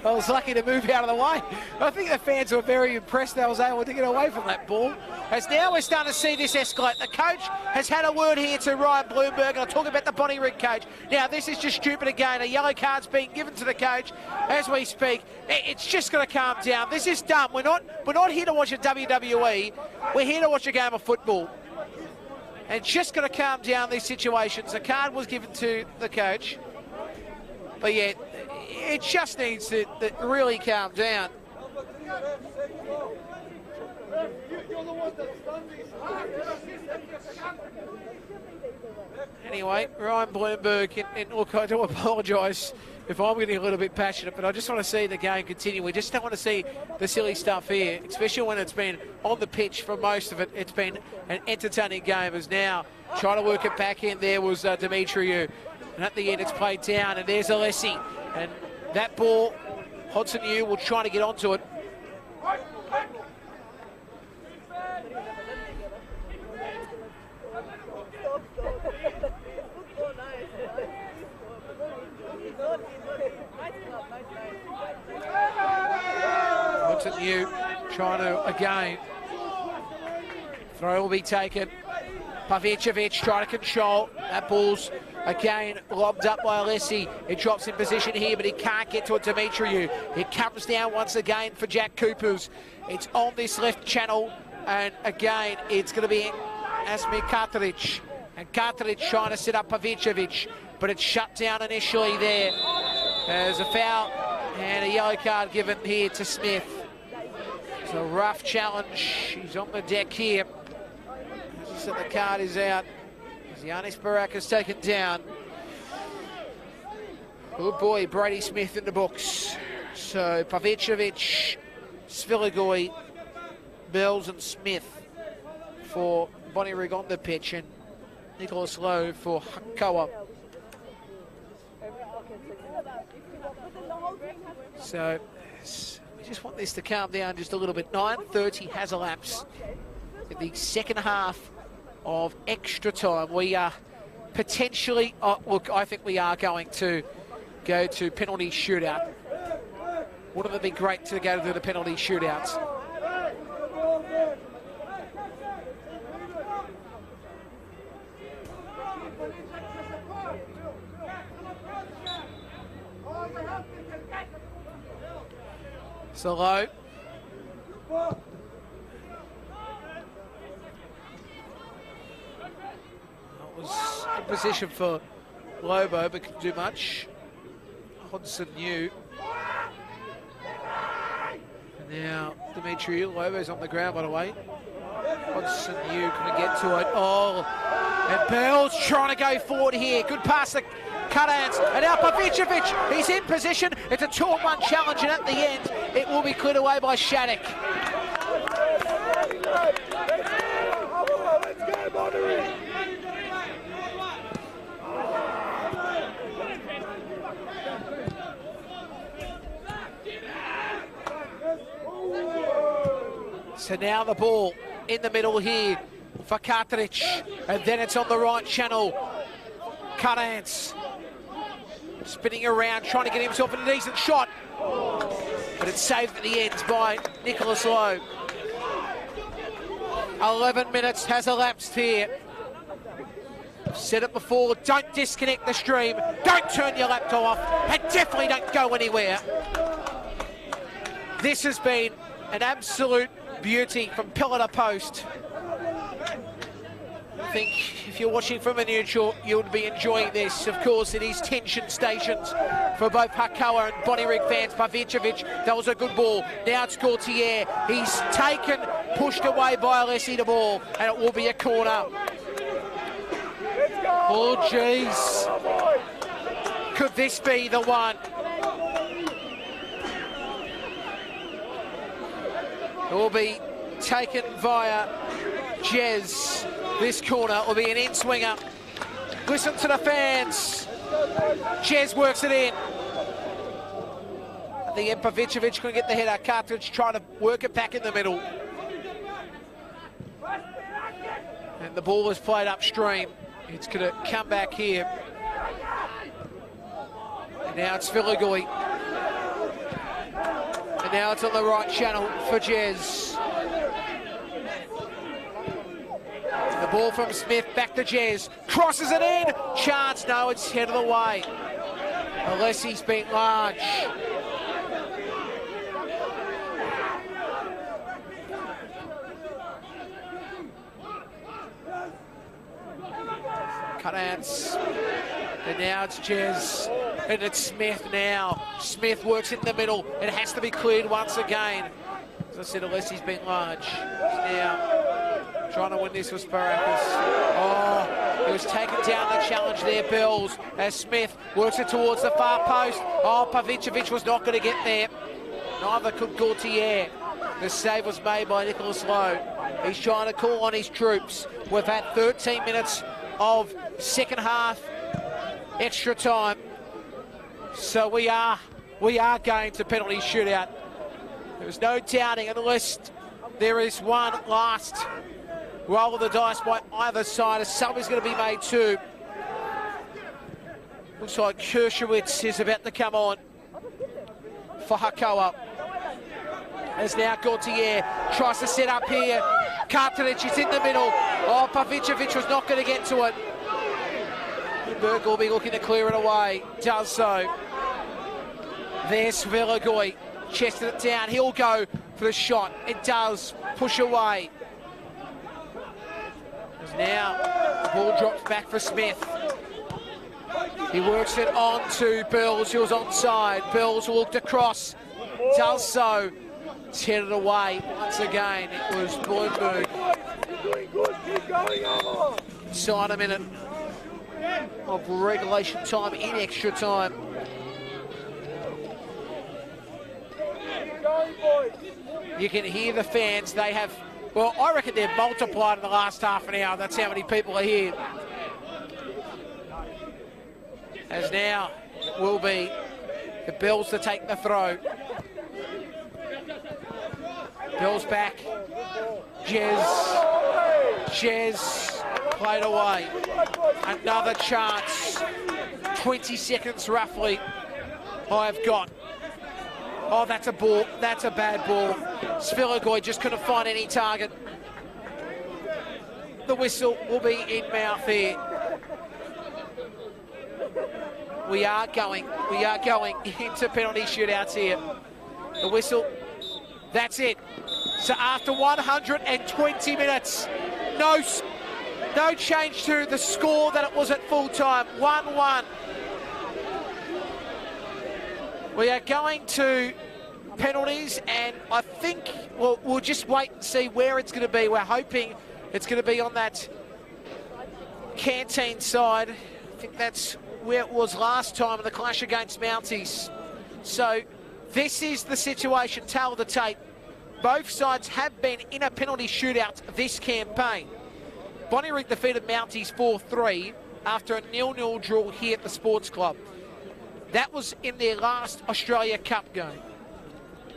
I was lucky to move out of the way. I think the fans were very impressed that I was able to get away from that ball. As now we're starting to see this escalate. The coach has had a word here to Ryan Bloomberg, and I'll talk about the Bonnyrigg coach. Now, this is just stupid again. A yellow card's being given to the coach as we speak. It's just going to calm down. This is dumb. We're not here to watch a WWE. We're here to watch a game of football. And just going to calm down these situations. The card was given to the coach. But yeah, it just needs to really calm down. Anyway, Ryan Bloomberg, and look, I do apologise if I'm getting a little bit passionate, but I just want to see the game continue. We just don't want to see the silly stuff here, especially when it's been on the pitch for most of it. It's been an entertaining game, as now trying to work it back in. There was Demetriou, and at the end it's played down, and there's Alessi. And that ball, Hodson Yu will try to get onto it. Hodson Yu trying to, again, throw will be taken. Pavicevic trying to control. That ball's again lobbed up by Alessi. It drops in position here, but he can't get to it. Demetriou. It comes down once again for Jack Coopers. It's on this left channel, and again it's going to be Asmir Cartridge. And Cartridge trying to set up Pavicevic, but it's shut down initially there. There's a foul and a yellow card given here to Smith. It's a rough challenge. He's on the deck here. So the card is out. Giannis Baracus taken down. Good boy, Brady Smith in the books. So Pavicevic, Sviligui, Bells and Smith for Bonnyrigg on the pitch, and Nicholas Lowe for Hakoah. So we just want this to calm down just a little bit. 9:30 has elapsed in the second half of extra time. We are potentially, look, I think we are going to go to penalty shootout. Wouldn't it be great to go to the penalty shootouts? So low. That was in position for Lobo, but couldn't do much. Hodson knew. And now Dimitri, Lobo's on the ground, by the way. Hodson knew, couldn't get to it. Oh, and Bell's trying to go forward here. Good pass to Cutans, and now Pavicevic, he's in position. It's a 2-on-1 challenge, and at the end, it will be cleared away by Shattuck.
Let's go, Bonnyrigg!
So now the ball in the middle here for Cartridge, and then it's on the right channel. Cutans spinning around, trying to get himself in a decent shot, but it's saved at the ends by Nicholas Lowe. 11 minutes has elapsed here. I've said it before, don't disconnect the stream, don't turn your laptop off, and definitely don't go anywhere. This has been an absolute beauty from pillar to post. I think if you're watching from a neutral, you'll be enjoying this. Of course, it is tension stations for both Hakoah and Bonnyrigg fans. Pavicevic, that was a good ball. Now it's Gauthier. He's taken, pushed away by Alessi the ball, and it will be a corner. Oh, jeez. Could this be the one? It will be taken via Jez. This corner will be an in-swinger. Listen to the fans. Jez works it in. I think Pavicevic couldn't get the header. Cartridge trying to work it back in the middle. And the ball is played upstream. It's going to come back here. And now it's Villigoi. And now it's on the right channel for Jez. The ball from Smith, back to Jez. Crosses it in. Chance, no, it's headed away. Alessi's been large. Cutouts. And now it's Jez. And it's Smith now. Smith works in the middle. It has to be cleared once again. As I said, Alessi's been large. Now trying to win this was Barakis. Oh, he was taken down the challenge there, Bills, as Smith works it towards the far post. Oh, Pavicevic was not going to get there. Neither could Gauthier. The save was made by Nicholas Lowe. He's trying to call on his troops. We've had 13 minutes of second half extra time. So we are going to penalty shootout. There's no doubting unless there is one last roll of the dice by either side. A sub is going to be made too. Looks like Kershowitz is about to come on for Hakoah. As now Gauthier tries to set up here. Cartridge is in the middle. Oh, Pavicevic was not going to get to it. Berg will be looking to clear it away. Does so. There's Villigoi. Chested it down. He'll go for the shot. It does push away. Now the ball drops back for Smith. He works it on to Bills, who was onside. Bills looked across. Does so. It's headed away once again. It was Bloomberg. Inside a minute of regulation time in extra time. You can hear the fans. They have, well, I reckon they've multiplied in the last half an hour. That's how many people are here. As now it will be the Bills to take the throw. Bills back. Jez played away. Another chance. 20 seconds roughly I've got. Oh, that's a ball. That's a bad ball. Villigoi just couldn't find any target. The whistle will be in mouth here. We are going into penalty shootouts here. The whistle That's it. So after 120 minutes, no change to the score that it was at full time, 1-1. We are going to penalties, and I think we'll just wait and see where it's going to be. We're hoping it's going to be on that Canteen side. I think that's where it was last time in the clash against Mounties. So this is the situation, tail of the tape. Both sides have been in a penalty shootout this campaign. Bonnyrigg defeated Mounties 4-3 after a 0-0 draw here at the Sports Club. That was in their last Australia Cup game.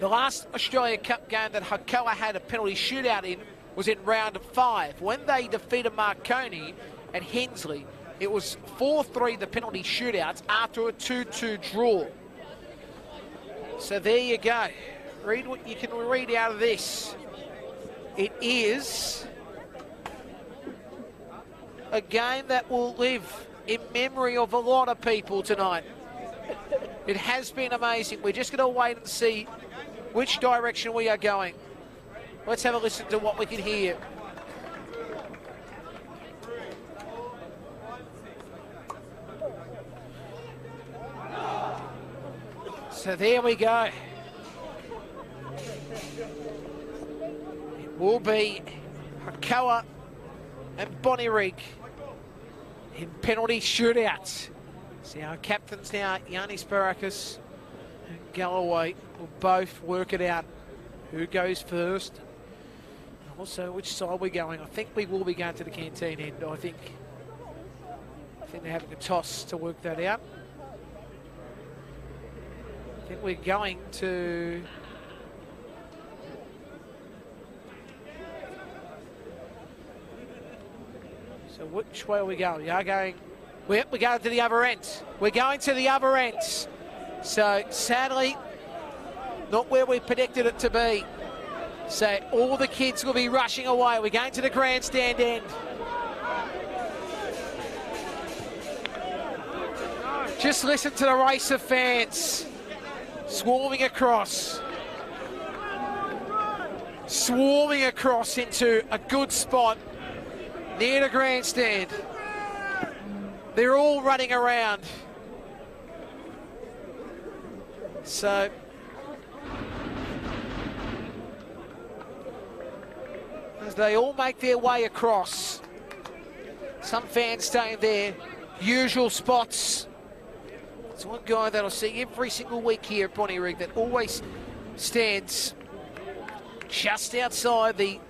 The last Australia Cup game that Hakoah had a penalty shootout in was in round 5. When they defeated Marconi and Hensley, it was 4-3 the penalty shootouts after a 2-2 draw. So there you go. Read what you can read out of this. It is a game that will live in memory of a lot of people tonight. It has been amazing. We're just going to wait and see which direction we are going. Let's have a listen to what we can hear. So there we go. It will be Hakoah and Bonnyrigg in penalty shootouts. See our captains now, Yanis Barakis and Galloway, will both work it out. Who goes first? And also, which side we're going. I think we will be going to the Canteen end. I think they're having a toss to work that out. I think we're going to... So which way are we going? We are going... We're going to the other end. We're going to the other end. So sadly, not where we predicted it to be. So all the kids will be rushing away. We're going to the grandstand end. Just listen to the race of fans swarming across. Swarming across into a good spot near the grandstand. They're all running around. So as they all make their way across, some fans staying their usual spots. It's one guy that I see every single week here at Bonnyrigg that always stands just outside the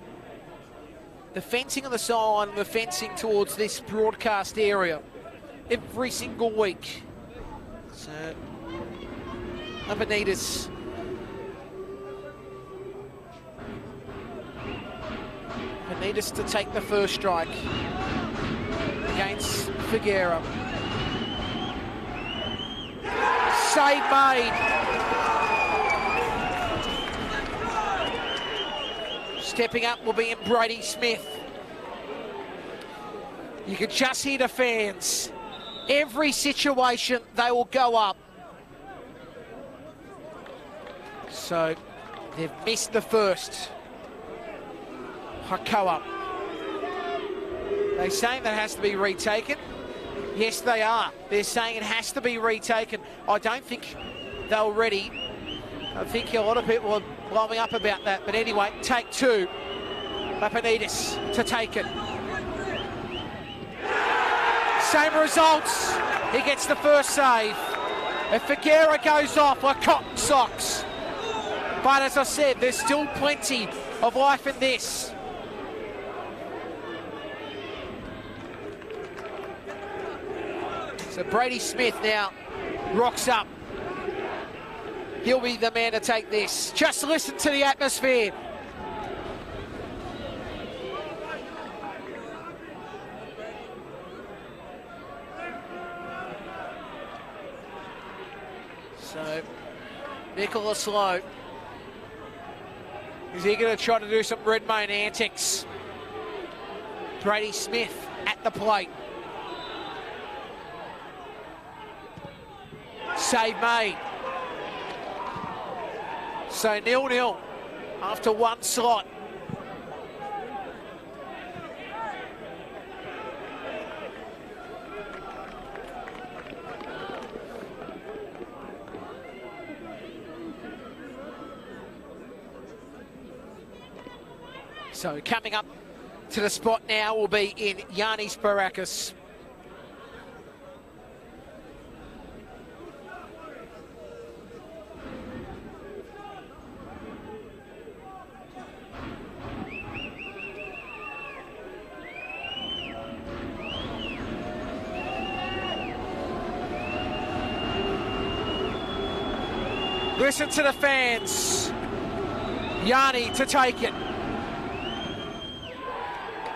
fencing on the side and the fencing towards this broadcast area every single week. So Benitez. Benitez to take the first strike against Figuera. Save made. Stepping up will be in Brady Smith. You can just hear the fans. Every situation, they will go up. So they've missed the first. Hakoah. They're saying that has to be retaken. Yes, they are. They're saying it has to be retaken. I don't think they're ready. I think a lot of people are blowing up about that. But anyway, take two. Benitez to take it. Same results. He gets the first save. If Figuera goes off like cotton socks. But as I said, there's still plenty of life in this. So Brady Smith now rocks up. He'll be the man to take this. Just listen to the atmosphere. So Nicholas Lowe. Is he going to try to do some Redmayne antics? Brady Smith at the plate. Save made. So 0-0 after one slot. So coming up to the spot now will be in Yanis Barakis. Listen to the fans. Yanni to take it.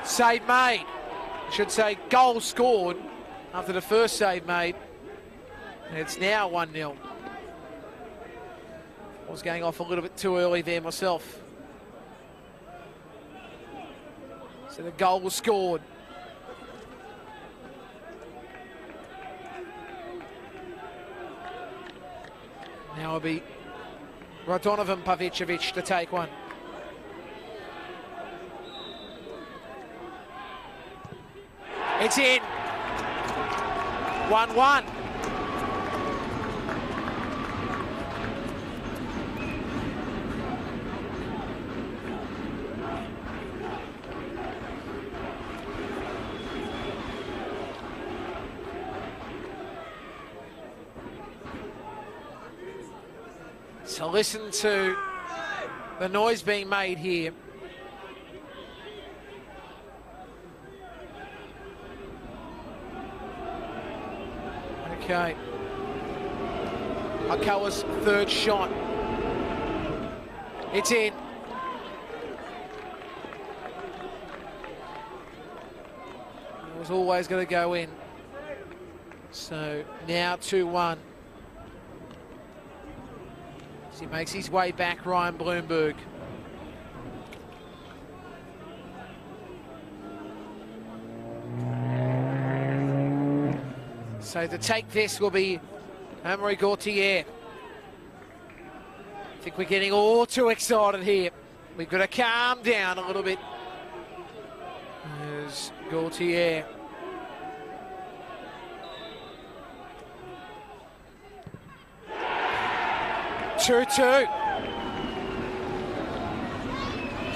Save made. Should say goal scored after the first save made. And it's now 1-0. I was going off a little bit too early there myself. So the goal was scored. Now it'll be Radonovan Pavicevic to take one. It's in. 1-1. So listen to the noise being made here. Okay. Hakoah's third shot. It's in. It was always going to go in. So now 2-1. As he makes his way back, Ryan Bloomberg. So to take this will be Amory Gauthier. I think we're getting all too excited here. We've got to calm down a little bit. There's Gauthier. Two.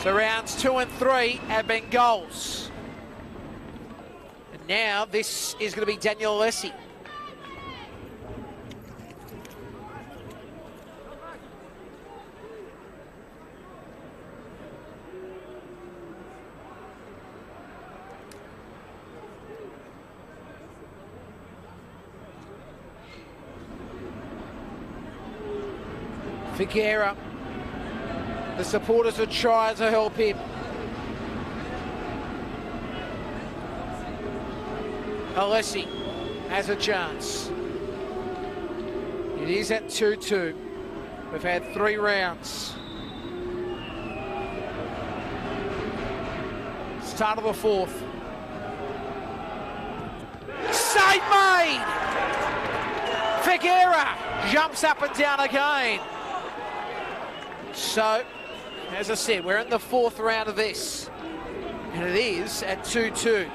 So rounds 2 and 3 have been goals. And now this is going to be Daniel Alessi. Figueira, the supporters are trying to help him. Alessi has a chance. It is at 2-2. We've had 3 rounds. Start of the 4th. Save made! Figueira jumps up and down again. So, as I said, we're in the 4th round of this. And it is at 2-2.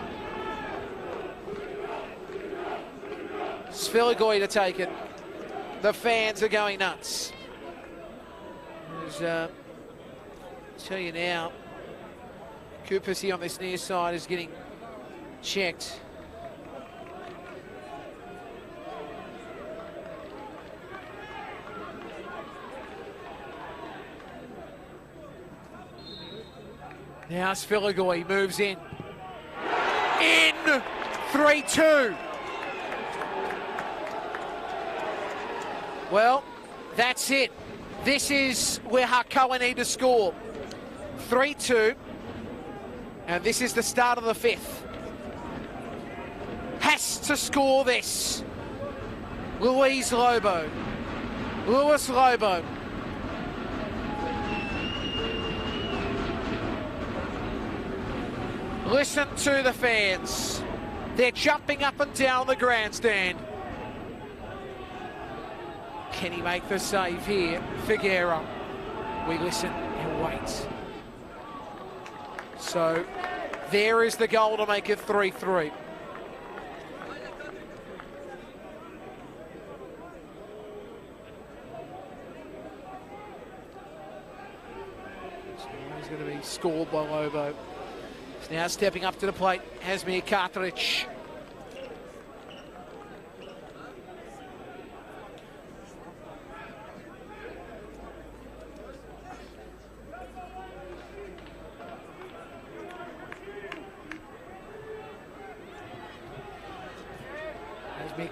Sviligoi to take it. The fans are going nuts. I'll tell you now, Kupasi on this near side is getting checked. Now Sviligoi moves in. In! 3-2. Well, that's it. This is where Hakoah need to score. 3-2. And this is the start of the 5th. Has to score this. Lewis Lobo. Listen to the fans. They're jumping up and down the grandstand. Can he make the save here? Figueira. We listen. and wait. So there is the goal to make it 3-3. So he's going to be scored by Lobo. He's now stepping up to the plate, Hasmir Cartridge.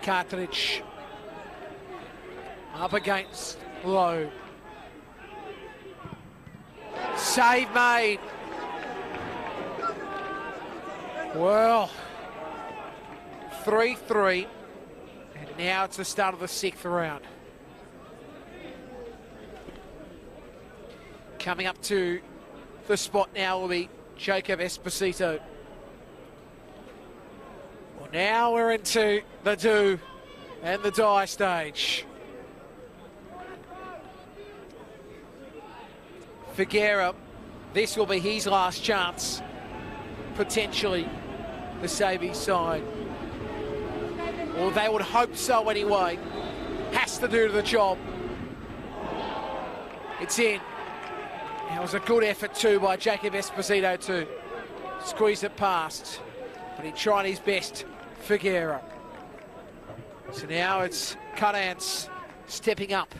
Cartridge up against Low. Save made. Well, 3-3, and now it's the start of the 6th round. Coming up to the spot now will be Jacob Esposito. Well, now we're into the do and the die stage. Figueira, this will be his last chance, potentially, to save his side. Or they would hope so anyway. Has to do the job. It's in. It was a good effort too by Jacob Esposito to squeeze it past. But he tried his best, Figueira. So now it's Cutance stepping up.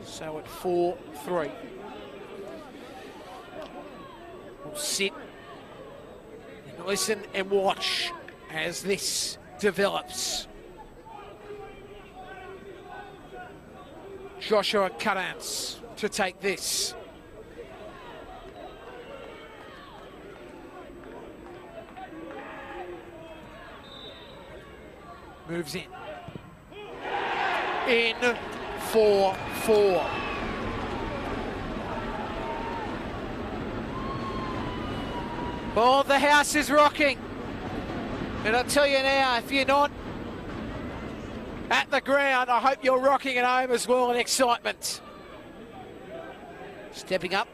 So at 4-3. We'll sit and listen and watch as this develops. Joshua Cutance to take this. Moves in. In 4-4. Oh, the house is rocking. And I'll tell you now, if you're not at the ground, I hope you're rocking at home as well in excitement. Stepping up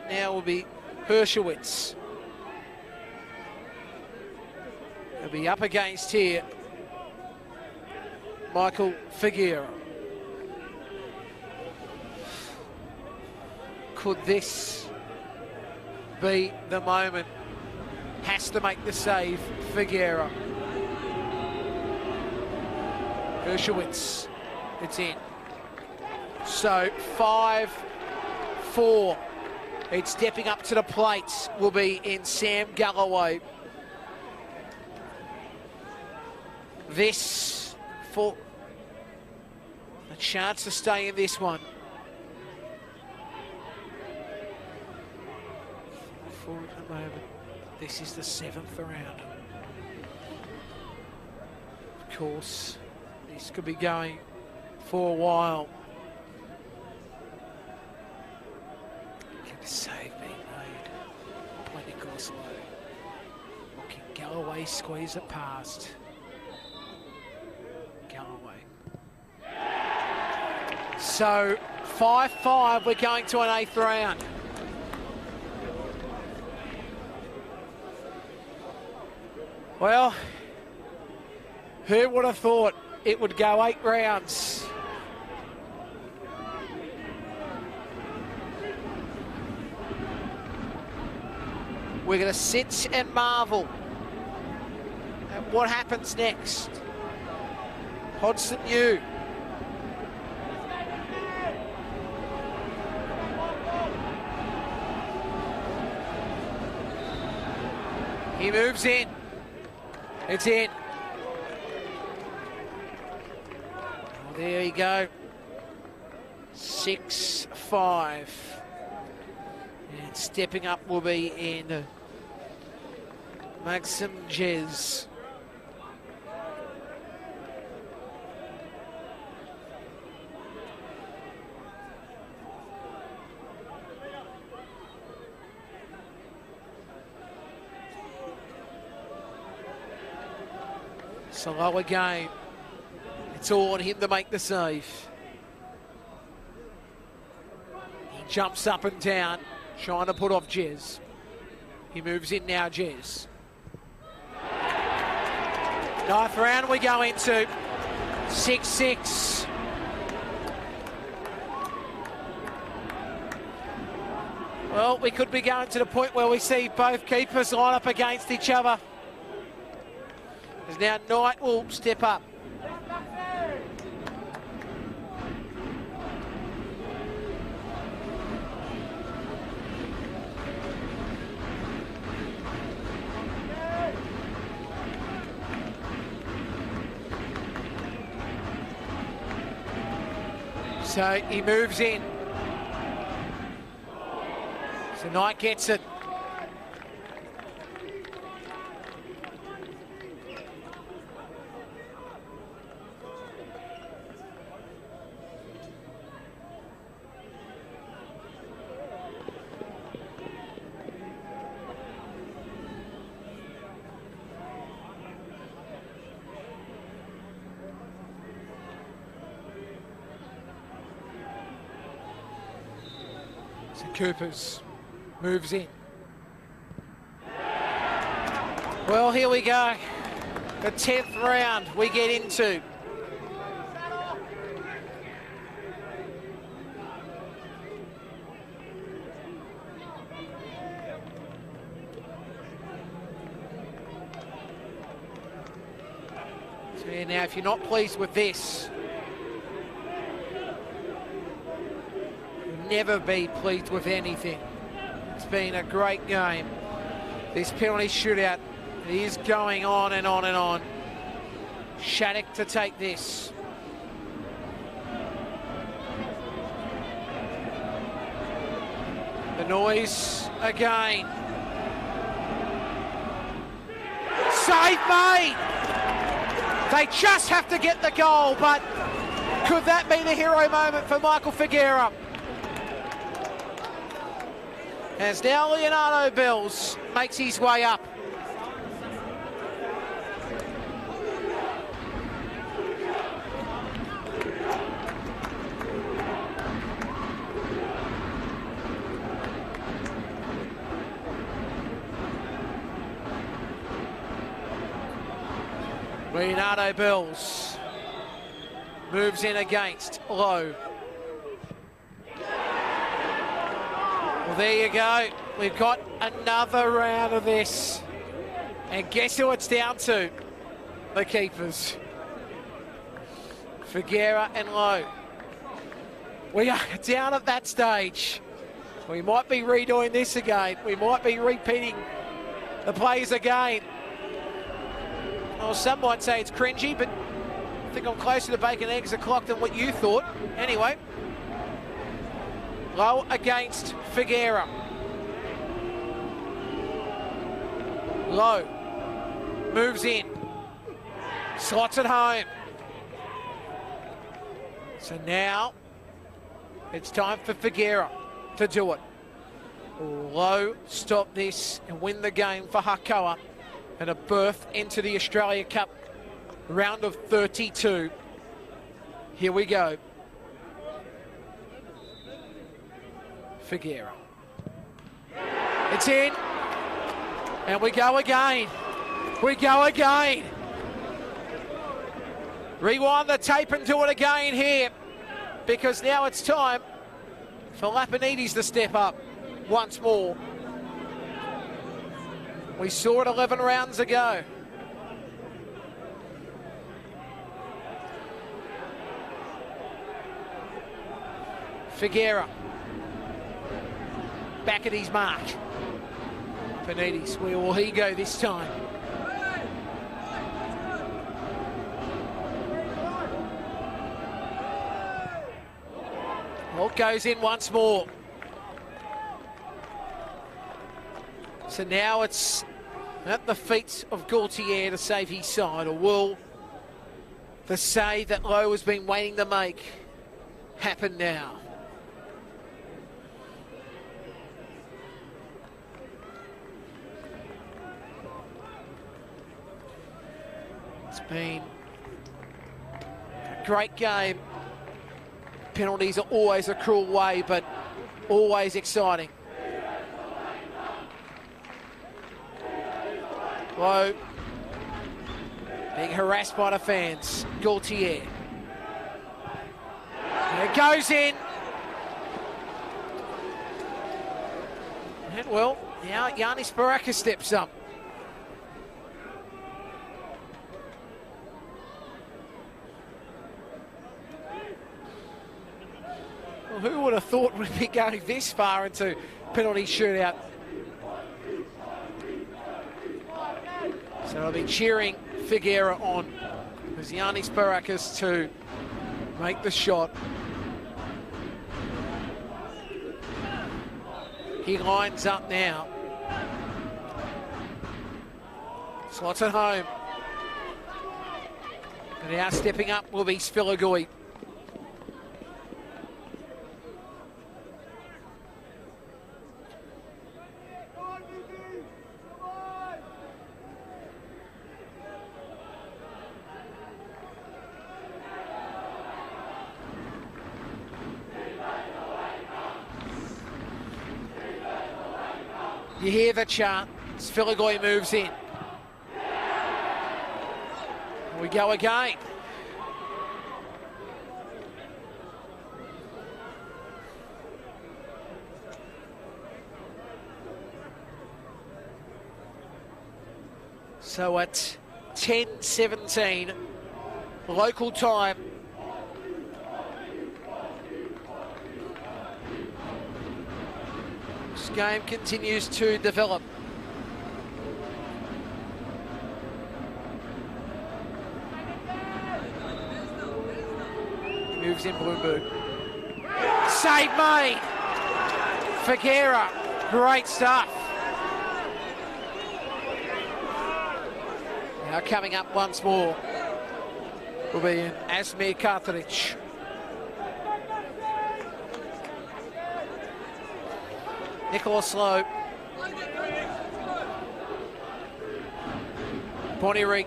now will be Hershowitz. He'll be up against here Michael Figueira. Could this be the moment? Has to make the save, Figueira. Hershowitz, it's in. So 5-4. It's stepping up to the plate will be in Sam Galloway. This for a chance to stay in this one. For the moment, this is the 7th round. Of course, this could be going for a while. Can a save be made? Plenty course low. Or can Galloway squeeze it past? Galloway. So 5-5, we're going to an 8th round. Well, who would have thought it would go 8 rounds? We're going to sit and marvel at what happens next. Hodgson Yu. He moves in. It's in. Oh, there you go. 6-5. And stepping up will be in Maxim Jez. It's a lower game. It's all on him to make the save. He jumps up and down, trying to put off Jez. He moves in now, Jez. 9th round we go into. 6-6. Well, we could be going to the point where we see both keepers line up against each other. As now Knight will step up. So he moves in. So Knight gets it. So Coopers moves in. Well, here we go. The 10th round we get into. So yeah, now if you're not pleased with this, never be pleased with anything. It's been a great game. This penalty shootout is going on and on and on. Shattuck to take this. The noise again. Save made! They just have to get the goal, but could that be the hero moment for Michael Figueira? As now Leonardo Bills makes his way up. Leonardo Bills moves in against Lowe. Well, there you go. We've got another round of this. And guess who it's down to? The keepers. Figueira and Lowe. We are down at that stage. We might be redoing this again. We might be repeating the plays again. Well, some might say it's cringy, but I think I'm closer to bacon, eggs, o'clock than what you thought. Anyway. Lowe against Figueira. Lowe moves in. Slots it home. So now it's time for Figueira to do it. Lowe stop this and win the game for Hakoah and a berth into the Australia Cup round of 32. Here we go. Figueira. It's in. And we go again. We go again. Rewind the tape and do it again here, because now it's time for Lapinides to step up once more. We saw it 11 rounds ago. Figueira. Back at his mark. Lapinides, where will he go this time? Well, goes in once more. So now it's at the feet of Gaultier to save his side, or will the save that Lowe has been waiting to make happen now? It's been a great game. Penalties are always a cruel way, but always exciting. Low. Being harassed by the fans. Gaultier. It goes in. And well, now Yanis Baraka steps up. Well, who would have thought we'd be going this far into penalty shootout? So I'll be cheering Figueira on as Yanis Barakas to make the shot. He lines up now. Slots at home. And now stepping up will be Spiligoi. You hear the chant. Spiligoi moves in. We go again. So at 10:17 local time, this game continues to develop. Moves in Bloomberg. Save made. Figueira, great stuff. Now coming up once more will be Asmir Cartridge. Nicholas Lowe. Bonnyrigg.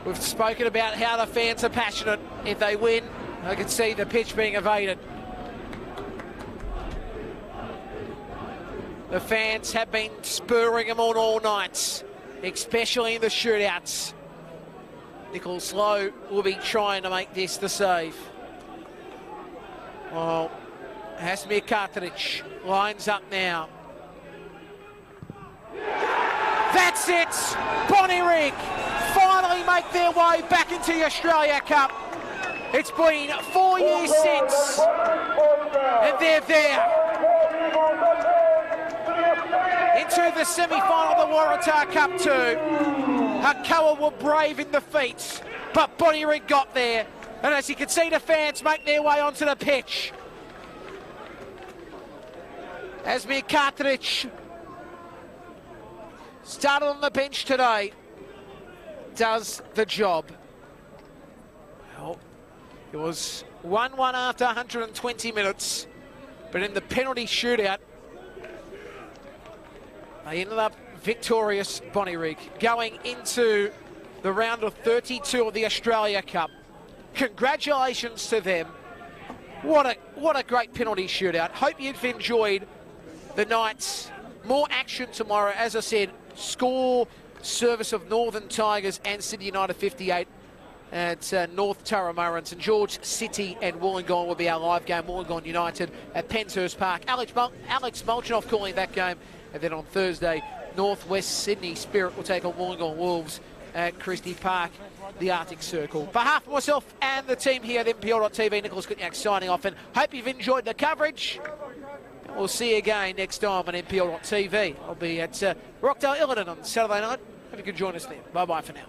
We've spoken about how the fans are passionate. If they win, I can see the pitch being evaded. The fans have been spurring them on all nights, especially in the shootouts. Nicholas Lowe will be trying to make this the save. Well, Asmir Cartridge lines up now. That's it! Bonnyrigg finally make their way back into the Australia Cup. It's been 4 years since, and they're there. Into the semi-final of the Waratah Cup 2. Hakoah were brave in defeat, but Bonnyrigg got there. And as you can see, the fans make their way onto the pitch. Asmir Cartridge started on the bench today. Does the job. Well, it was 1-1 after 120 minutes, but in the penalty shootout, they ended up victorious, Bonnyrigg, going into the round of 32 of the Australia Cup. Congratulations to them. What a great penalty shootout. Hope you've enjoyed the nights. More action tomorrow. As I said, score service of Northern Tigers and Sydney United 58 at North Turramurra. St George City and Wollongong will be our live game. Wollongong United at Penshurst Park. Alex Molchanoff calling that game. And then on Thursday, North West Sydney Spirit will take on Wollongong Wolves at Christie Park, the Arctic Circle. On behalf of myself and the team here at NPL.TV, Nicholas Kutniak signing off, and hope you've enjoyed the coverage. We'll see you again next time on NPL.TV. I'll be at Rockdale Illiton on Saturday night. Hope you can join us there. Bye-bye for now.